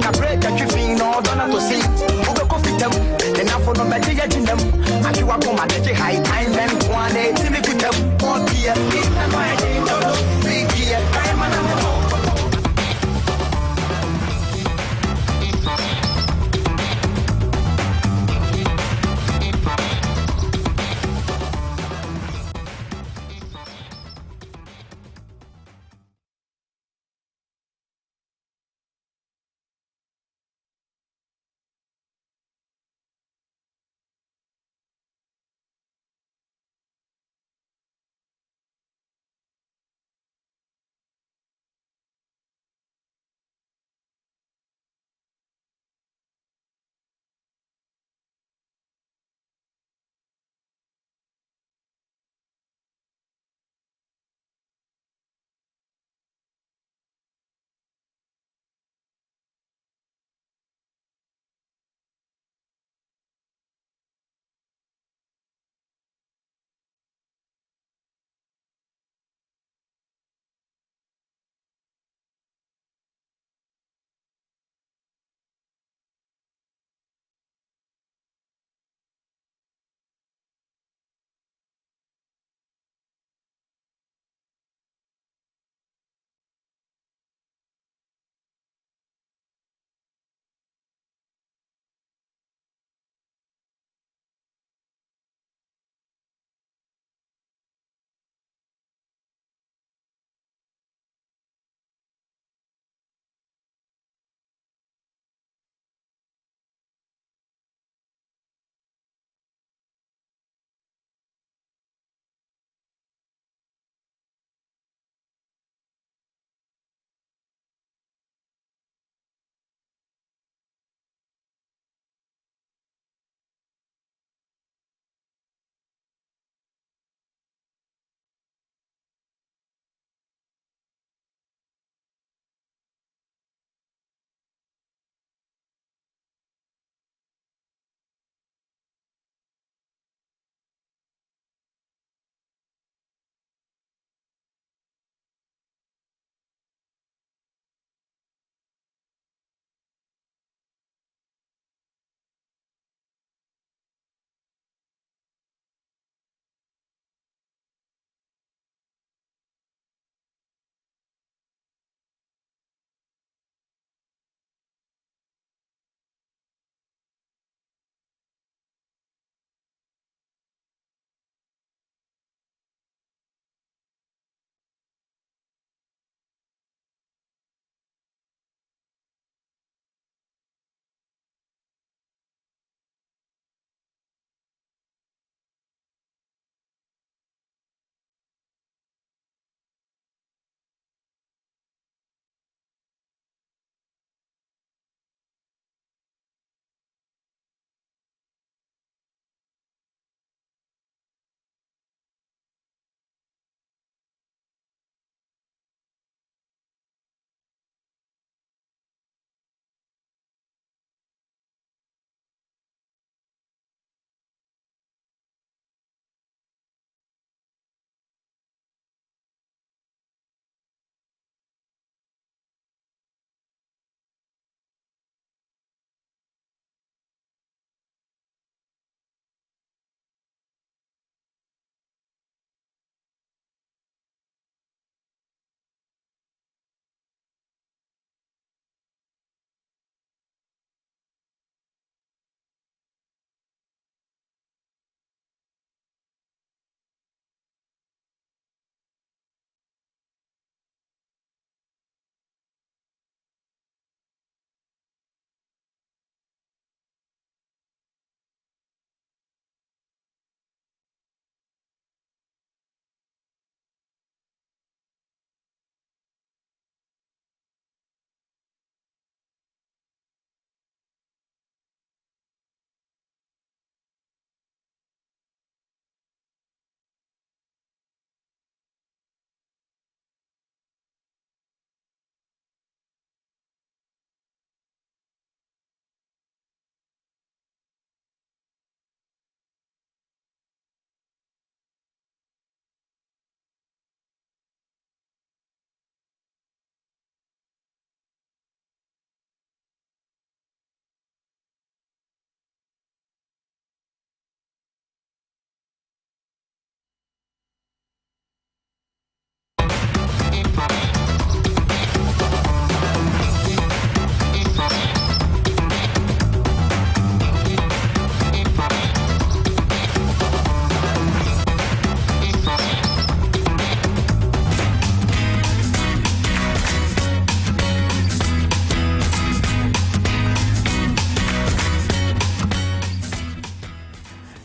Capre, that you feel, no, don't to see. Who go coffee them, enough for no better yet in them. And you are come at high time, and one day, Timmy put them, 4 years, and my name, 3 years, I'm an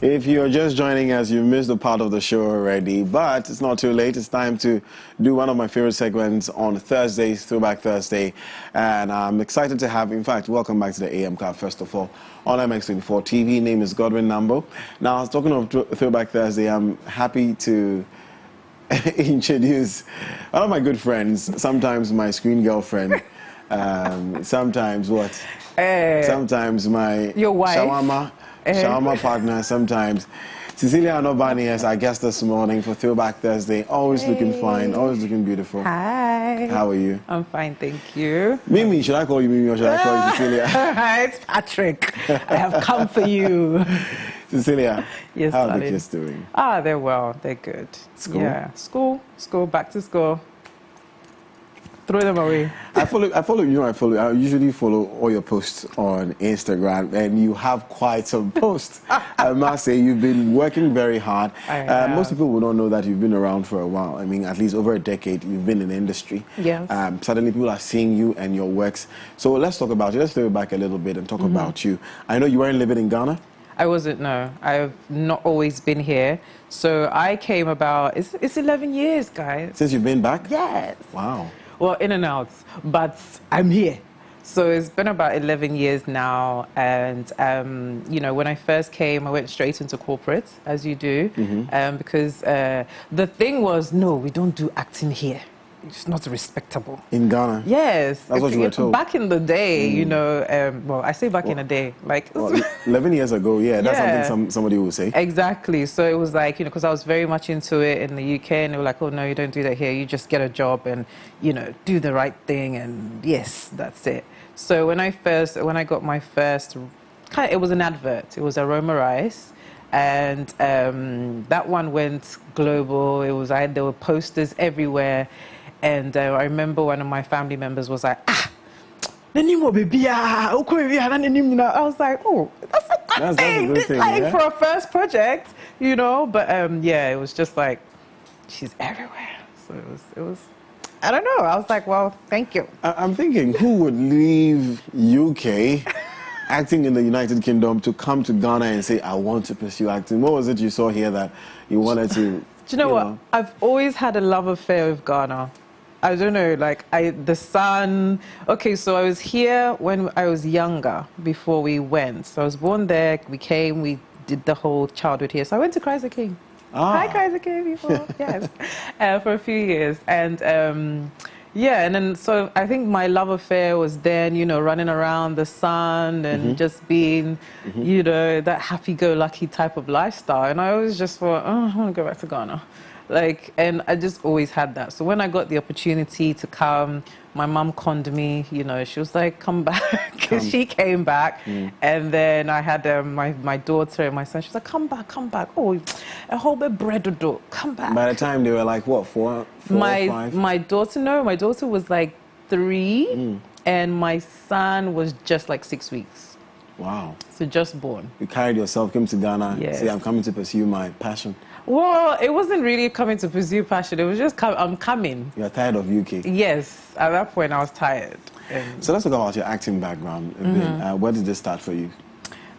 If you're just joining us, you missed a part of the show already, but it's not too late. It's time to do one of my favorite segments on Thursdays, Throwback Thursday. And I'm excited to have, in fact, welcome back to the AM Club, first of all, on MX24 TV. Name is Godwin Nambo. Now, I was talking of Throwback Thursday. I'm happy to introduce one of my good friends, sometimes my screen girlfriend, sometimes what? Sometimes my your wife. Shawarma partner, sometimes. Cecilia Anobani as our guest this morning for Throwback Thursday. Always looking fine, always looking beautiful. Hi. How are you? I'm fine, thank you. Mimi, should I call you Mimi or should I call you Cecilia? It's Patrick. I have come for you. Cecilia, yes, how are darling. the kids doing? Ah, they're well, they're good. School? Yeah, school, back to school. Throw them away. I follow you. I usually follow all your posts on Instagram, and you have quite some posts. I must say, you've been working very hard. Most people will not know that you've been around for a while. I mean, at least over a decade, you've been in the industry. Yes. Suddenly, people are seeing you and your works. So let's talk about you. Let's throw it back a little bit and talk about you. I know you weren't living in Ghana. I wasn't, no. I've not always been here. So I came about, it's 11 years, guys. Since you've been back? Yes. Wow. Well, in and out, but I'm here. So it's been about 11 years now. And, you know, when I first came, I went straight into corporate, as you do, because the thing was, no, we don't do acting here. It's not respectable. In Ghana? Yes. That's what you were told. Back in the day, you know, well, I say back in the day, like... Well, 11 years ago, yeah, that's something somebody will say. Exactly. So it was like, you know, because I was very much into it in the UK, and they were like, oh, no, you don't do that here. You just get a job and, you know, do the right thing, and yes, that's it. So when I got my first, it was an advert. It was Aroma Rice. And that one went global. It was, there were posters everywhere. And I remember one of my family members was like, I was like, oh, that's a good thing. It's like yeah? For a first project, you know. But yeah, it was just like, she's everywhere. So it was, I don't know. I was like, well, thank you. I'm thinking, who would leave UK acting in the United Kingdom to come to Ghana and say, I want to pursue acting? What was it you saw here that you wanted to... Do you know what? I've always had a love affair with Ghana. I don't know, like, the sun... Okay, so I was here when I was younger, before we went. So I was born there, we came, we did the whole childhood here. So I went to Christ the King. Hi, Christ the King, before, yes, for a few years. And, yeah, and then, so I think my love affair was then, you know, running around the sun and just being, you know, that happy-go-lucky type of lifestyle. And I always just thought, oh, I want to go back to Ghana. Like, and I just always had that. So when I got the opportunity to come, my mum conned me, you know, she was like, come back. She came back. And then I had my daughter and my son. She was like, come back, come back. Oh, a whole bit of bread, come back. By the time they were like, what, four, five? My daughter, no, my daughter was like 3, and my son was just like 6 weeks. Wow. So just born. You carried yourself, came to Ghana, yes. Say, I'm coming to pursue my passion. Well, it wasn't really coming to pursue passion. It was just, I'm coming. You're tired of UK? Yes. At that point, I was tired. So let's talk about your acting background a bit. Where did this start for you?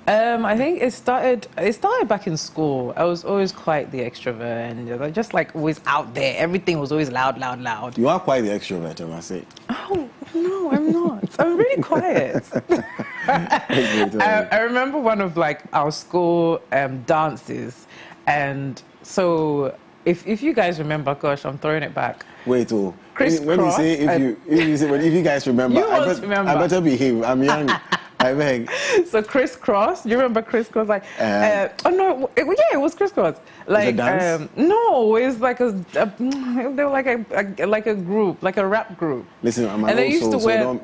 I think it started back in school. I was always quite the extrovert and just like always out there. Everything was always loud, loud, loud. You are quite the extrovert, I must say. Oh, no, I'm not. I'm really quiet. I remember one of like our school dances, and so if you guys remember, gosh, I'm throwing it back. Wait, when you say if you guys remember, remember. I better behave. I'm young. I beg. So crisscross. Do you remember crisscross? Like, oh no, it was crisscross. Like, no, it's like they were like a group, like a rap group. Listen, I'm and they used to wear.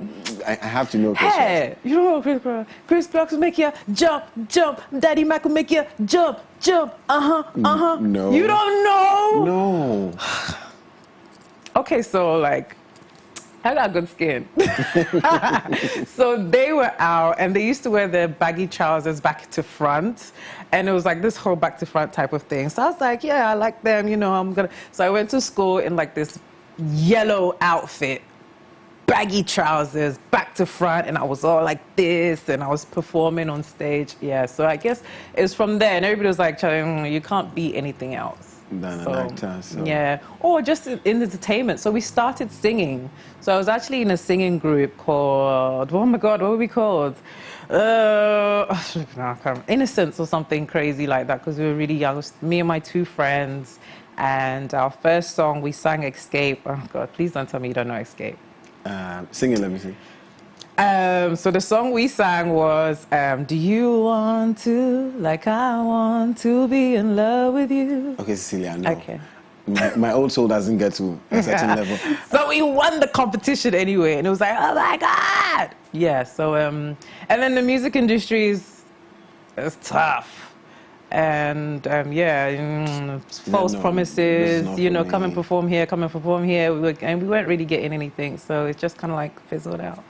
I have to know crisscross. Hey, you don't know crisscross? Crisscross will make you jump, jump. Daddy Mac will make you jump, jump. No. You don't know? No. Okay, so like, I got good skin. So they were out, and they used to wear their baggy trousers back to front, and it was like this whole back to front type of thing. So I was like, yeah, I like them, you know, I'm gonna. So I went to school in like this yellow outfit, baggy trousers, back to front, and I was all like this, and I was performing on stage. Yeah, so I guess it was from there, and everybody was like, you can't be anything else. Than an actor. So. Yeah, or just in entertainment. So we started singing. So I was actually in a singing group called, oh my God, what were we called? Innocence or something crazy like that, because we were really young. It was me and my 2 friends, and our first song we sang Escape. Oh God, please don't tell me you don't know Escape. Sing it, let me see. So the song we sang was, do you want to, like I want to be in love with you? Okay, Cecilia, no. Okay. My old soul doesn't get to a certain level. So we won the competition anyway, and it was like, oh my God! Yeah, so, and then the music industry is tough. And false promises, come and perform here, come and perform here. And we weren't really getting anything, so it just kind of like fizzled out.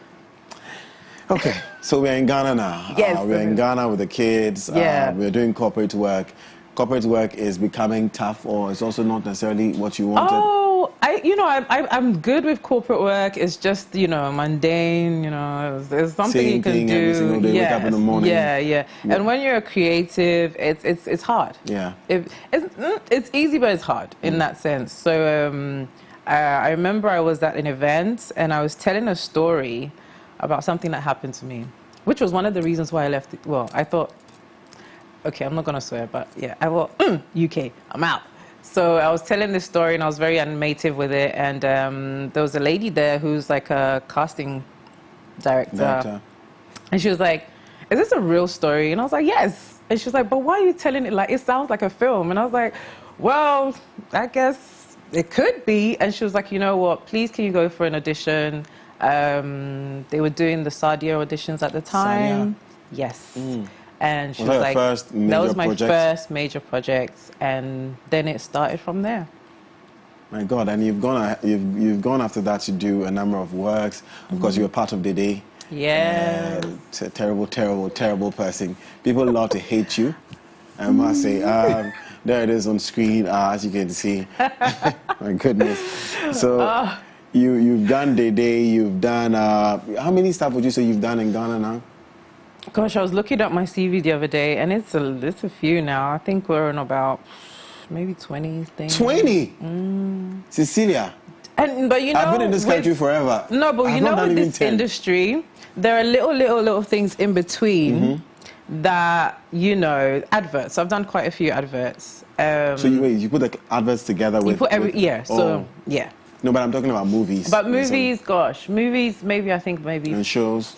Okay, so we're in Ghana now. Yes. We're in Ghana with the kids. Yeah. We're doing corporate work. Corporate work is becoming tough, or it's also not necessarily what you wanted? Oh, I'm good with corporate work. It's just, mundane, there's something Same you can thing do. every single day, wake up in the morning. Yeah. And when you're a creative, it's hard. Yeah. It's easy, but it's hard in that sense. So I remember I was at an event, and I was telling a story about something that happened to me, which was one of the reasons why I left. Well, I thought, okay, I'm not going to swear, but yeah, I thought, UK, I'm out. So I was telling this story, and I was very animated with it, and there was a lady there who's like a casting director. And she was like, is this a real story? And I was like, yes. And she was like, but why are you telling it like, it sounds like a film? And I was like, well, I guess it could be. And she was like, you know what, please can you go for an audition? They were doing the Sadia auditions at the time. Sadia. Yes. And she was like, that was my first major project, and then it started from there. My God, and you've gone after that to do a number of works. Of course, you were part of Dede. Yes. Terrible, terrible, terrible person. People love to hate you. I must say, there it is on screen, as you can see. My goodness. So you've done Dede, you've done, how many stuff would you say you've done in Ghana now? Gosh, I was looking at my CV the other day, and it's a few now. I think we're on about maybe 20 things. 20? Cecilia. But I've been in this country forever. No, but with this industry, there are little things in between that, adverts. I've done quite a few adverts. So you put the adverts together with... You put yeah. No, but I'm talking about movies. But movies, gosh, movies, maybe. And shows.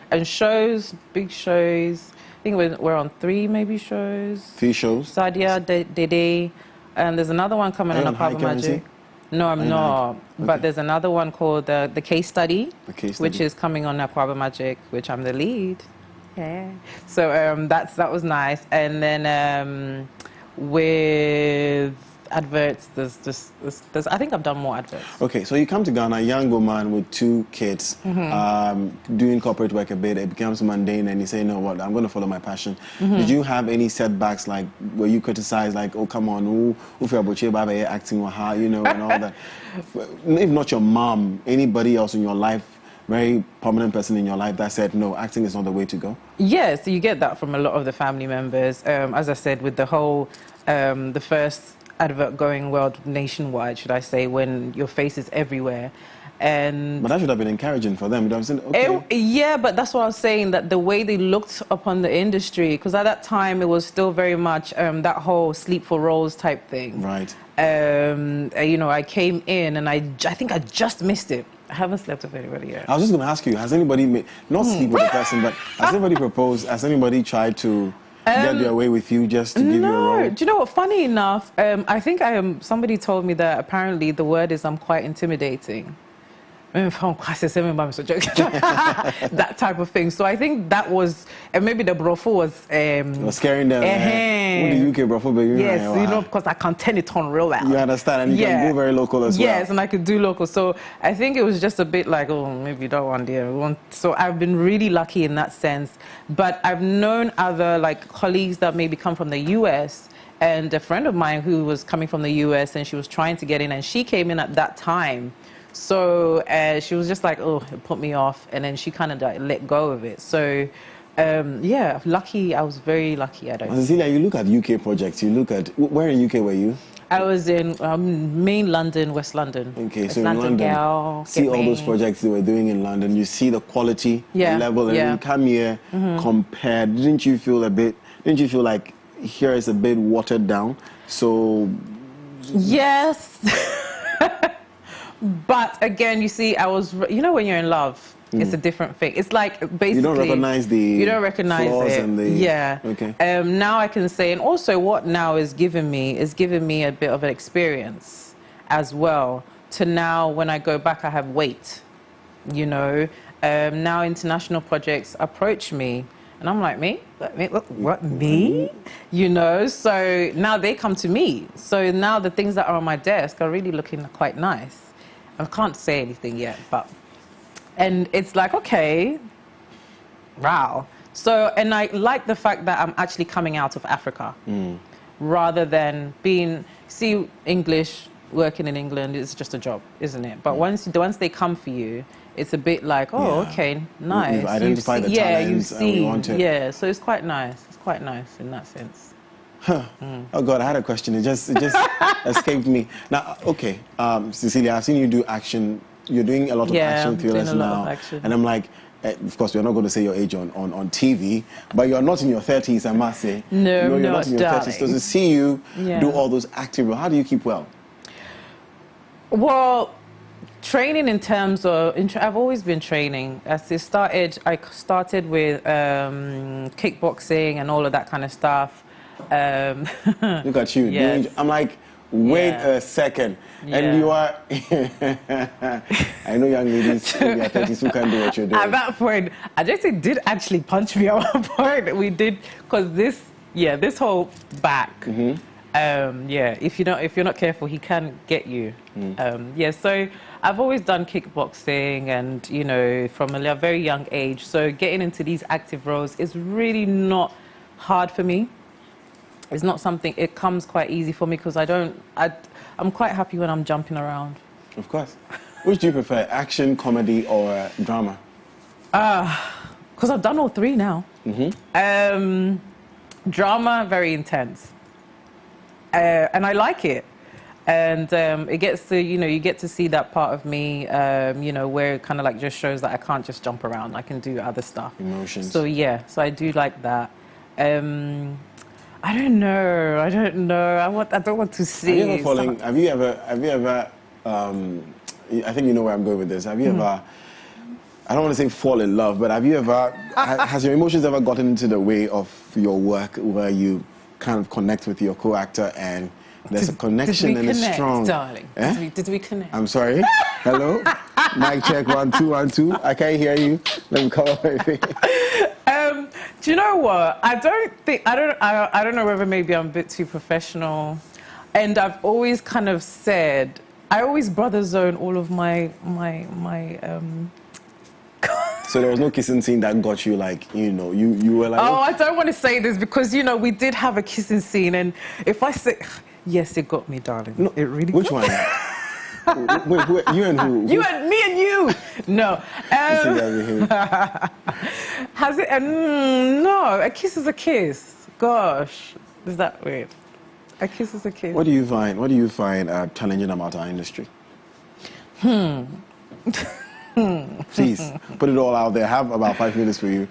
And shows, big shows. I think we're on 3 maybe shows. 3 shows? Sadia, Dede, and there's another one coming on Aquaba Magic. No, I'm not. Okay. But there's another one called the Case Study, which is coming on Aquaba Magic, which I'm the lead. Yeah. So that was nice. And then with adverts, there's I think I've done more adverts. Okay, so you come to Ghana, a young woman with 2 kids, doing corporate work a bit. It becomes mundane, and you say, you know what, I'm going to follow my passion. Did you have any setbacks, like where you criticized, like, oh come on, who acting or how, and all that? If not your mom, anybody else in your life, very prominent person in your life that said, no, acting is not the way to go? Yes, you get that from a lot of the family members. As I said, with the whole, the first advert going world nationwide, should I say, when your face is everywhere. But that should have been encouraging for them. Okay. Yeah, but that's what I was saying, that the way they looked upon the industry, because at that time it was still very much that whole sleep for roles type thing. Right. I came in and I think I just missed it. I haven't slept with anybody yet. I was just going to ask you, has anybody not sleep with a person, but has anybody proposed, has anybody tried to get their way with you just to give you a role? Do you know what? Funny enough, I think somebody told me that apparently the word is I'm quite intimidating. That type of thing. So I think that was, and maybe the brofo was scaring them. The UK brofo, baby. Yes, because I can turn it on real loud. You understand, and you can go very local as well. Yes, and I could do local. So I think it was just a bit like, oh, maybe that one day. So I've been really lucky in that sense. But I've known other colleagues that maybe come from the US, and a friend of mine who was coming from the US, and she was trying to get in, and she came in at that time. So she was just like, oh, it put me off. And then she kind of like let go of it. So, yeah, lucky. I was very lucky. I don't know. Cecilia, you look at UK projects. You look at, where in UK were you? I was in main London, West London. Okay, West so in London, London, girl, see all those projects they were doing in London. You see the quality level, and you come here, compare. Didn't you feel like here is a bit watered down? So yes. But again, you see, you know, when you're in love, it's a different thing. It's like basically you don't recognize the flaws it. and the Okay. Now I can say, and also what now is giving me a bit of an experience as well. To now, when I go back, I have weight. You know, now international projects approach me, and I'm like, me? What me? You know, so now they come to me. So now the things that are on my desk are really looking quite nice. I can't say anything yet, but. And it's like, okay, wow. So, and I like the fact that I'm actually coming out of Africa rather than see, English, working in England is just a job, isn't it? But once they come for you, it's a bit like, oh, okay, nice. You've identified the talents and we want it. Yeah, so it's quite nice. It's quite nice in that sense. Huh. Oh God, I had a question. It just escaped me. Now, okay, Cecilia, I've seen you do action. You're doing a lot of action thrillers now, and I'm like, of course, we're not going to say your age on TV, but you're not in your 30s, I must say. No, you're not in your 30s. So to see you do all those active roles, how do you keep well? Well, training in terms of, I've always been training. I started with kickboxing and all of that kind of stuff. Look at you. Yes. I'm like, wait a second. And you are, I know young ladies in their 30s who can do what you're doing. At that point, Ajay did actually punch me at one point. We did, because this whole back, if you're not careful, he can get you. So I've always done kickboxing and, you know, from a very young age. So getting into these active roles is really not hard for me. It's not something, it comes quite easy for me because I'm quite happy when I'm jumping around. Of course. Which do you prefer, action, comedy, or drama? Because I've done all three now. Drama, very intense. And I like it. And it gets to, you know, you get to see that part of me, you know, where it kind of like just shows that I can't just jump around. I can do other stuff. Emotions. So yeah, so I do like that. I don't know. I don't want to see. Have you ever, I think you know where I'm going with this. Have you ever, I don't want to say fall in love, but have you ever, has your emotions ever gotten into the way of your work where you kind of connect with your co-actor and there's a connection and it's strong? Darling? Did we connect? I'm sorry. Hello? Mic check, 1 2 1 2. I can't hear you. Let me call my face. Do you know what? I don't know whether maybe I'm a bit too professional. And I've always kind of said, I always brother zone all of my So there was no kissing scene that got you, like, you know, you were like... Oh, I don't want to say this because, you know, we did have a kissing scene, and if I say... Yes, it got me, darling. No, it really Which one? Wait, you and who? You and me and you. No. Has it? No, a kiss is a kiss. Gosh, is that weird? A kiss is a kiss. What do you find challenging about our industry? Please, put it all out there. I have about 5 minutes for you.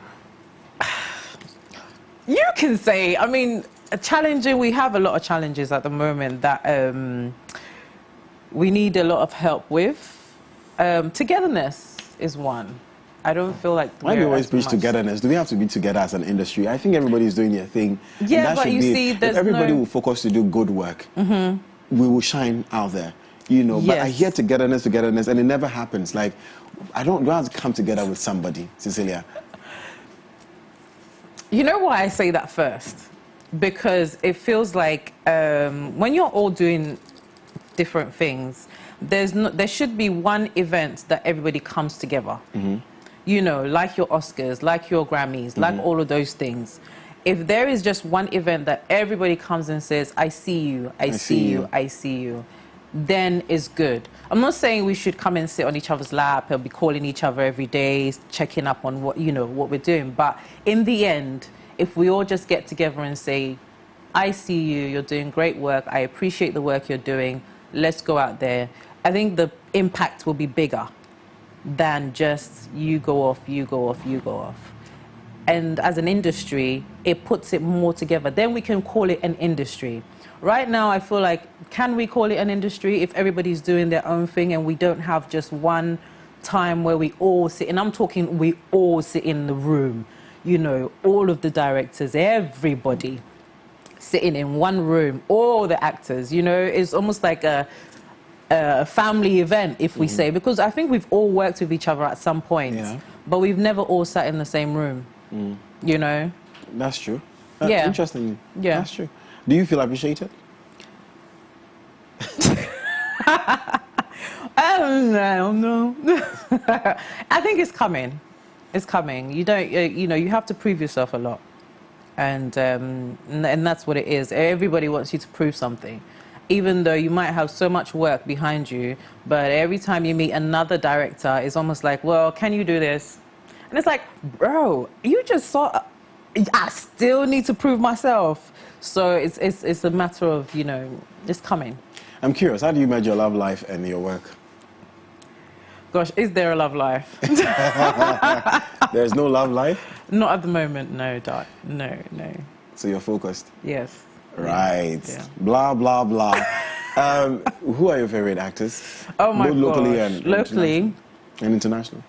You can say, I mean, we have a lot of challenges at the moment that we need a lot of help with. Togetherness is one. I don't feel like... Why do we always preach togetherness? Do we have to be together as an industry? I think everybody's doing their thing. Yeah, but you see, if everybody will focus to do good work, we will shine out there. You know, but I hear togetherness, and it never happens. Like, I don't have to come together with somebody, Cecilia. You know why I say that first? Because it feels like when you're all doing different things, there should be one event that everybody comes together. You know, like your Oscars, like your Grammys, like all of those things. If there is just one event that everybody comes and says, I see you, I see you, I see you, then it's good. I'm not saying we should come and sit on each other's lap and be calling each other every day, checking up on what, you know, what we're doing. But in the end, if we all just get together and say, I see you, you're doing great work, I appreciate the work you're doing, let's go out there. I think the impact will be bigger than just you go off, you go off, you go off. And as an industry, it puts it more together. Then we can call it an industry. Right now, I feel like, can we call it an industry if everybody's doing their own thing and we don't have just one time where we all sit, and I'm talking we all sit in the room, you know, all of the directors, everybody sitting in one room, all the actors, you know, it's almost like a family event, if we say, because I think we've all worked with each other at some point, but we've never all sat in the same room, you know? That's true. Yeah. Interesting. Yeah. That's true. Do you feel appreciated? I don't know. I think it's coming. It's coming. You don't, you know, you have to prove yourself a lot. And that's what it is. Everybody wants you to prove something. Even though you might have so much work behind you, but every time you meet another director, it's almost like, well, can you do this? And it's like, bro, you just saw, I still need to prove myself. So it's a matter of, you know, it's coming. I'm curious, how do you measure your love life and your work? Gosh, is there a love life? There's no love life? Not at the moment, no, Doc. No, no. So you're focused? Yes. Right. Yeah. Blah, blah, blah. Who are your favorite actors? Oh, my Both locally gosh. and locally. And international?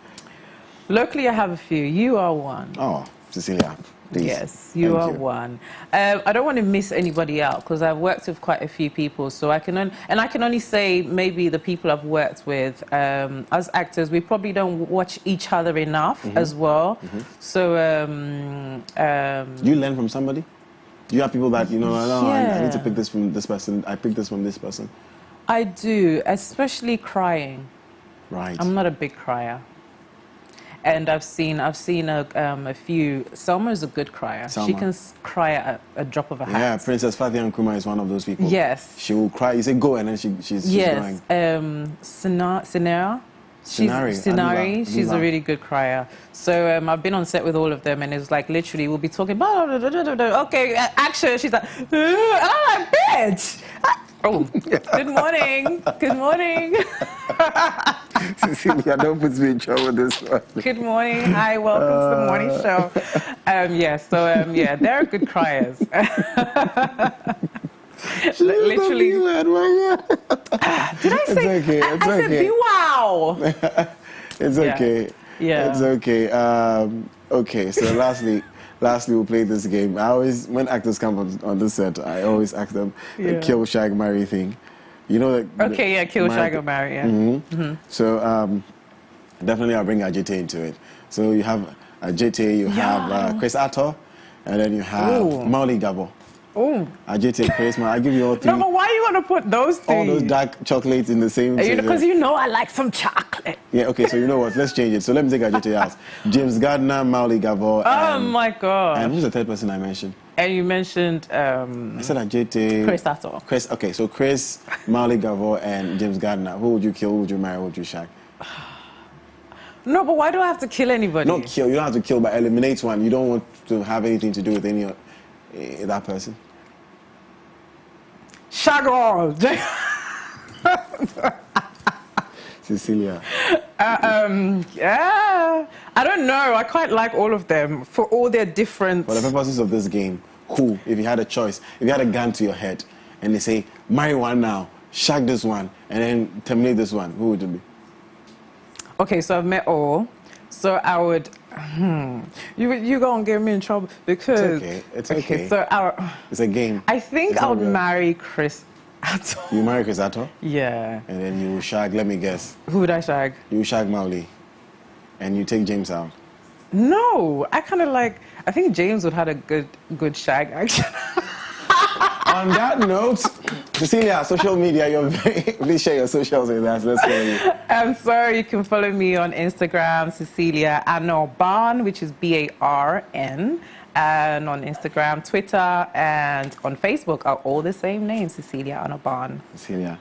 Locally, I have a few. You are one. Oh, Cecilia. Please. Yes, you are one. I don't want to miss anybody out because I've worked with quite a few people, so I can only say maybe the people I've worked with as actors. We probably don't watch each other enough as well. So you learn from somebody. You have people that you know. I need to pick this from this person. I pick this from this person. I do, especially crying. Right. I'm not a big crier. And I've seen a few. Selma is a good crier. Selma. She can cry at a drop of a hat. Yeah, Princess Fathia Nkrumah is one of those people. Yes. She will cry. You say go, and then she's yes. going. Sinari. She's a really good crier. So I've been on set with all of them, and it's like literally we'll be talking. Okay, action. She's like, oh, bitch. Oh, good morning. Good morning. Cecilia, don't put me in trouble with this one. Good morning. Hi, welcome to the morning show. Yeah, they're good criers. Literally. Did I say? It's okay. It's I okay. said, wow. It's okay. Yeah. It's okay. Okay. So lastly, we'll play this game. I always, when actors come on this set, I always ask them the kill, shag, marry thing. You know that. Okay. Yeah. Kill, shag, or marry. Yeah. So definitely, I'll bring Ajite into it. So you have Ajite, you have Chris Atto, and then you have Mauli Gabo. Oh. Ajite, Chris, I give you all three. No, but why you want to put those three? All those dark chocolates in the same. Because you know I like some chocolate. Yeah, okay, so you know what? Let's change it. So let me take Ajite out. James Gardner, Mauli Gabo. Oh my God. And who's the third person I mentioned? And you mentioned. I said Ajite. Chris Atto. Chris, okay, so Chris, Mauli Gabo, and James Gardner. Who would you kill? Who would you marry? Who would you shag? No, but why do I have to kill anybody? Not kill. You don't have to kill, but eliminate one. You don't want to have anything to do with any that person. Shagol. Cecilia. Yeah. I don't know. I quite like all of them for all their different. For the purposes of this game, who, if you had a choice, if you had a gun to your head, and they say, marry one now, shag this one, and then terminate this one, who would it be? Okay, so I've met all. So I would. You gonna get me in trouble because. It's okay. It's okay. So it's a game. I think I would marry Chris Atto. You marry Chris Atto? Yeah. And then you shag. Let me guess. Who would I shag? You shag Mauli, and you take James out. No, I kind of like. I think James would have a good shag actually. On that note, Cecilia, social media, please share your socials with us. Let's follow you. So you can follow me on Instagram, Cecilia Anoban, which is BARN, and on Instagram, Twitter, and on Facebook are all the same names, Cecilia Anoban. Cecilia,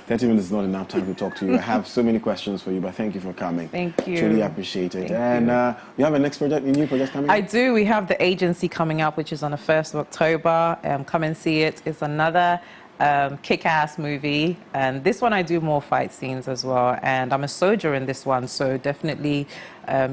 30 minutes is not enough time to talk to you. I have so many questions for you, but thank you for coming. Thank you. Truly appreciate it. Thank and you have a new project coming? I do. We have The Agency coming up, which is on the 1st of October. Come and see it. It's another kick-ass movie, and this one I do more fight scenes as well, and I'm a soldier in this one, so definitely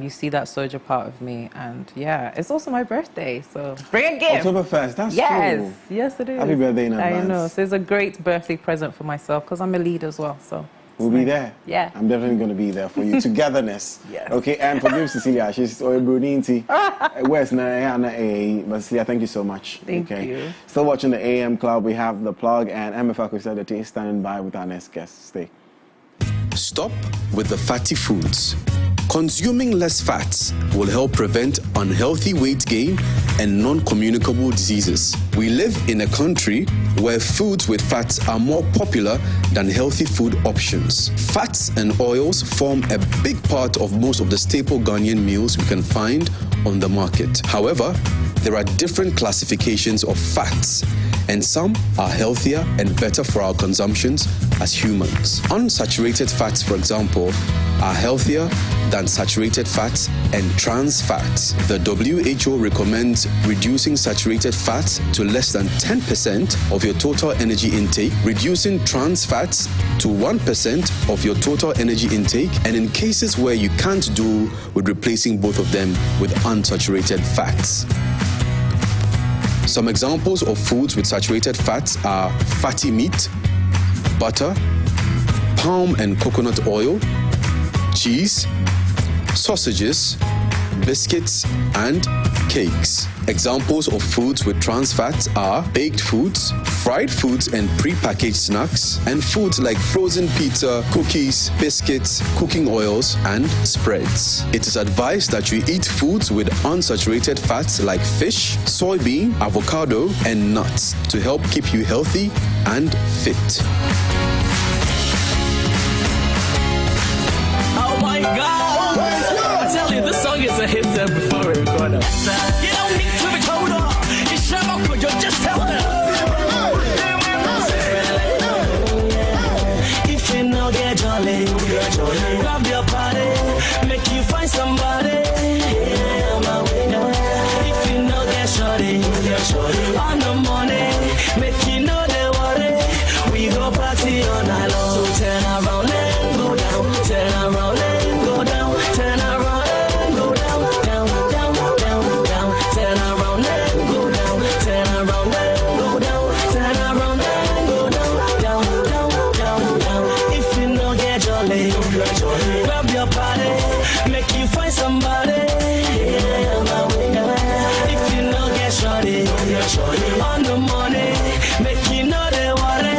you see that soldier part of me. And yeah, it's also my birthday, so bring a gift. October 1st, that's yes true. Yes it is. Happy birthday in advance. I know, so it's a great birthday present for myself because I'm a lead as well, so we'll be there. Yeah, I'm definitely going to be there for you. Togetherness. Yes. Okay, and forgive Cecilia, she's a Bruninti. Where's but Cecilia, thank you so much. Thank you. Still watching the AM Club. We have The Plug and Emefa and The Afrogirl standing by with our next guest. Stay. Stop with the fatty foods. Consuming less fats will help prevent unhealthy weight gain and non-communicable diseases. We live in a country where foods with fats are more popular than healthy food options. Fats and oils form a big part of most of the staple Ghanaian meals we can find on the market. However, there are different classifications of fats, and some are healthier and better for our consumptions as humans. Unsaturated fats, for example, are healthier than saturated fats and trans fats. The WHO recommends reducing saturated fats to less than 10% of your total energy intake, reducing trans fats to 1% of your total energy intake, and in cases where you can't do with replacing both of them with unsaturated fats. Some examples of foods with saturated fats are fatty meat, butter, palm and coconut oil, cheese, sausages, biscuits, and cakes. Examples of foods with trans fats are baked foods, fried foods and pre-packaged snacks, and foods like frozen pizza, cookies, biscuits, cooking oils, and spreads. It is advised that you eat foods with unsaturated fats like fish, soybean, avocado, and nuts to help keep you healthy and fit. Oh my God! I tell you, this song is a hit before we record it. You don't need to be told off. You shut up, but you just tell them. If you know get jolly, grab your party, make you find somebody. If you know get shorty, on the money, make you know they worry. We go party all night long. So turn around and go down, turn around and go down, turn around and go down, down, down, down, down, turn around and go down, turn around and go down, turn around and go down, down, down, down, down. If you know get jolly, grab your party, make you find somebody. If you know get shorty, on the money, make you know they worry.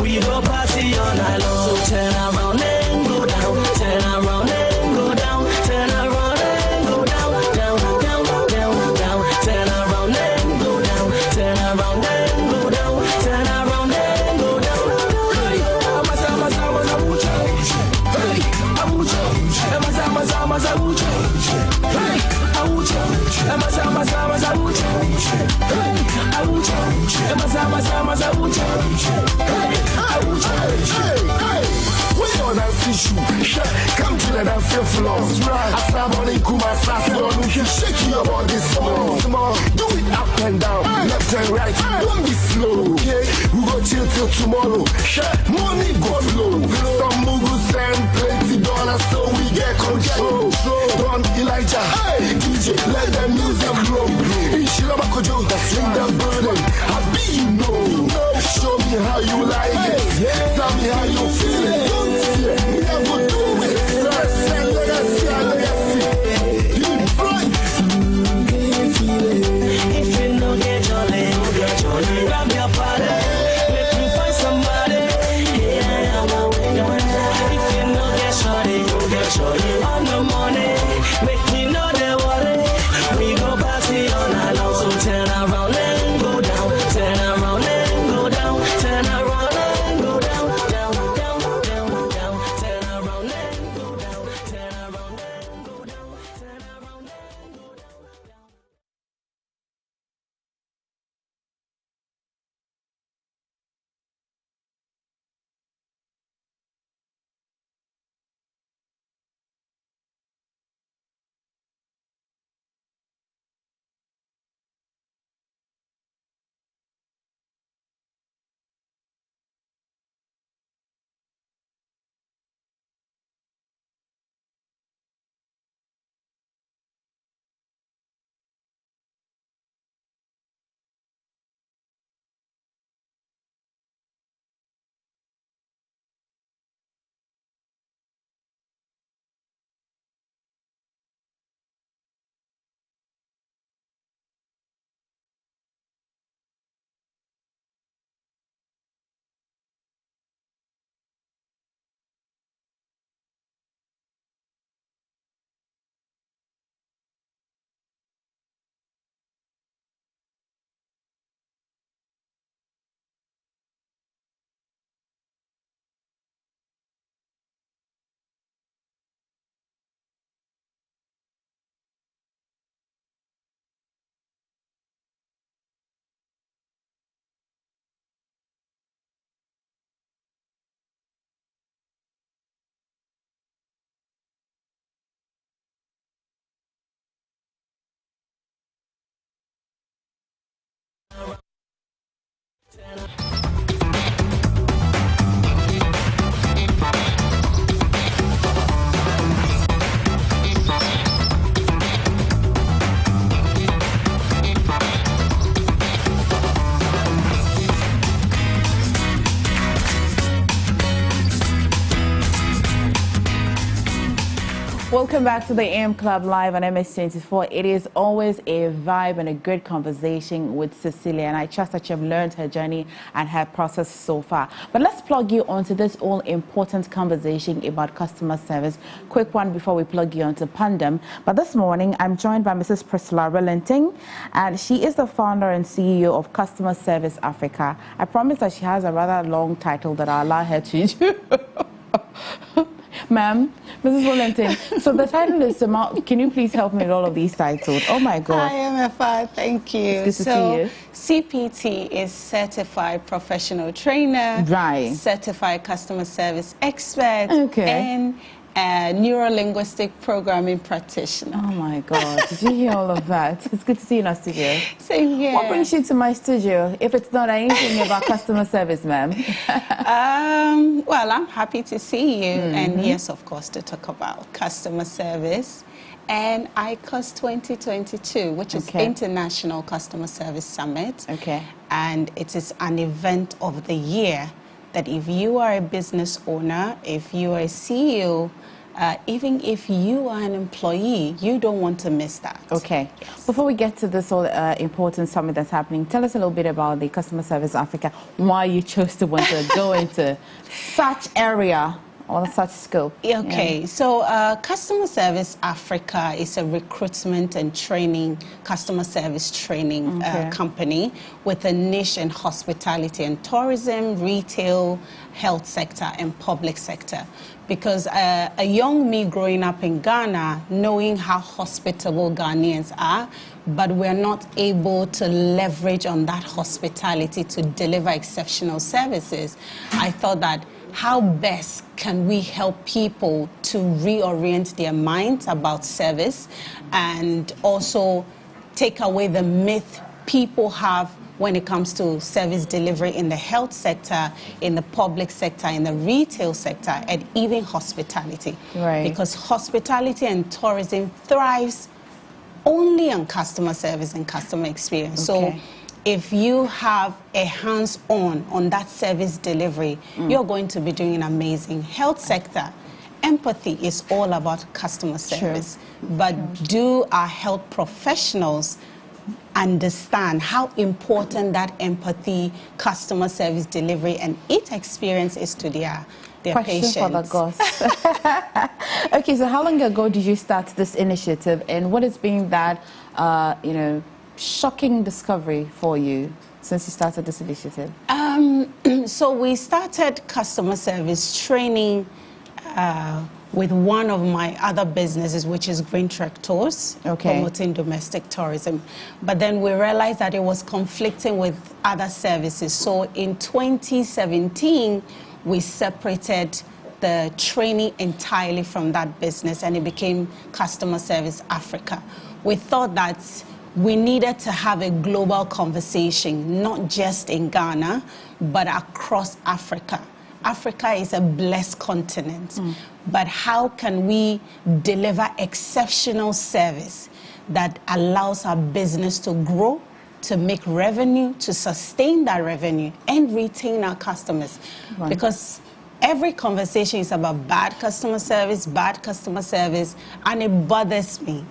We go party all night long. So turn around and go down, turn around and go down, turn around and go down, down, down, down, down, turn around and go down, turn around and go down, turn around and go down. Come to the dance floor. Shake your body small. Do it up and down, left and right. Don't be slow, okay? We go chill till tomorrow. Money go flow. Some moguls and plenty dollars, so we get control. Don Elijah, DJ, let the music flow. Inshirama Kojo, swing the burden. I be you know. Show me how you like it. Tell me how you feel it. Don't fear, we never do it. If you know get jolly, grab your party, make you find somebody. If you know get shorty, on the money, make you know they worry. We go party all night long. So turn around and go down, turn around and go down, turn around and go down, down, down, down, Welcome back to the AM Club Live on MS24. It is always a vibe and a good conversation with Cecilia, and I trust that you've learned her journey and her process so far. But let's plug you onto this all-important conversation about customer service. Quick one before we plug you onto Pandem. But this morning, I'm joined by Mrs. Priscilla Relenting, and she is the founder and CEO of Customer Service Africa. I promise that she has a rather long title that I'll allow her to do. Ma'am, Mrs. Relenting, so the title is, can you please help me with all of these titles? Oh my God. Hi, Emefa, thank you. It's good to see you. CPT is Certified Professional Trainer, right? Certified Customer Service Expert, okay, and Neuro-Linguistic Programming Practitioner. Oh my God, did you hear all of that? It's good to see you in our studio. Same here. What brings you to my studio if it's not anything about customer service, ma'am? Well, I'm happy to see you, and yes, of course, to talk about customer service. And ICOS 2022, which is International Customer Service Summit. Okay. And it is an event of the year that if you are a business owner, if you are a CEO, even if you are an employee, you don't want to miss that. Okay. Yes. Before we get to this all important summit that's happening, tell us a little bit about the Customer Service Africa, why you chose to want to go into such area or such scope. Okay, so Customer Service Africa is a recruitment and training, customer service training company with a niche in hospitality and tourism, retail, health sector, and public sector. Because a young me growing up in Ghana, knowing how hospitable Ghanaians are, but we're not able to leverage on that hospitality to deliver exceptional services, I thought that how best can we help people to reorient their minds about service and also take away the myth people have when it comes to service delivery in the health sector, in the public sector, in the retail sector, and even hospitality. Right. Because hospitality and tourism thrives only on customer service and customer experience. So if you have a hands-on that service delivery, you're going to be doing an amazing health sector. Empathy is all about customer service. But do our health professionals understand how important that empathy, customer service delivery, and its experience is to their patients? For the ghost. Okay, so how long ago did you start this initiative, and what has been that, shocking discovery for you since you started this initiative? So we started customer service training with one of my other businesses, which is Green Trek Tours, promoting domestic tourism. But then we realized that it was conflicting with other services. So in 2017, we separated the training entirely from that business, and it became Customer Service Africa. We thought that we needed to have a global conversation, not just in Ghana, but across Africa. Africa is a blessed continent, but how can we deliver exceptional service that allows our business to grow, to make revenue, to sustain that revenue, and retain our customers? Right. Because every conversation is about bad customer service, and it bothers me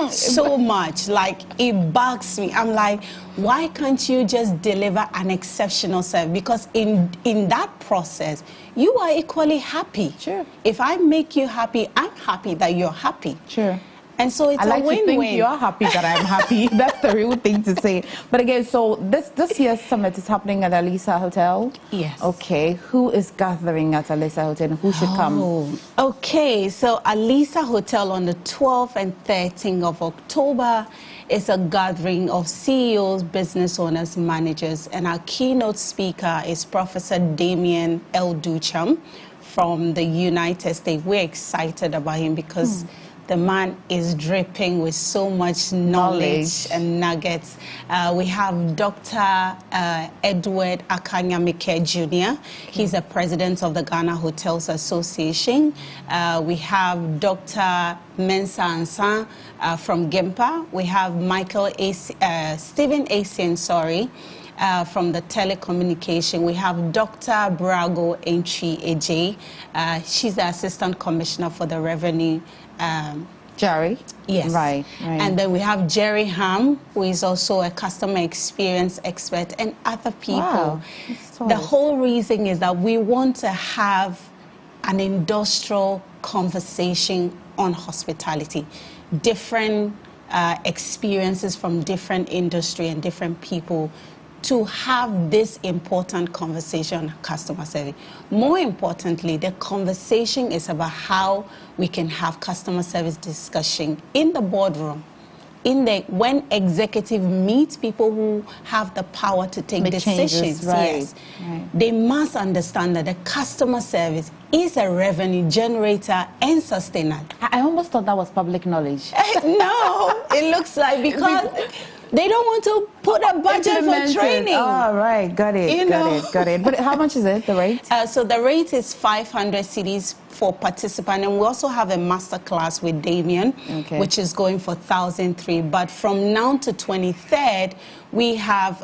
so much. Like, it bugs me. I'm like, why can't you just deliver an exceptional service? Because in that process, you are equally happy. Sure. If I make you happy, I'm happy that you're happy. Sure. And so it's I like a win-win. to think you're happy that I'm happy. That's the real thing to say. But again, so this year's summit is happening at Alisa Hotel? Yes. Okay. Who is gathering at Alisa Hotel, and who should come? Okay, so Alisa Hotel on the 12th and 13th of October is a gathering of CEOs, business owners, managers, and our keynote speaker is Professor Damien L. Duchamp from the United States. We're excited about him because The man is dripping with so much knowledge and nuggets. We have Dr. Edward Akanyamike Jr. He's the president of the Ghana Hotels Association. We have Dr. Mensa Ansan from GIMPA. We have Stephen Asian, from the telecommunication. We have Dr. Brago Entry Eje. She's the assistant commissioner for the revenue. Jerry? Yes. Right. And then we have Jerry Ham, who is also a customer experience expert, and other people. Wow. The whole reason is that we want to have an industrial conversation on hospitality. Different experiences from different industry and different people to have this important conversation on customer service. More importantly, the conversation is about how we can have customer service discussion in the boardroom, when executive meet people who have the power to take decisions. Yes. They must understand that the customer service is a revenue generator and sustainer. I almost thought that was public knowledge. No, it looks like because they don't want to put a budget for training. Oh, right. Got it. Got it. But how much is it, the rate? So the rate is 500 cedis for participant. And we also have a master class with Damien, which is going for 1,003. But from now to 23rd, we have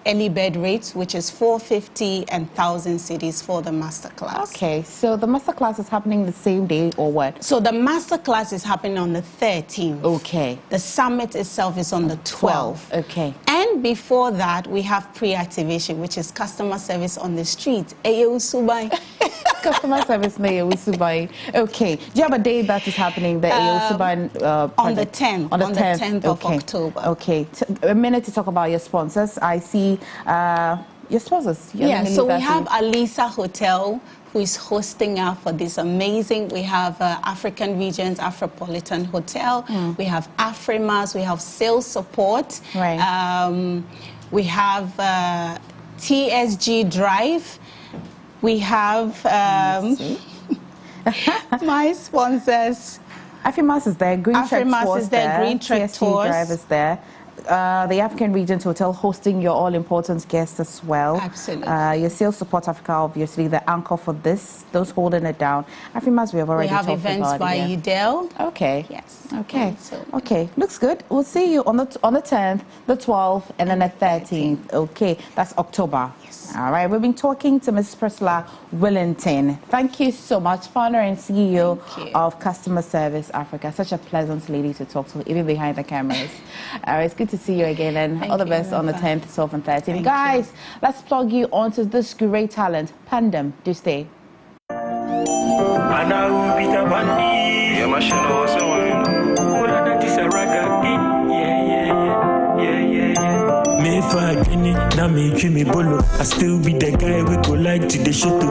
early bird rates, which is 450 and 1,000 cedis for the master class. Okay. So the master class is happening the same day or what? So the master class is happening on the 13th. Okay. The summit itself is on the 12th. Okay. And before that, we have pre-activation, which is customer service on the street. Customer service na Subai. Okay. Do you have a date that is happening? The Subai on the 10th. On the 10th of October. Okay. A minute to talk about your sponsors. I see your sponsors. So we have Alisa Hotel, who is hosting us for this amazing. We have African Regions Afropolitan Hotel. We have Afrimas. We have sales support. Right. We have TSG Drive. We have my sponsors. Afrimas is there. Green Trek Tours is there. Green Trek Tours. Drive is there. The African Regions Hotel hosting your all-important guests as well. Absolutely. Your sales support Africa, obviously, the anchor for this, those holding it down. Afrimas, we have already talked about. We have events by Udell. Okay. Yes. Okay. Okay. Looks good. We'll see you on the 10th, the 12th, and then the 13th. Okay. That's October. Yes. All right. We've been talking to Ms. Priscilla Willington. Thank you so much, founder and CEO of Customer Service Africa. Such a pleasant lady to talk to, even behind the cameras. It's good to see you again, and all the best on the 10th, 12th, and 13th. Guys, let's plug you onto this great talent. Pandem, do stay. I still be the guy we go like to the show to.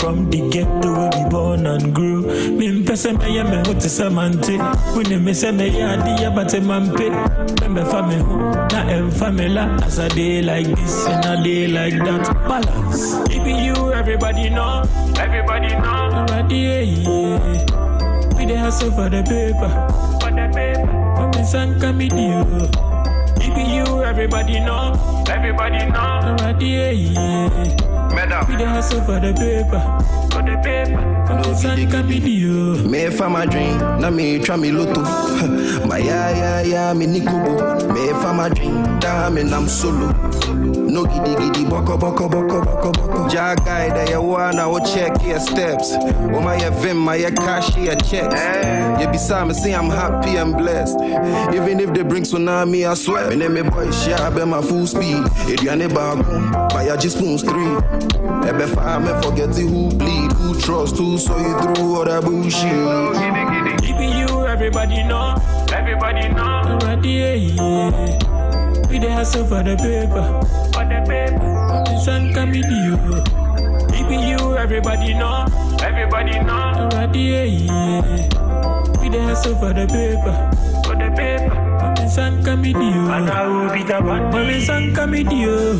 From the ghetto where we born and grew. Me mpese me ya me hote samante. When me say me ya dia bate mampe. Me family na famila as a day like this and a day like that. Balance. It be you, everybody know. Everybody know. Already, yeah. We dey hustle for the paper. For the paper. For me son come you. It be you, everybody know. Everybody know. Already, yeah. We dey hustle for the paper. For the paper. For me son come you. Me fa my dream, na me try me loto. My ya me nikubo. Me fa my dream, damn and I'm solo. No giddy boko. Ja guy that you wanna check your steps. Oh my vim, my cash your checks. You beside me say I'm happy and blessed. Even if they bring tsunami, I swear. Me name me boy sharp at my full speed. If you ain't bag, buy a just spoons 3. Ebe fire me forget who bleed, who trust, who saw you through all that bullshit. It be you, everybody know. Everybody know. Already, yeah. We dey hustle for the paper. For the paper. Son come with you. It be you, everybody know. Everybody know. Already, yeah. We dey hustle for the paper. For the paper. san kamidio. Mami san kamidio.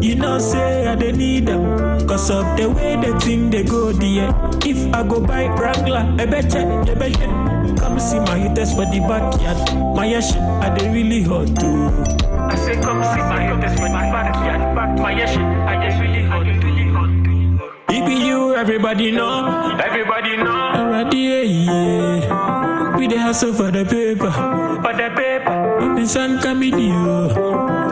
You know say I dey need them. Cause of the way the thing they go there. If I go buy Wrangler, I betcha. Come see my haters for the backyard. My shit, I dey really hot too. I say come see my haters for the backyard. My shit, I dey really hot too. It be you, everybody know. Everybody know. Already, yeah. We dey hustle for the paper. For the paper. Mami san kamidio.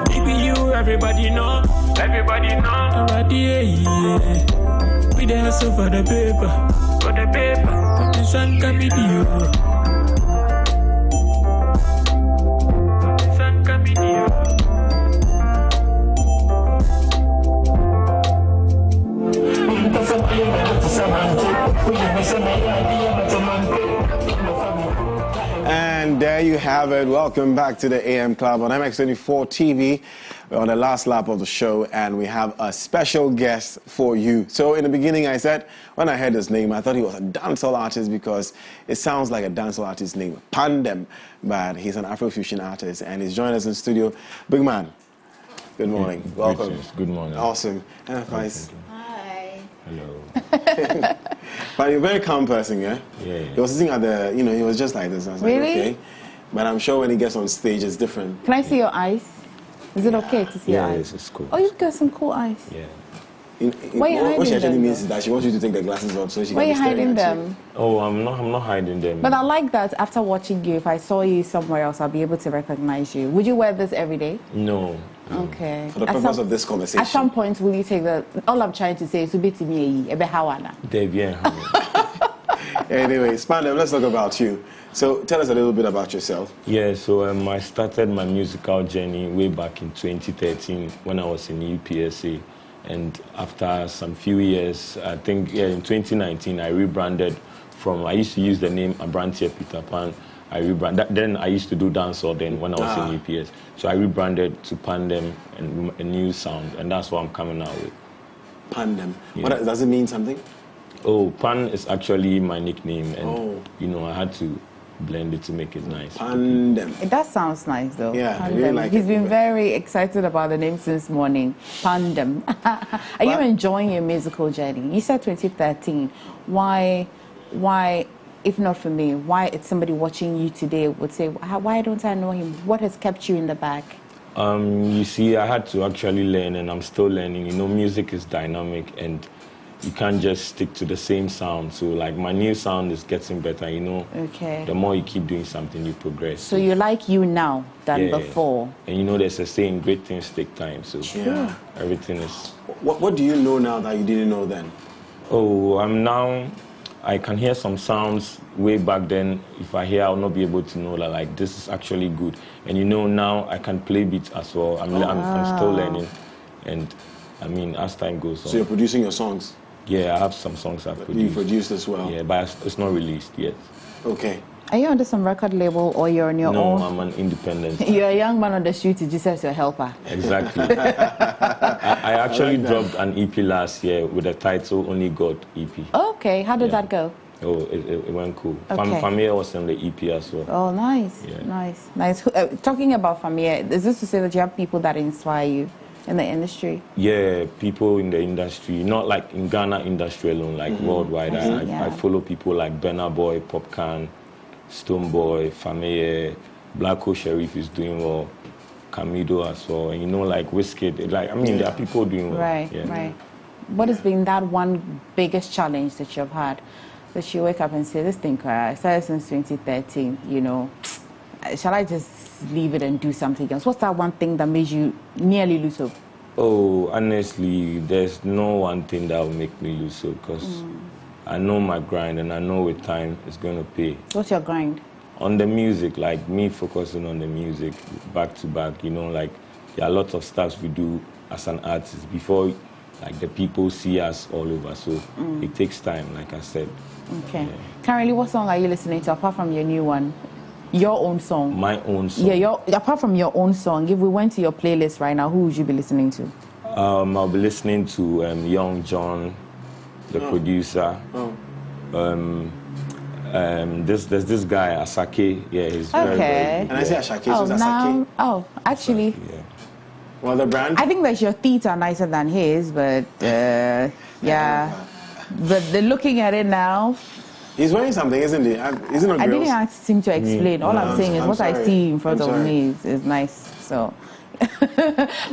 It be you, everybody know. Everybody know. Already, yeah. We dey hustle for the paper. For the paper. Mami san kamidio. And there you have it. Welcome back to the AM Club on MX24 TV. We're on the last lap of the show, and we have a special guest for you. So in the beginning, I said, when I heard his name, I thought he was a dancehall artist because it sounds like a dancehall artist's name, Pandem. But he's an Afrofusion artist, and he's joined us in studio. Big man, good morning. Welcome. Good morning. Awesome. And Hi. Hello. But you're a very calm person, yeah? Yeah. He was sitting at the, he was just like this. I was Really? like, okay. But I'm sure when he gets on stage, it's different. Can I see your eyes? Is it okay to see your eyes? Yes, it's cool. Oh, you've got some cool eyes. Yeah. Why are you hiding What she actually them, means is that she wants you to take the glasses off so she Why are can you be staring hiding at them? Oh, I'm not hiding them. But I like that after watching you, if I saw you somewhere else, I'll be able to recognize you. Would you wear this every day? No. Okay. For the purpose of this conversation. At some point, will you take the... All I'm trying to say is, be to me, ebe hawana. Anyway, Spandem, let's talk about you. So tell us a little bit about yourself. Yeah, so I started my musical journey way back in 2013 when I was in UPSA. And after some few years, I think in 2019, I rebranded from, I used to use the name Abrantia Peter Pan. I rebranded, then I used to do dancehall then when I was in UPS. So I rebranded to Pandem and a new sound, and that's what I'm coming out with. Pandem. Yeah. What does it mean something? Oh, Pan is actually my nickname, and I had to blend it to make it nice. Pandem. It does sound nice, though. Yeah, I Pandem. really like He's it. been very excited about the name since morning. Pandem. Are you enjoying your musical journey? You said 2013. Why, if not for me, why it's somebody watching you today would say, why don't I know him? What has kept you in the back? You see, I had to actually learn, and I'm still learning. Music is dynamic, and you can't just stick to the same sound. So, like, my new sound is getting better, Okay. The more you keep doing something, you progress. So you like you now than before? And there's a saying, great things take time. So, everything is... What do you know now that you didn't know then? Oh, I can hear some sounds way back then. If I hear, I'll not be able to know that, like, this is actually good. And now I can play beats as well. I'm still learning. And, as time goes on. So you're producing your songs? Yeah, I have some songs I've produced. You produced as well? Yeah, but it's not released yet. Okay. Are you under some record label or you're on your own? No, I'm an independent. You're a young man on the street, Jesus your helper. Exactly. I actually dropped an EP last year with the title Only God EP. Okay, how did that go? Oh, it went cool. Okay. Famia was on the EP as well. Oh, nice. Yeah. Nice. Talking about Famia, is this to say that you have people that inspire you in the industry? Yeah, people in the industry, not like in Ghana industry alone, like worldwide. I follow people like Burna Boy, Popcan, Stoneboy, Famia, Black Hole Sheriff is doing well, Camido as well, and like Wizkid. There are people doing well. Right. What has been that one biggest challenge that you've had? That you wake up and say, this thing, I started since 2013, shall I just leave it and do something else? What's that one thing that made you nearly lose hope? Oh, honestly, there's no one thing that will make me lose hope, because I know my grind, and I know with time it's going to pay. What's your grind? On the music, like me focusing on the music back to back, like there are lots of stuff we do as an artist before like the people see us all over. So it takes time, like I said. Okay. Yeah. Currently, what song are you listening to apart from your new one? Your own song? My own song. Yeah, apart from your own song, if we went to your playlist right now, who would you be listening to? I'll be listening to Young John, the producer. There's this guy Asake. Yeah, he's very, very good. And I say Asake, Oh, so it's now, Asake. oh, actually, Yeah. Well, the brand. I think that your teeth are nicer than his, but yeah. But they're looking at it now. He's wearing something, isn't he? Isn't it? I didn't ask him to explain. All I'm saying is what I see in front of me is nice. So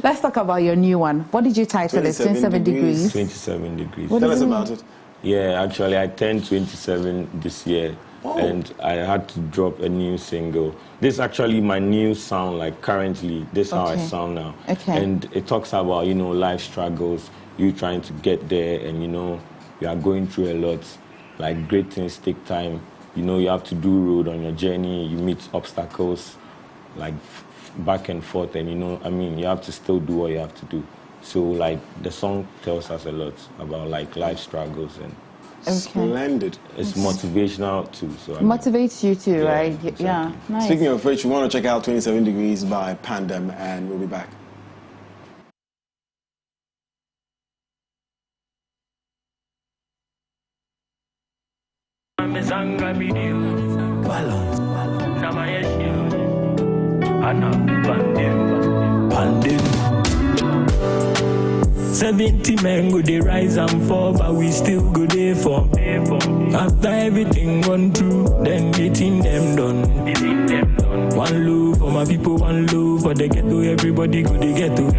let's talk about your new one. What did you title it? 27 degrees. 27 degrees. What Tell does us it about mean? it. Yeah, actually, I turned 27 this year, and I had to drop a new single. This is actually my new sound, like currently, this is how I sound now. Okay. And it talks about, you know, life struggles, you trying to get there, and, you know, you are going through a lot. Like, great things take time. You know, you have to do road on your journey, you meet obstacles, like, back and forth, and, you know, I mean, you have to still do what you have to do. So, like, the song tells us a lot about, like, life struggles and... Splendid. It's motivational too. So Motivates you too, right? Exactly. Yeah, nice. Speaking of which, we want to check out 27 Degrees by Pandem, and we'll be back. Pandem. 70 men go they rise and fall, but we still go there for. After everything gone through, then getting them done. One love for my people, one love for the ghetto. Everybody go the ghetto.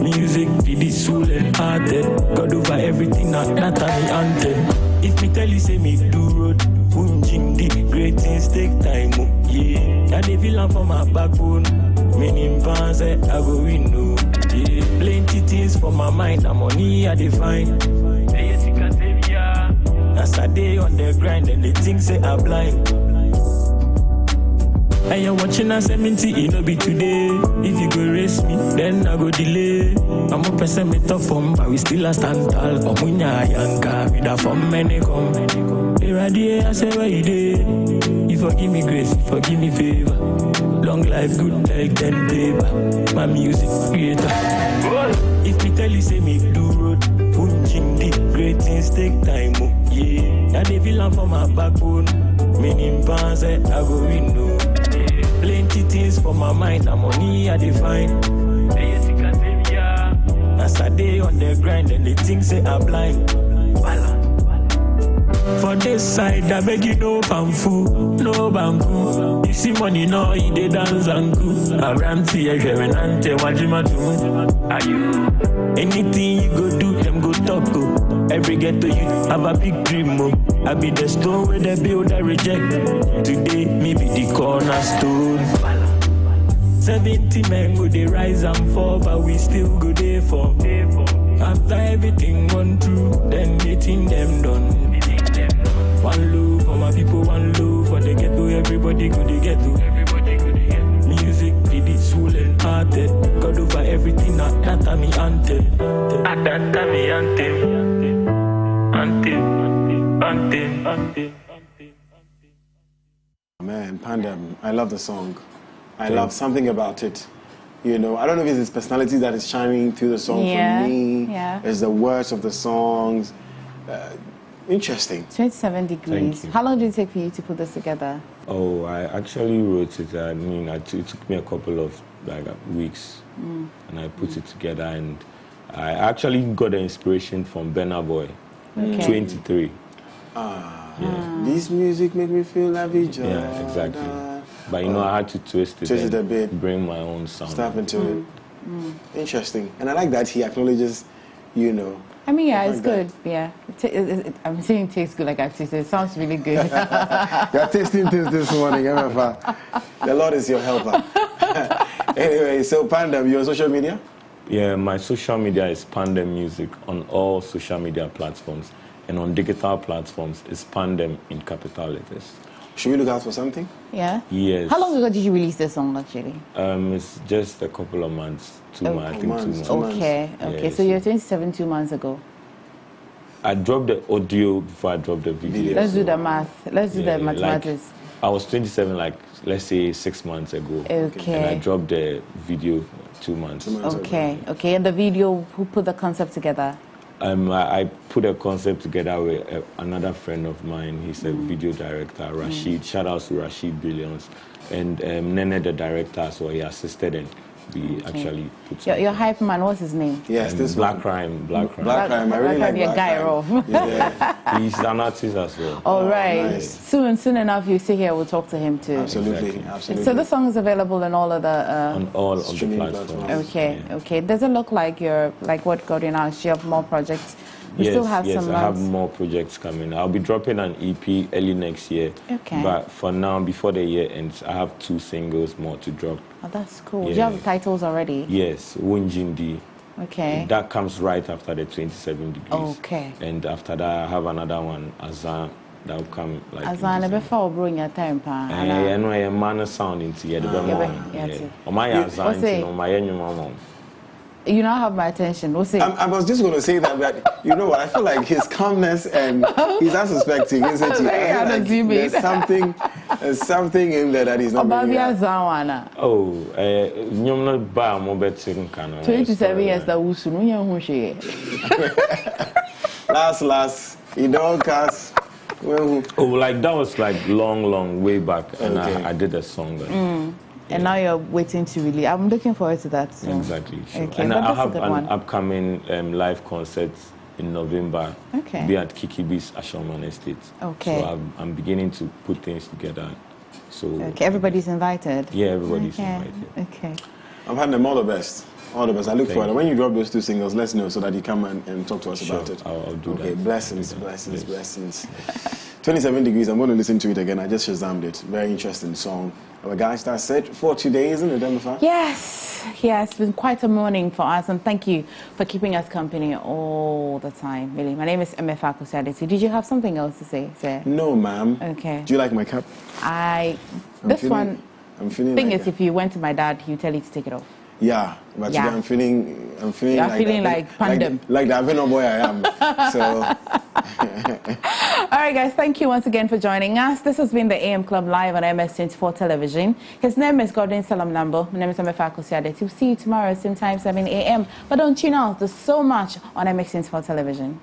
Music, be soul and hearted. God over everything, that me anthem. If me tell you say me do road, the great things take time. Yeah, and they feel for my backbone. Meaning fans I go win no. Yeah, plenty things for my mind, the money I define. As I day on the grind and they think say I'm blind. And you're watching us 70, it no be today. If you go race me, then I go delay. I'm a person me tough from, but we still a stand tall. Omunya yanka, with a from many come. Irradiate, I say where you dey. You forgive me grace, you forgive me favor. Long life, good like 10 paper. My music creator. If me tell you say me do road, the great things take time. Yeah, and they feel for my backbone. Meaning fans I go win no. Plenty things for my mind, the money I define. As I day on the grind and they think say I'm blind. For this side, I beg you no fanfu, no bamboo. You see money now, you dey dance and go. I ran to your heaven and tell what you do. Are you? Anything you go do, them go talk go. Every ghetto you have a big dream, oh. I be the stone where the builder reject. Today, me be the cornerstone. 70 men go they rise and fall, but we still go there for. After everything gone through, then getting them done. One love for my people, one love for the ghetto. Everybody go the ghetto. Music, be soul and hearted. God over everything, that me anthem. That me anthem. Anthem. Man, Pandem, I love the song. I love something about it. You know, I don't know if it's his personality that is shining through the song for me. Yeah. It's the words of the songs. Interesting. 27 degrees. How long did it take for you to put this together? Oh, I actually wrote it. I mean, it took me a couple of weeks, and I put it together. And I actually got the inspiration from Burna Boy, 23. This music make me feel like a joy. Yeah, exactly. But you know, I had to twist it a bit, bring my own sound. Step into it. Interesting. And I like that he acknowledges, you know. I mean, yeah, it's good. Yeah. I'm saying it tastes good like I've tasted. It sounds really good. You're tasting things this morning, Emefa. The Lord is your helper. Anyway, so Pandem, your social media? Yeah, my social media is Pandem Music on all social media platforms. And on digital platforms, it's Pandem in capital letters. Should we look out for something? Yeah? Yes. How long ago did you release this song, actually? It's just a couple of months. 2 months, I think 2 months. Okay. Yeah, so you're 27 2 months ago. I dropped the audio before I dropped the video. Let's do the math. Let's do the mathematics. I was 27, let's say 6 months ago. Okay. And I dropped the video 2 months. Okay. And the video, who put the concept together? I put a concept together with another friend of mine. He's a video director, Rashid. Shout out to Rashid Billions. And Nene, the director, so he assisted and we actually put your hype man, what's his name? Yes, this Black Crime. Black Crime. I really like Black Crime. Yeah. He's an artist as well. All right. Nice. Soon enough, you see here, we'll talk to him too. Absolutely, absolutely. So the song is available on all of the on all of the platforms. Okay. Does it look like you're like what Godwin asked? You have more projects. We yes, still have yes, some I have more projects coming. I'll be dropping an EP early next year. Okay. But for now, before the year ends, I have 2 singles more to drop. Oh, that's cool. Yeah. Do you have the titles already? Yes, Wunjindi. Okay. That comes right after the 27 degrees. Okay. And after that, I have another one, Azan, that will come like. Azan, before bring your time, pa. I know a man sound into the Azan, you now have my attention. We'll see. I was just going to say that, you know what, I feel like his calmness and he's unsuspecting, isn't he? There's something in there that he's not bringing out. Oh, you're not bad, more better than 27 years that we soon last, you don't cast. Oh, like that was like long way back, and I did a song. And now you're waiting to release. I'm looking forward to that soon. Exactly. Sure. Okay, and I have an upcoming live concert in November. Okay. Be at Kikibi's Ashoman Estate. Okay. So I'm beginning to put things together. So. Okay. Everybody's invited. Yeah, everybody's invited. Okay. I'm having them all the best. All the best. I look forward. When you drop those 2 singles, let us know so that you come and talk to us about it. I'll do that. Okay. Blessings. 27 degrees. I'm going to listen to it again. I just Shazammed it. Very interesting song. Our guys, that's it for today, isn't it, Emefa? Yes. It's been quite a morning for us, and thank you for keeping us company all the time. Really, my name is Emefa and Did you have something else to say, sir? No, ma'am. Okay. Do you like my cap? I'm feeling like if you went to my dad, he'd tell you to take it off. Yeah, but today I'm feeling You're feeling like Pandem. Like the Aveno boy I am. So. All right, guys, thank you once again for joining us. This has been the AM Club live on MS24 television. His name is Godwin Salam Nambo. My name is Emefa Kosiade. We'll see you tomorrow, same time, 7 a.m. But don't tune out. There's so much on MS24 television.